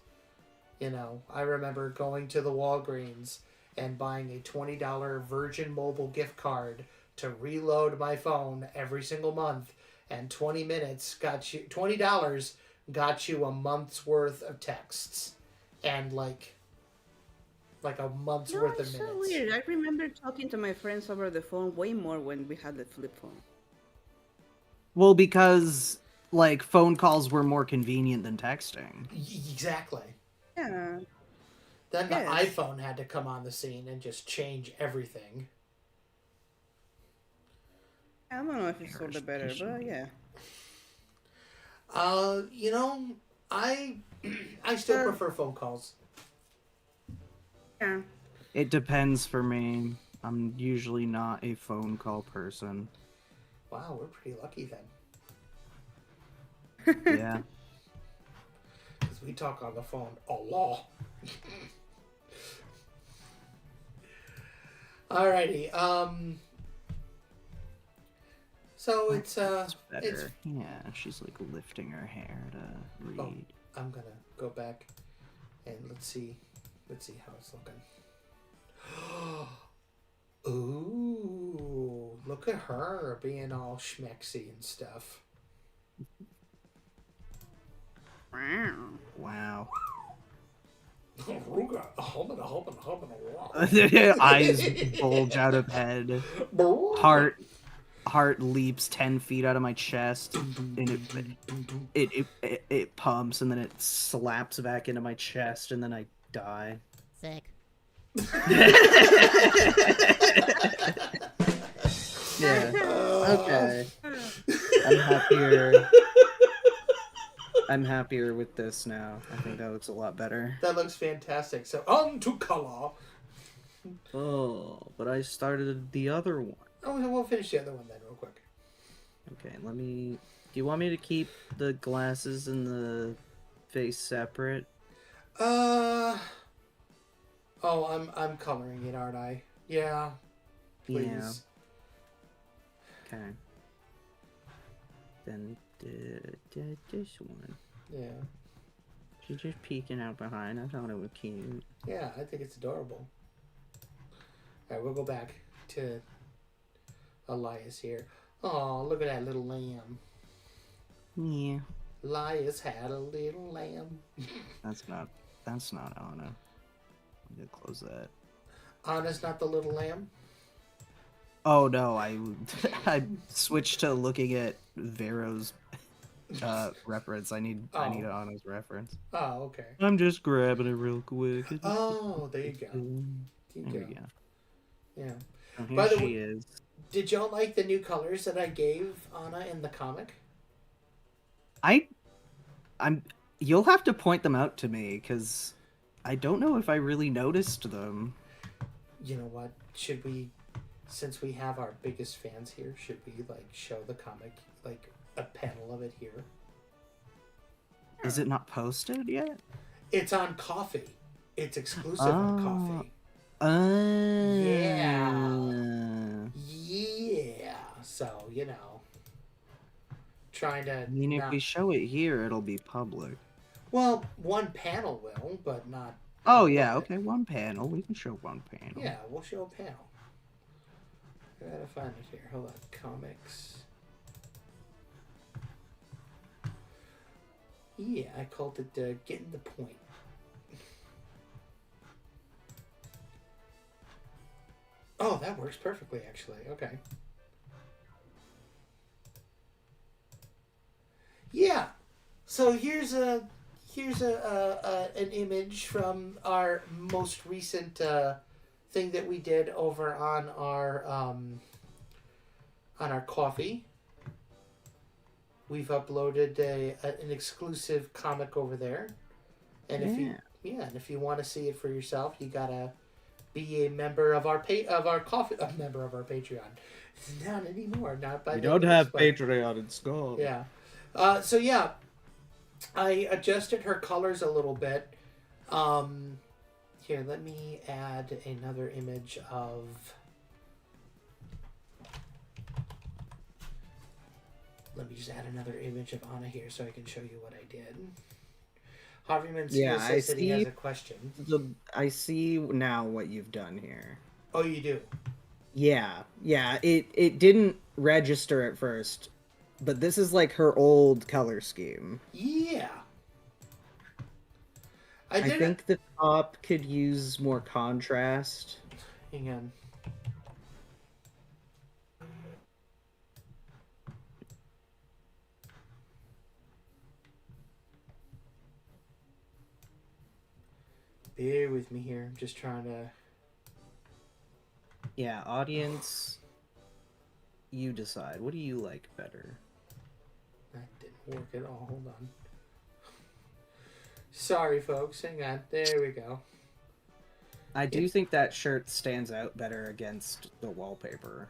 You know, I remember going to the Walgreens and buying a $20 Virgin Mobile gift card to reload my phone every single month, and 20 minutes got you $20 got you a month's worth of texts and like a month's worth of minutes. So weird. I remember talking to my friends over the phone way more when we had the flip phone. Well, because like phone calls were more convenient than texting. Exactly. Yeah. Then the iPhone had to come on the scene and just change everything. I don't know if it's sort of better, but yeah. You know, I still prefer phone calls. Yeah. It depends for me. I'm usually not a phone call person. Wow, we're pretty lucky then. Yeah. Because we talk on the phone a lot. Alrighty, so it's better. it's Yeah, she's like lifting her hair to read. Oh, I'm gonna go back and let's see how it's looking. Ooh, look at her being all schmexy and stuff. Wow. Eyes bulge out of head. Heart leaps 10 feet out of my chest, and it pumps, and then it slaps back into my chest, and then I die. Sick. Yeah. Okay. I'm happier with this now. I think that looks a lot better. That looks fantastic. So on to color. Oh, but I started the other one. Oh, we'll finish the other one then real quick. Okay, let me... Do you want me to keep the glasses and the face separate? Oh, I'm coloring it, aren't I? Yeah. Please. Yeah. Okay. Then this one. Yeah. She's just peeking out behind. I thought it was cute. Yeah, I think it's adorable. Alright, we'll go back to Elias here. Oh, look at that little lamb. Yeah. Elias had a little lamb. That's not Anna. I'm gonna close that. Anna's not the little lamb? Oh no, I switched to looking at Vero's reference. I need Anna's reference. Oh, okay. I'm just grabbing it real quick. Oh, there you go. There we go. Yeah. Oh, here By the she way, is. did y'all like the new colors that I gave Anna in the comic? You'll have to point them out to me, because I don't know if I really noticed them. You know what? Should we since we have our biggest fans here, should we like show the comic, like a panel of it here? Is it not posted yet? It's on Coffee. It's exclusive on Coffee. Yeah. So, you know, trying to... I mean, if we show it here, it'll be public. Well, one panel will, but not... Oh, yeah, okay, one panel. We can show one panel. Yeah, we'll show a panel. I gotta find it here. Hold on. Comics. Yeah, I called it Getting the Point. Oh, that works perfectly, actually. Okay. Yeah. So here's an image from our most recent thing that we did over on our Coffee. We've uploaded an exclusive comic over there, and if you want to see it for yourself, you gotta be a member of our member of our Patreon. Not anymore. Not by. We don't have Patreon installed. Yeah. So yeah, I adjusted her colors a little bit. Here, let me add another image of. Let me just add another image of Anna here so I can show you what I did. Harveyman says that he has a question. I see now what you've done here. Oh, you do? Yeah. It didn't register at first, but this is like her old color scheme. Yeah. I think the top could use more contrast. Hang on. Bear with me here. I'm just trying to... Yeah, audience, you decide. What do you like better? That didn't work at all. Hold on. Sorry, folks. Hang on. There we go. I do think that shirt stands out better against the wallpaper.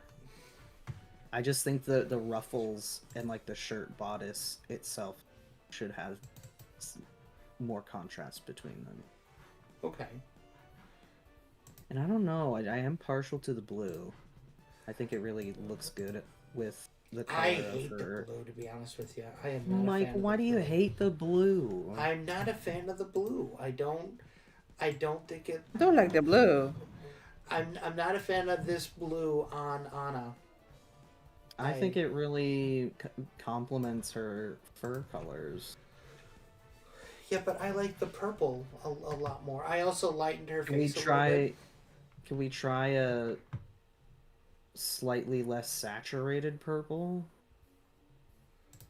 I just think the ruffles and like the shirt bodice itself should have more contrast between them. Okay. And I don't know, I am partial to the blue. I think it really looks good with the color I of hate her. the blue, to be honest with you. I am not Mike, a fan why of do the you blue. hate the blue? I'm not a fan of the blue. I don't think it... I don't like the blue. I'm not a fan of this blue on Anna. I think it really complements her fur colors. Yeah, but I like the purple a lot more. I also lightened her face a little bit. Can we try a slightly less saturated purple?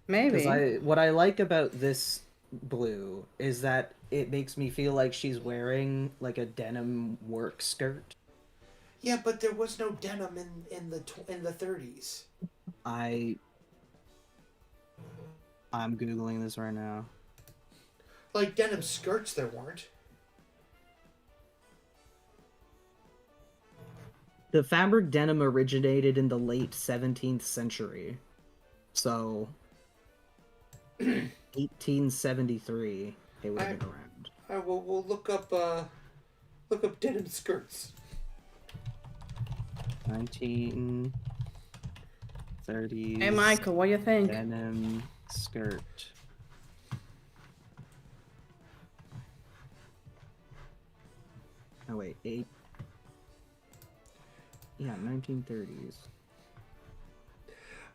Maybe. What I like about this blue is that it makes me feel like she's wearing like a denim work skirt. Yeah, but there was no denim in the 30s. I'm Googling this right now. Like denim skirts there weren't. The fabric denim originated in the late 17th century. So 1873 it would have been around. Alright, we'll look up denim skirts. 1930s. Hey Michael, what do you think? Denim skirt. Oh wait, 1930s.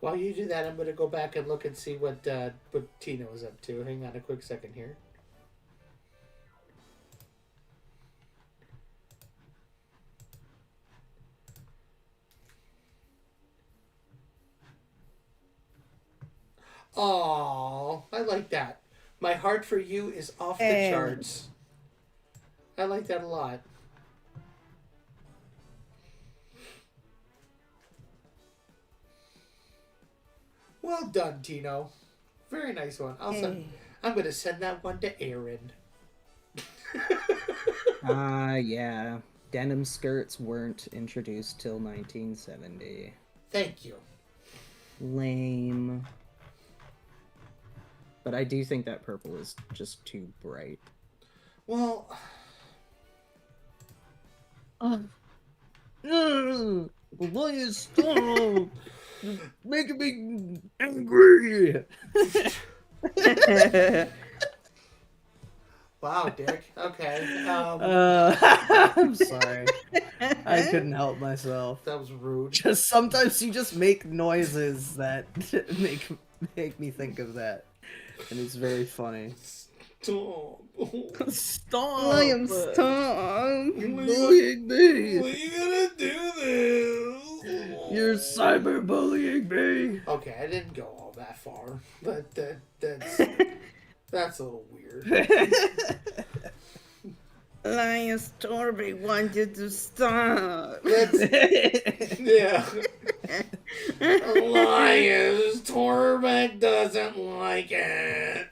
While you do that, I'm going to go back and look and see what Tina was up to. Hang on a quick second here. Oh, I like that. My heart for you is off the charts. I like that a lot. Well done, Tino. Very nice one. I'm going to send that one to Aaron. Yeah. denim skirts weren't introduced till 1970. Thank you. Lame. But I do think that purple is just too bright. Well... Why is stop? You're making me angry. Wow, Dick. Okay. I'm sorry. I couldn't help myself. That was rude. Just sometimes you just make noises that make me think of that, and it's very funny. Stop. Stop. William, stop. You're bullying me. What are you gonna do this? You're cyberbullying me. Okay, I didn't go all that far, but that's a little weird. Lion Storby wants you to stop. Yeah. Elias Torbeck doesn't like it.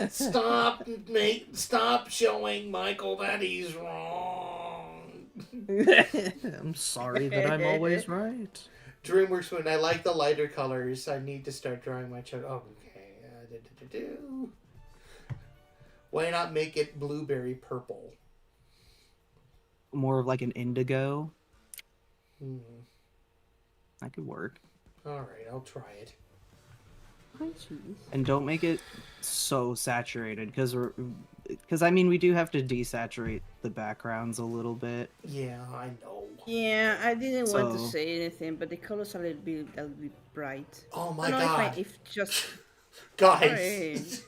Stop showing Michael that he's wrong. I'm sorry that I'm always right. DreamWorks Moon, I like the lighter colors. I need to start drawing my Chucky. Oh, okay. Why not make it blueberry purple? More of like an indigo. That could work. Alright, I'll try it. And don't make it so saturated, because I mean, we do have to desaturate the backgrounds a little bit. Yeah, I know. Yeah, I didn't want to say anything, but the colors are a little bit bright. Oh my god. If just... Guys,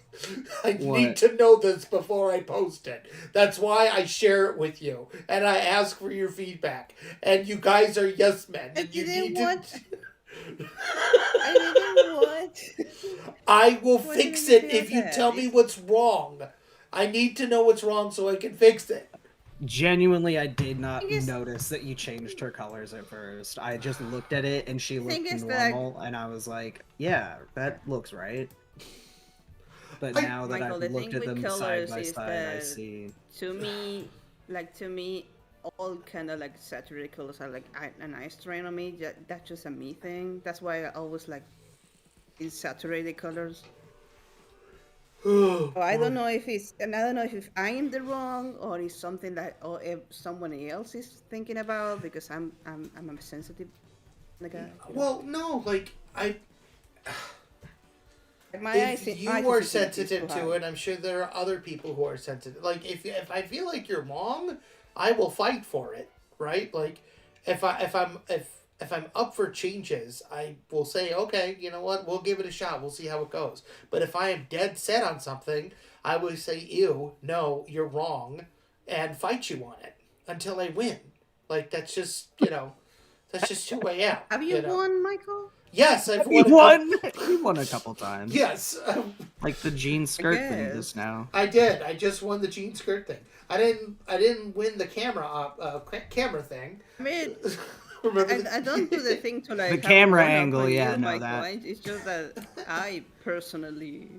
I need to know this before I post it. That's why I share it with you, and I ask for your feedback. And you guys are yes men. I didn't want... I will fix it if you tell me what's wrong. I need to know what's wrong so I can fix it. Genuinely, I did not notice that you changed her colors at first. I just looked at it and she looked normal, and I was like, yeah, that looks right. But now that I've looked at them side by side, I see. To me, all kind of like saturated colors are like a nice strain on me. That's just a me thing. That's why I always like these saturated colors. So I don't know if I am the wrong, or it's something that if someone else is thinking about, because I'm a sensitive guy. Well, no, like if you are sensitive to it, I'm sure there are other people who are sensitive. Like if I feel like you're wrong, I will fight for it, right? Like if I'm up for changes, I will say, okay, you know what, we'll give it a shot. We'll see how it goes. But if I am dead set on something, I will say, ew, no, you're wrong, and fight you on it until I win. Like, that's just, that's just who I am. Have you won, Michael? Yes, I've won. You won a couple times. Yes. Like the jean skirt thing just now. I did. I just won the jean skirt thing. I didn't win the camera thing. I mean, I don't do the thing to like the camera angle. Yeah, no, that. It's just that I personally.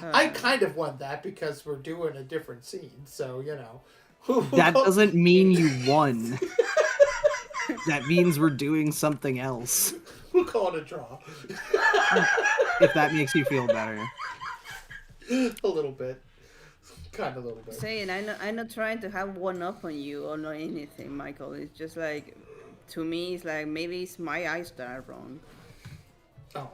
I kind of won that because we're doing a different scene, so That doesn't mean you won. That means we're doing something else. We'll call it a draw. If that makes you feel better. A little bit. Kind of a little bit. Saying, I'm not trying to have one up on you or not anything, Michael. It's just like, to me, it's like maybe it's my eyes that are wrong. Oh.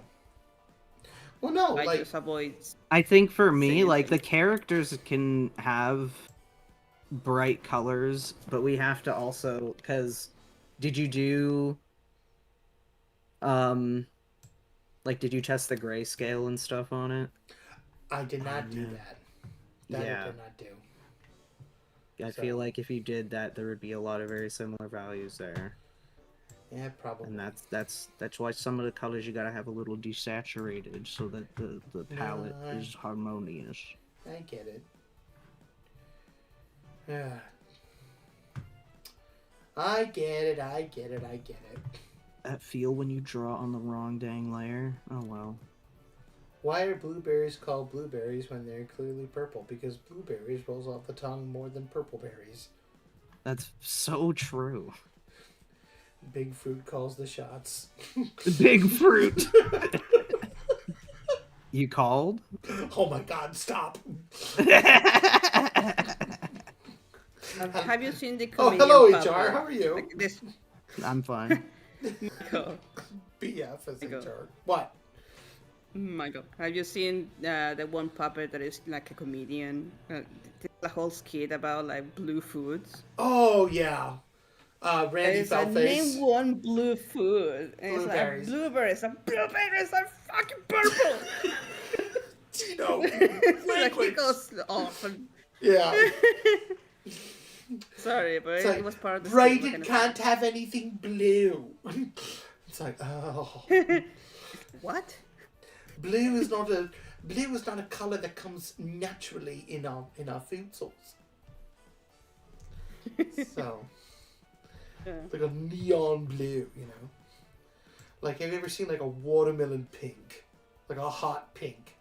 Well, no, I just avoid. I think for me, like the characters can have bright colors, but we have to also, because did you do did you test the grayscale and stuff on it? I did not do that. I did not do. I feel like if you did that, there would be a lot of very similar values there. Yeah, probably. And that's why some of the colors you gotta have a little desaturated so that the palette is harmonious. I get it. Yeah. I get it. That feel when you draw on the wrong dang layer? Oh well. Why are blueberries called blueberries when they're clearly purple? Because blueberries rolls off the tongue more than purple berries. That's so true. Big Fruit calls the shots. Big Fruit. You called? Oh my God! Stop. Have you seen the Oh, comedian? hello, Papa? HR. How are you? Like this. I'm fine. Michael. BF is Michael. HR. What? Michael, have you seen the one puppet that is like a comedian? The whole skit about like blue foods. Oh yeah. Randy It's like, Feltface. name one blue food. And Blueberries. It's like blueberries. And blueberries are fucking purple. Tino. Like he goes off. And... Yeah. Sorry, but It's it like, was part of the Brayden skit, can't have anything blue. It's like, oh. What? Blue is not a color that comes naturally in our food source. So, it's like a neon blue, you know. Like, have you ever seen like a watermelon pink, like a hot pink?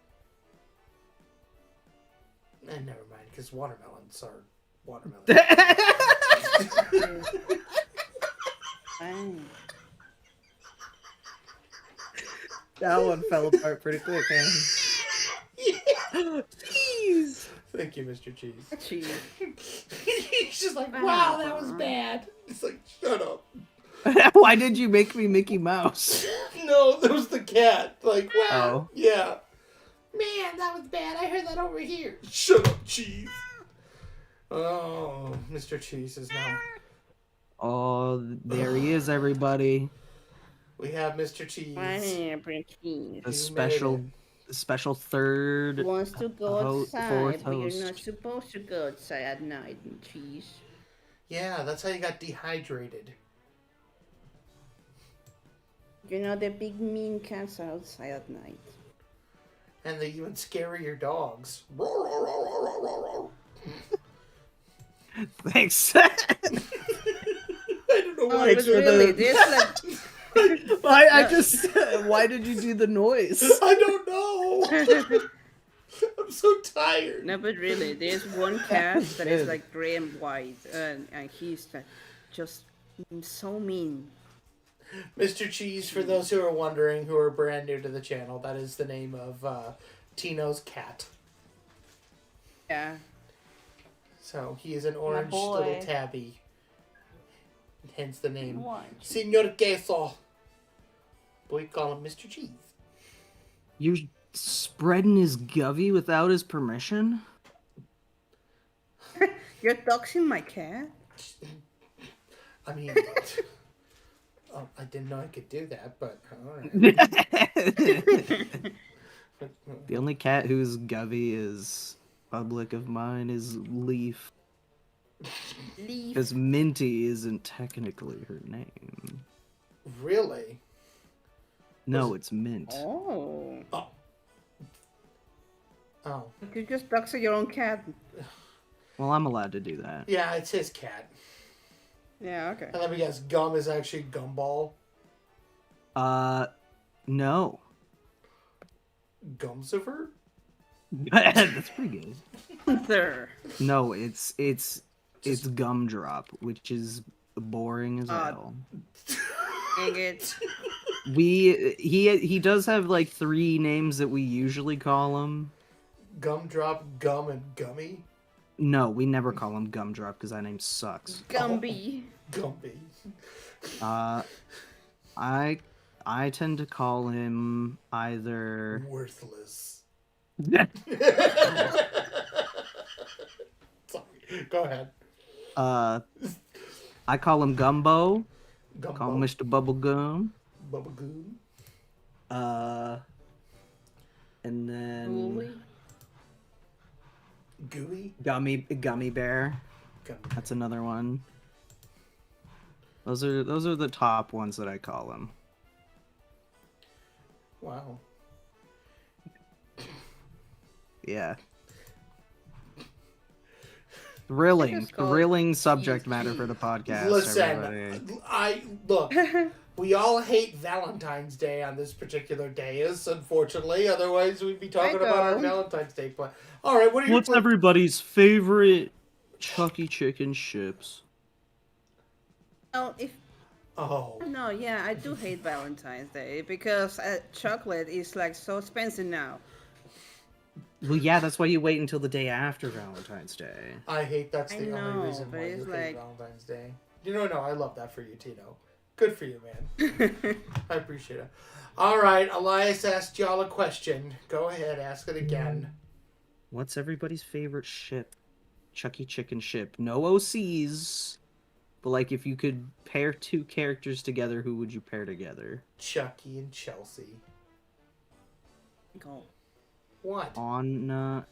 And never mind, because watermelons are watermelon. That one fell apart pretty quick, huh? Cheese. Thank you, Mr. Cheese. Cheese. He's just like, wow, that was bad. It's like, shut up. Why did you make me Mickey Mouse? No, that was the cat. Like, wow. Oh. Yeah. Man, that was bad. I heard that over here. Shut up, Cheese. Oh, Mr. Cheese is now. Oh, there he is, everybody. We have Mr. Cheese. The special third. Wants to go outside, fourth but host. you're not supposed to go outside at night, Cheese. Yeah, that's how you got dehydrated. You know the big mean cats are outside at night. And the even scarier dogs. Thanks. I don't know why. But really, this like. I just. Why did you do the noise? I don't know. I'm so tired. No, but really, there's one cat that is like gray and white, and he's just so mean. Mr. Cheese, for those who are wondering, who are brand new to the channel, that is the name of Tino's cat. Yeah. So he is an orange little tabby. Hence the name. Orange. Senor Queso. But we call him Mr. Cheese. You're spreading his govy without his permission? You're doxing my cat? I mean, I didn't know I could do that, but alright. The only cat whose govy is public of mine is Leaf. Because Minty isn't technically her name. Really? No, it's Mint. Oh. Oh. You just dox your own cat. Well, I'm allowed to do that. Yeah, it's his cat. Yeah, okay. And let me guess, Gum is actually Gumball? No. Gumsifer? That's pretty good. There. No, it's Gumdrop, which is boring as hell. Dang it. He does have like 3 names that we usually call him. Gumdrop, Gum, and Gummy? No, we never call him Gumdrop because that name sucks. Gumby. Gumby. I tend to call him either worthless. Sorry. Go ahead. I call him Gumbo. Gumbo. Call him Mr. Bubblegum. Bubblegum. And then Gooey. Gummy Bear. Gummy. That's another one. Those are the top ones that I call him. Wow. Yeah. Thrilling subject matter for the podcast. Listen, everybody. we all hate Valentine's Day on this particular day, unfortunately. Otherwise, we'd be talking about our Valentine's Day plan. All right, What's everybody's favorite Chucky chicken chips? Oh, if Oh. no, yeah, I do hate Valentine's Day because chocolate is like so expensive now. Well, yeah, that's why you wait until the day after Valentine's Day. I hate that's the only reason why you hate Valentine's Day. No, I love that for you, Tino. Good for you, man. I appreciate it. All right, Elias asked y'all a question. Go ahead, ask it again. What's everybody's favorite ship? Chucky Chicken ship. No OCs. But, like, if you could pair two characters together, who would you pair together? Chucky and Chelsea. Go. What? Anna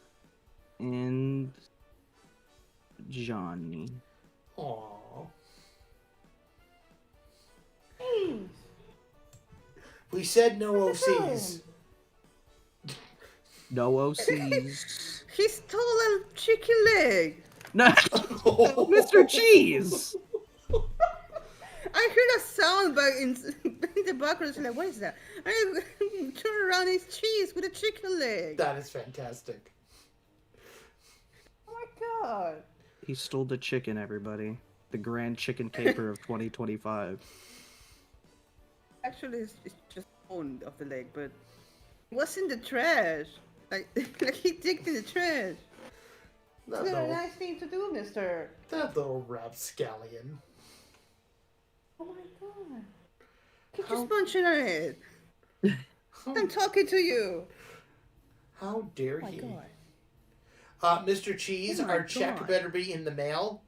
and Johnny. Aww. We said no OCs. No OCs. He stole a chicken leg. No, Mr. Cheese. I heard a sound back in the background. It's like, what is that? I turn around, it's cheese with a chicken leg. That is fantastic. Oh my god. He stole the chicken, everybody. The grand chicken caper of 2025. Actually, it's just bone of the leg, but what's in the trash? Like he digged in the trash. That's not a nice thing to do, mister. That little rapscallion. Oh my god. Keep just munching on it. I'm talking to you. How dare Oh he? my god. Mr. Cheese, Oh my our check God. better be in the mail.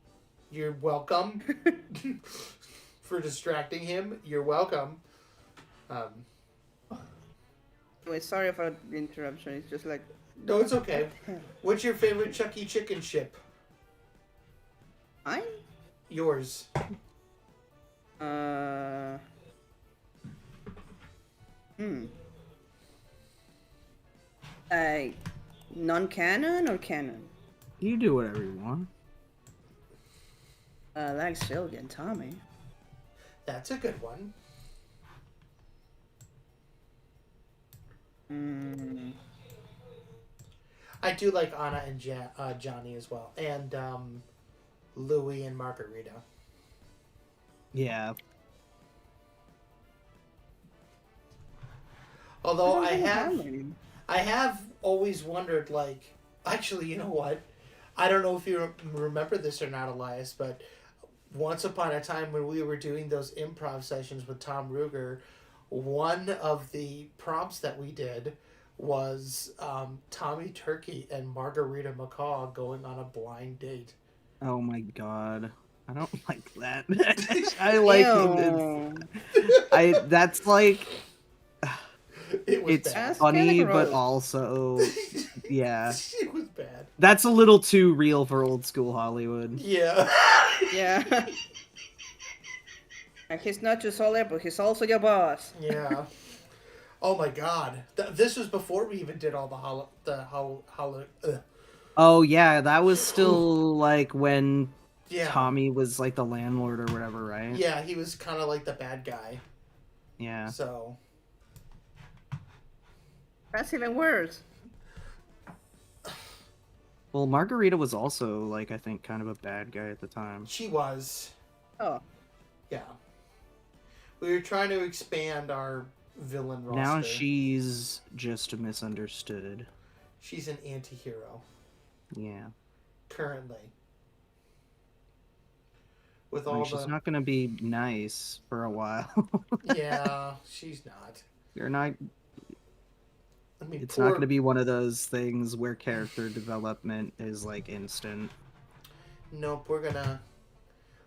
You're welcome. For distracting him, you're welcome. Wait, sorry for the interruption. It's just like... No, it's okay. What's your favorite Chucky Chicken ship? Mine? Yours. Non-canon or canon? You do whatever you want. I like Sylvia and Tommy. That's a good one. I do like Anna and Johnny as well. And Louie and Margarita. Yeah. Although I have always wondered, like, actually, you know what? I don't know if you remember this or not, Elias, but once upon a time when we were doing those improv sessions with Tom Ruger, one of the prompts that we did was Tommy Turkey and Margarita McCaw going on a blind date. Oh my god. I don't like that. I like it. That's like... It's funny, but also, yeah. It was bad. That's a little too real for old school Hollywood. Yeah. Yeah. And he's not just all there, but he's also your boss. Yeah. Oh my god. This was before we even did all the Oh yeah, that was still like when Yeah. Tommy was like the landlord or whatever, right? Yeah, he was kind of like the bad guy. Yeah. So. That's even worse. Well, Margarita was also, like, I think, kind of a bad guy at the time. She was. Oh. Yeah. We were trying to expand our villain roster. Now she's just misunderstood. She's an anti-hero. Yeah. Currently. With I mean, all she's the... not going to be nice for a while. Yeah, she's not. You're not... I mean, it's not going to be one of those things where character development is, like, instant. Nope,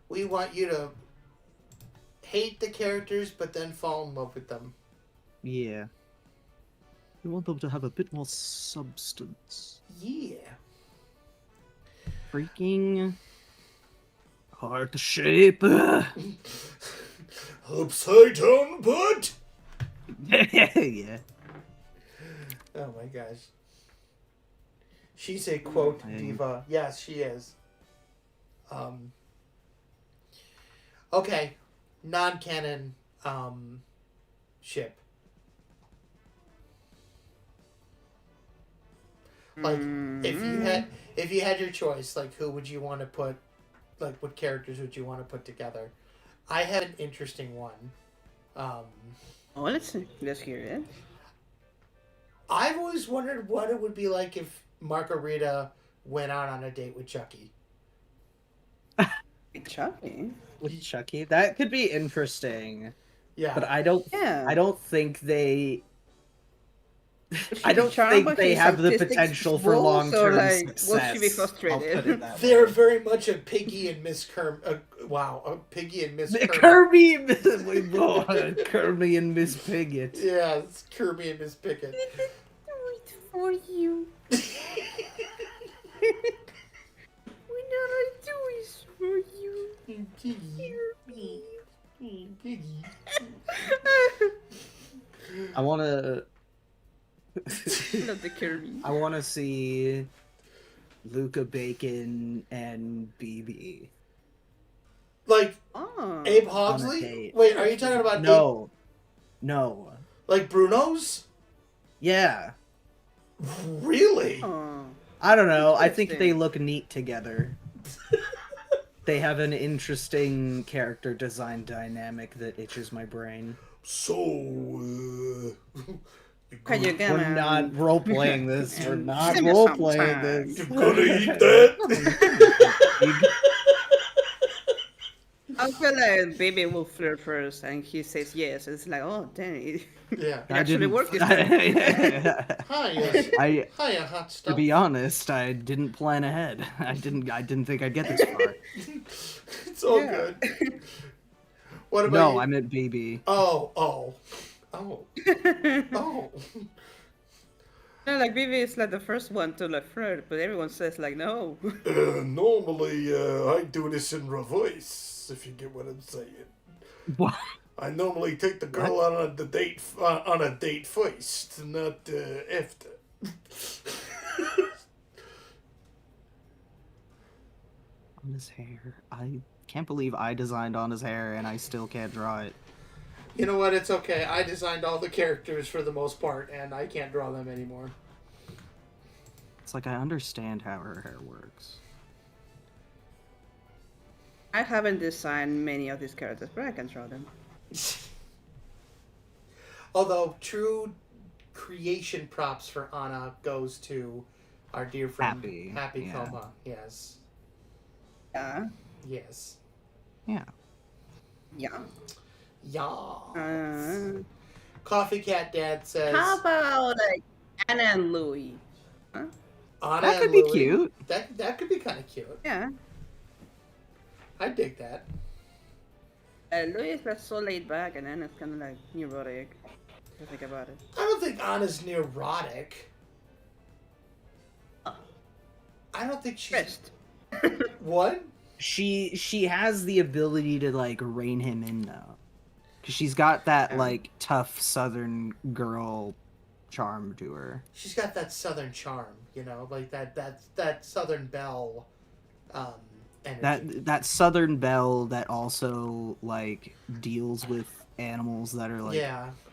we want you to hate the characters, but then fall in love with them. Yeah. We want them to have a bit more substance. Yeah. Freaking... heart shape. Upside down butt. Yeah. Oh my gosh. She's a quote diva. Yes, she is. Okay. Non-canon ship. Like if you had your choice, like who would you want to put, like what characters would you want to put together? I had an interesting one. Let's hear it. I've always wondered what it would be like if Margarita went out on a date with Chucky. Chucky? With Chucky? That could be interesting. Yeah. But I don't think they... I don't think they have the potential for long-term success. Will she be frustrated? They're very much a Piggy and Miss a Piggy and Miss Kirby and Miss... Kirby and Miss Piglet. Yeah, it's Kirby and Miss Piglet. Do it for you. When all I do is for you. Piggy. I want to... Love the Kirby. I want to see Luca Bacon and BB. Like Abe Hogsley? Wait, are you talking about No. Like Bruno's? Yeah. Really? I don't know. I think they look neat together. They have an interesting character design dynamic that itches my brain. So, we're not role-playing this. We're not role-playing this. You're gonna eat that? I feel like baby will flirt first, and he says yes. It's like, oh, dang it. Yeah. It actually worked this time. Hiya, hot stuff. To be honest, I didn't plan ahead. I didn't think I'd get this far. It's all good. What about No, you? I meant BB. Oh. No, like BB is like the first one to like flirt, but everyone says like no. Normally, I do this in reverse, if you get what I'm saying. What? I normally take the girl out on a date first, not after. On his hair. I can't believe I designed on his hair and I still can't draw it. You know what? It's okay. I designed all the characters for the most part, and I can't draw them anymore. It's like I understand how her hair works. I haven't designed many of these characters, but I can draw them. Although true creation props for Anna goes to our dear friend Happy Coma. Yes. Yeah. Yes. Yeah. Yeah. Yeah. Coffee Cat Dad says. How about like Anna and Louie? Huh? Anna that could and be Louie. cute. That could be kind of cute. Yeah. I dig that. Louis is like so laid back, and Anna's kind of like neurotic. If you think about it. I don't think Anna's neurotic. I don't think she's. What? She has the ability to like rein him in though, because she's got that like tough Southern girl charm to her. She's got that Southern charm, you know, like that Southern belle. Energy. That Southern belle that also like deals with animals that are like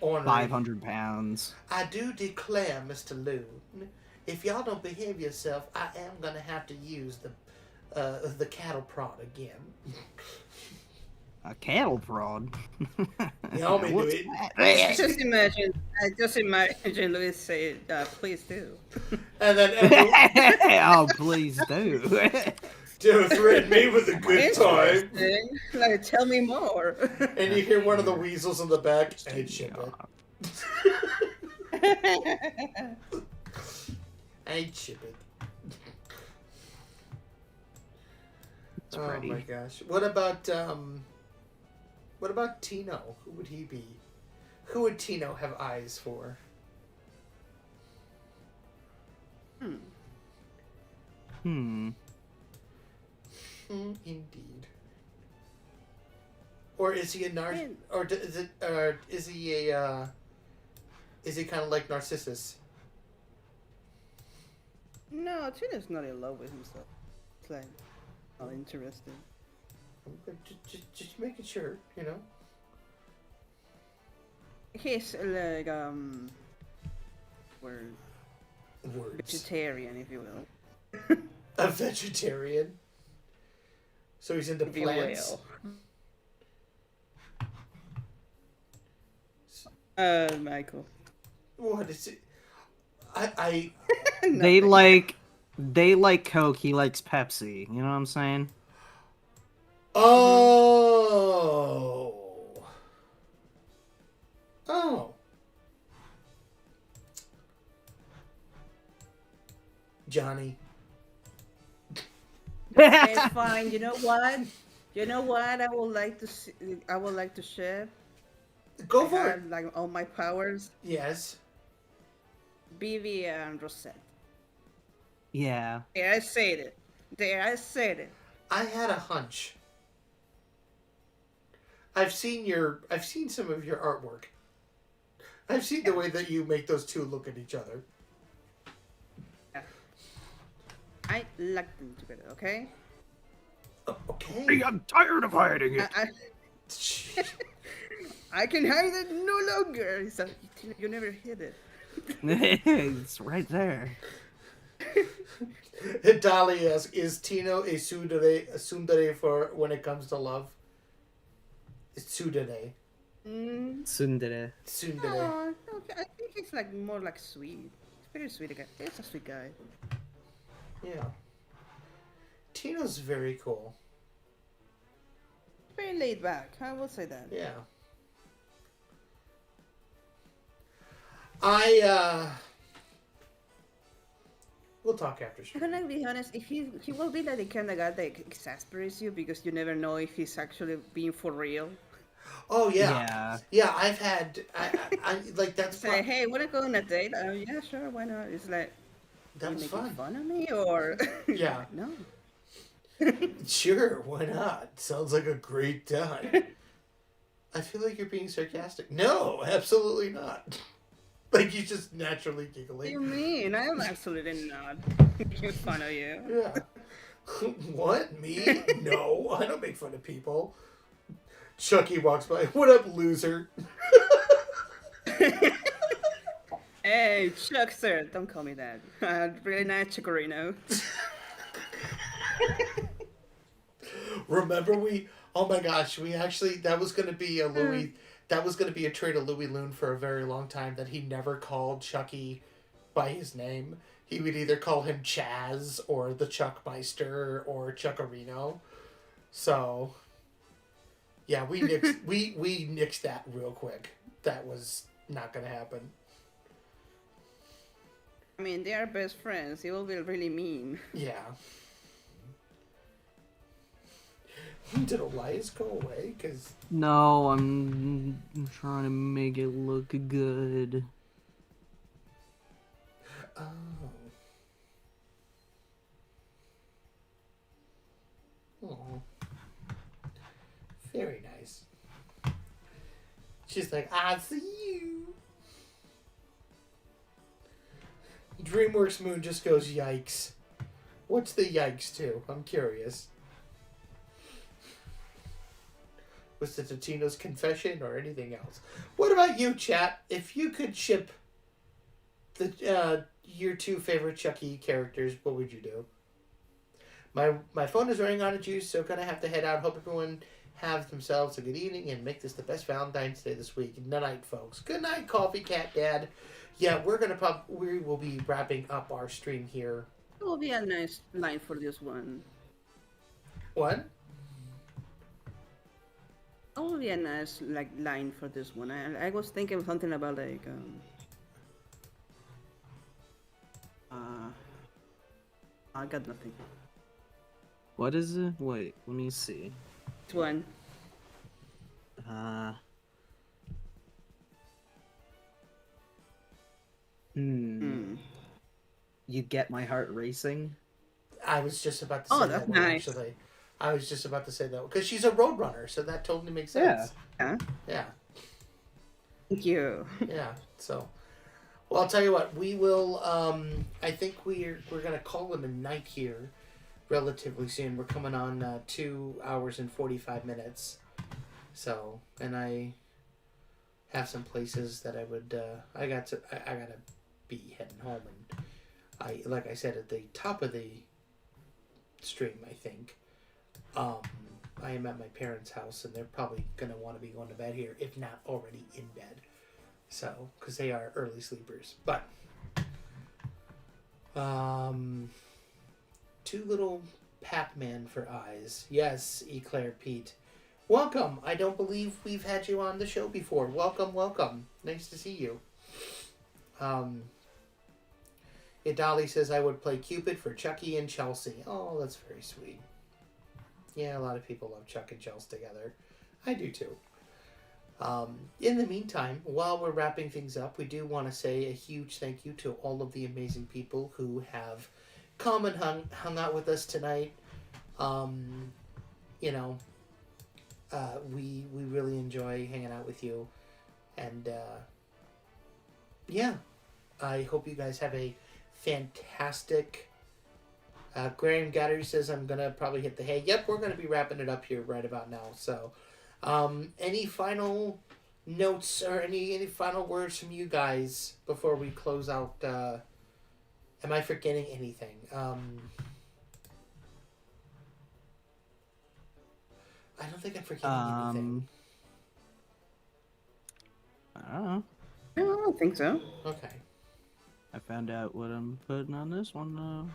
500 pounds. I do declare, Mr. Loon, if y'all don't behave yourself, I am gonna have to use the cattle prod again. A cattle prod. Y'all may do it. I just imagine Louis say, "Please do." And then oh, please do. Don't threaten me with a good time. Like, tell me more. And you hear one of the weasels in the back. Hey, ship it. Hey, ship it. Oh pretty. my gosh! What about Tino? Who would he be? Who would Tino have eyes for? Indeed. Or is he a is he kind of like Narcissus? No, Tino's not in love with himself. It's like, not interesting. Just making sure, you know. He's like vegetarian, if you will. A vegetarian. So he's into plants. Michael. What is it? I They like Coke. He likes Pepsi. You know what I'm saying? Oh. Oh. Johnny. It's fine. You know what? You know what? I would like to see, I would like to share. Go for it. Like all my powers. Yes. Vivi and Rosette. Yeah. There, I said it. There, I said it. I had a hunch. I've seen some of your artwork. I've seen the way that you make those two look at each other. Yeah. I like them together, okay? Okay. Hey, I'm tired of hiding it. I can hide it no longer. So you never hid it. It's right there. Dolly asks, is Tino a tsundere for when it comes to love? It's tsundere. Tsundere. Tsundere. Oh, okay. I think it's like more like sweet. It's very sweet guy. It's a sweet guy. Yeah. Tino's very cool. Very laid back. I will say that. Yeah. We'll talk after stream. I'm gonna be honest. If he will be like the kind of guy that exasperates you because you never know if he's actually being for real. Oh yeah. Yeah, I've had I like that's say, hey, wanna go on a date? Yeah, sure, why not? It's like that was fun. Fun of me or yeah. No. Sure, why not? Sounds like a great time. I feel like you're being sarcastic. No, absolutely not. Like you're just naturally giggling. What do you mean? I am absolutely not making fun of you. Yeah. What? Me? No, I don't make fun of people. Chucky walks by. What up, loser? Hey, Chuck, sir, don't call me that. Really nice Chicorino. Remember oh my gosh, that was going to be a Louis, that was going to be a trait of Louis Loon for a very long time, that he never called Chucky by his name. He would either call him Chaz or the Chuckmeister or Chuckarino. So, yeah, we nixed that real quick. That was not going to happen. I mean, they are best friends. He will be really mean. Yeah. Did Elias go away? Cause no, I'm trying to make it look good. Oh. Oh. Very nice. She's like, I see you. DreamWorks Moon just goes, yikes. What's the yikes to? I'm curious. Was it Totino's confession or anything else? What about you, chat? If you could ship your two favorite Chucky characters, what would you do? My phone is running out of juice, so gonna have to head out. Hope everyone have themselves a good evening and make this the best Valentine's Day this week. Good night, folks. Good night, Coffee Cat Dad. Yeah, we will be wrapping up our stream here. It will be a nice line for this one. What? It will be a nice line for this one. I was thinking something about I got nothing. What is it? Wait, let me see. Which one? You get my heart racing? I was just about to say that one, nice. Actually. I was just about to say that because she's a roadrunner, so that totally makes sense. Yeah. Yeah. Thank you. Yeah. So, well, I'll tell you what. We will. I think we're gonna call it a night here, relatively soon. We're coming on 2 hours and 45 minutes. So, and I have some places that I would. I gotta be heading home, and like I said at the top of the stream, I think. I am at my parents' house, and they're probably going to want to be going to bed here, if not already in bed. So, because they are early sleepers. But, two little Pac-Man for eyes. Yes, Eclair Pete. Welcome. I don't believe we've had you on the show before. Welcome, welcome. Nice to see you. Idali says I would play Cupid for Chucky and Chelsea. Oh, that's very sweet. Yeah, a lot of people love Chuck and Chelsea together. I do too. In the meantime, while we're wrapping things up, we do want to say a huge thank you to all of the amazing people who have come and hung out with us tonight. You know, we really enjoy hanging out with you. And, yeah, I hope you guys have a fantastic... Graham Gatter says I'm going to probably hit the hay. Yep, we're going to be wrapping it up here right about now. So, any final notes or any final words from you guys before we close out? Am I forgetting anything? I don't think I'm forgetting anything. I don't know. I don't think so. Okay. I found out what I'm putting on this one, though.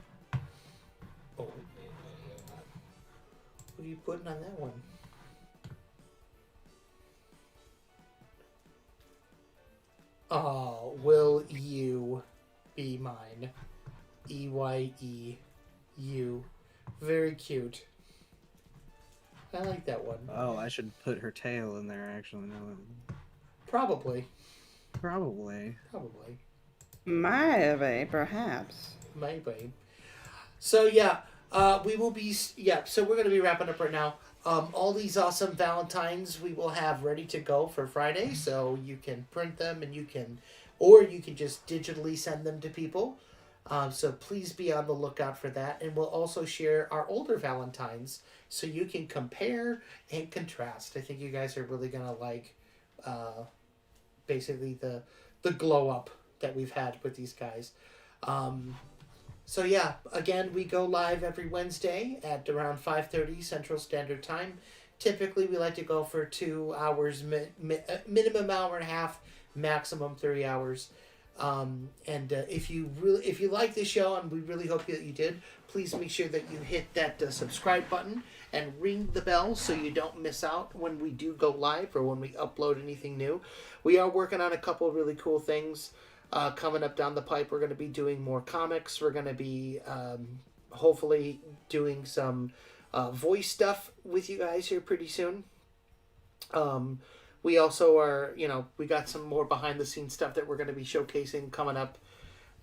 Oh. What are you putting on that one? Oh, will you be mine? EYEU. Very cute. I like that one. Oh, I should put her tail in there, actually. No. Probably. Probably. Maybe, perhaps. Maybe. So, yeah, we will be... Yeah, so we're going to be wrapping up right now. All these awesome Valentines we will have ready to go for Friday, so you can print them and you can... Or you can just digitally send them to people. So please be on the lookout for that. And we'll also share our older Valentines so you can compare and contrast. I think you guys are really going to like basically the glow up that we've had with these guys. So yeah, again, we go live every Wednesday at around 5:30 Central Standard Time. Typically, we like to go for 2 hours, minimum hour and a half, maximum 3 hours. If you like this show, and we really hope that you did, please make sure that you hit that subscribe button and ring the bell so you don't miss out when we do go live or when we upload anything new. We are working on a couple of really cool things coming up down the pipe. We're going to be doing more comics. We're going to be hopefully doing some voice stuff with you guys here pretty soon. We also are, we got some more behind the scenes stuff that we're going to be showcasing coming up.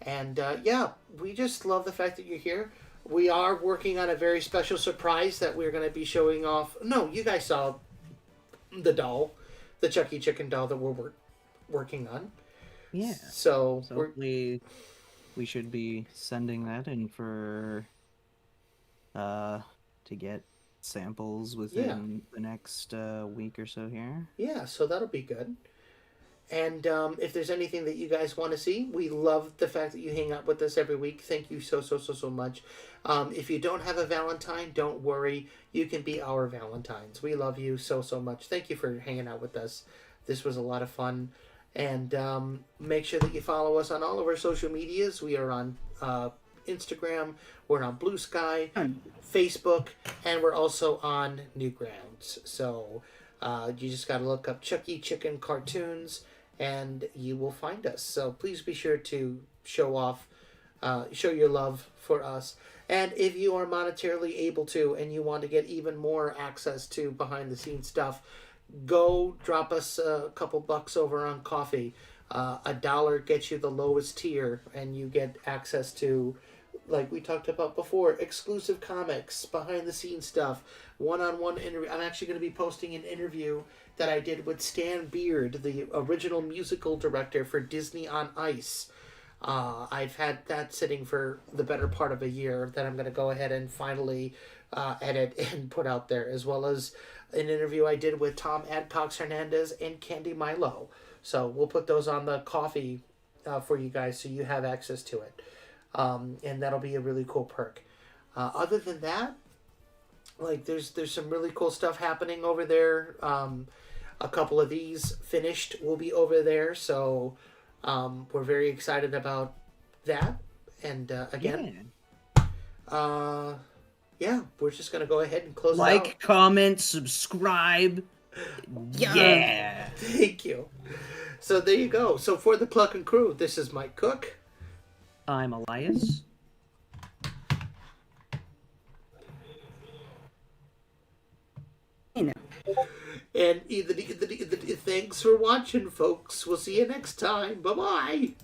And yeah, we just love the fact that you're here. We are working on a very special surprise that we're going to be showing off. No, you guys saw the doll, the Chucky Chicken doll that we're working on. Yeah. So we should be sending that in for to get samples within the next week or so here. Yeah, so that'll be good. And if there's anything that you guys want to see, we love the fact that you hang out with us every week. Thank you so much. If you don't have a Valentine, don't worry. You can be our Valentines. We love you so much. Thank you for hanging out with us. This was a lot of fun. And make sure that you follow us on all of our social medias. We are on Instagram, we're on Blue Sky, Facebook, and we're also on Newgrounds. So you just got to look up Chucky Chicken Cartoons and you will find us. So please be sure to show your love for us. And if you are monetarily able to and you want to get even more access to behind the scenes stuff, go drop us a couple bucks over on coffee. $1 gets you the lowest tier and you get access to, like we talked about before, exclusive comics, behind the scenes stuff, one-on-one interview. I'm actually going to be posting an interview that I did with Stan Beard, the original musical director for Disney on Ice. I've had that sitting for the better part of a year that I'm going to go ahead and finally edit and put out there, as well as an interview I did with Tom Adcox Hernandez and Candy Milo. So we'll put those on the coffee for you guys so you have access to it. And that'll be a really cool perk. Other than that, like there's some really cool stuff happening over there. a couple of these finished will be over there. So we're very excited about that. And again, yeah, we're just going to go ahead and close it out. Like, comment, subscribe. Yeah. Thank you. So there you go. So for the Cluckin Crew, this is Mike Cook. I'm Elias. And thanks for watching, folks. We'll see you next time. Bye-bye.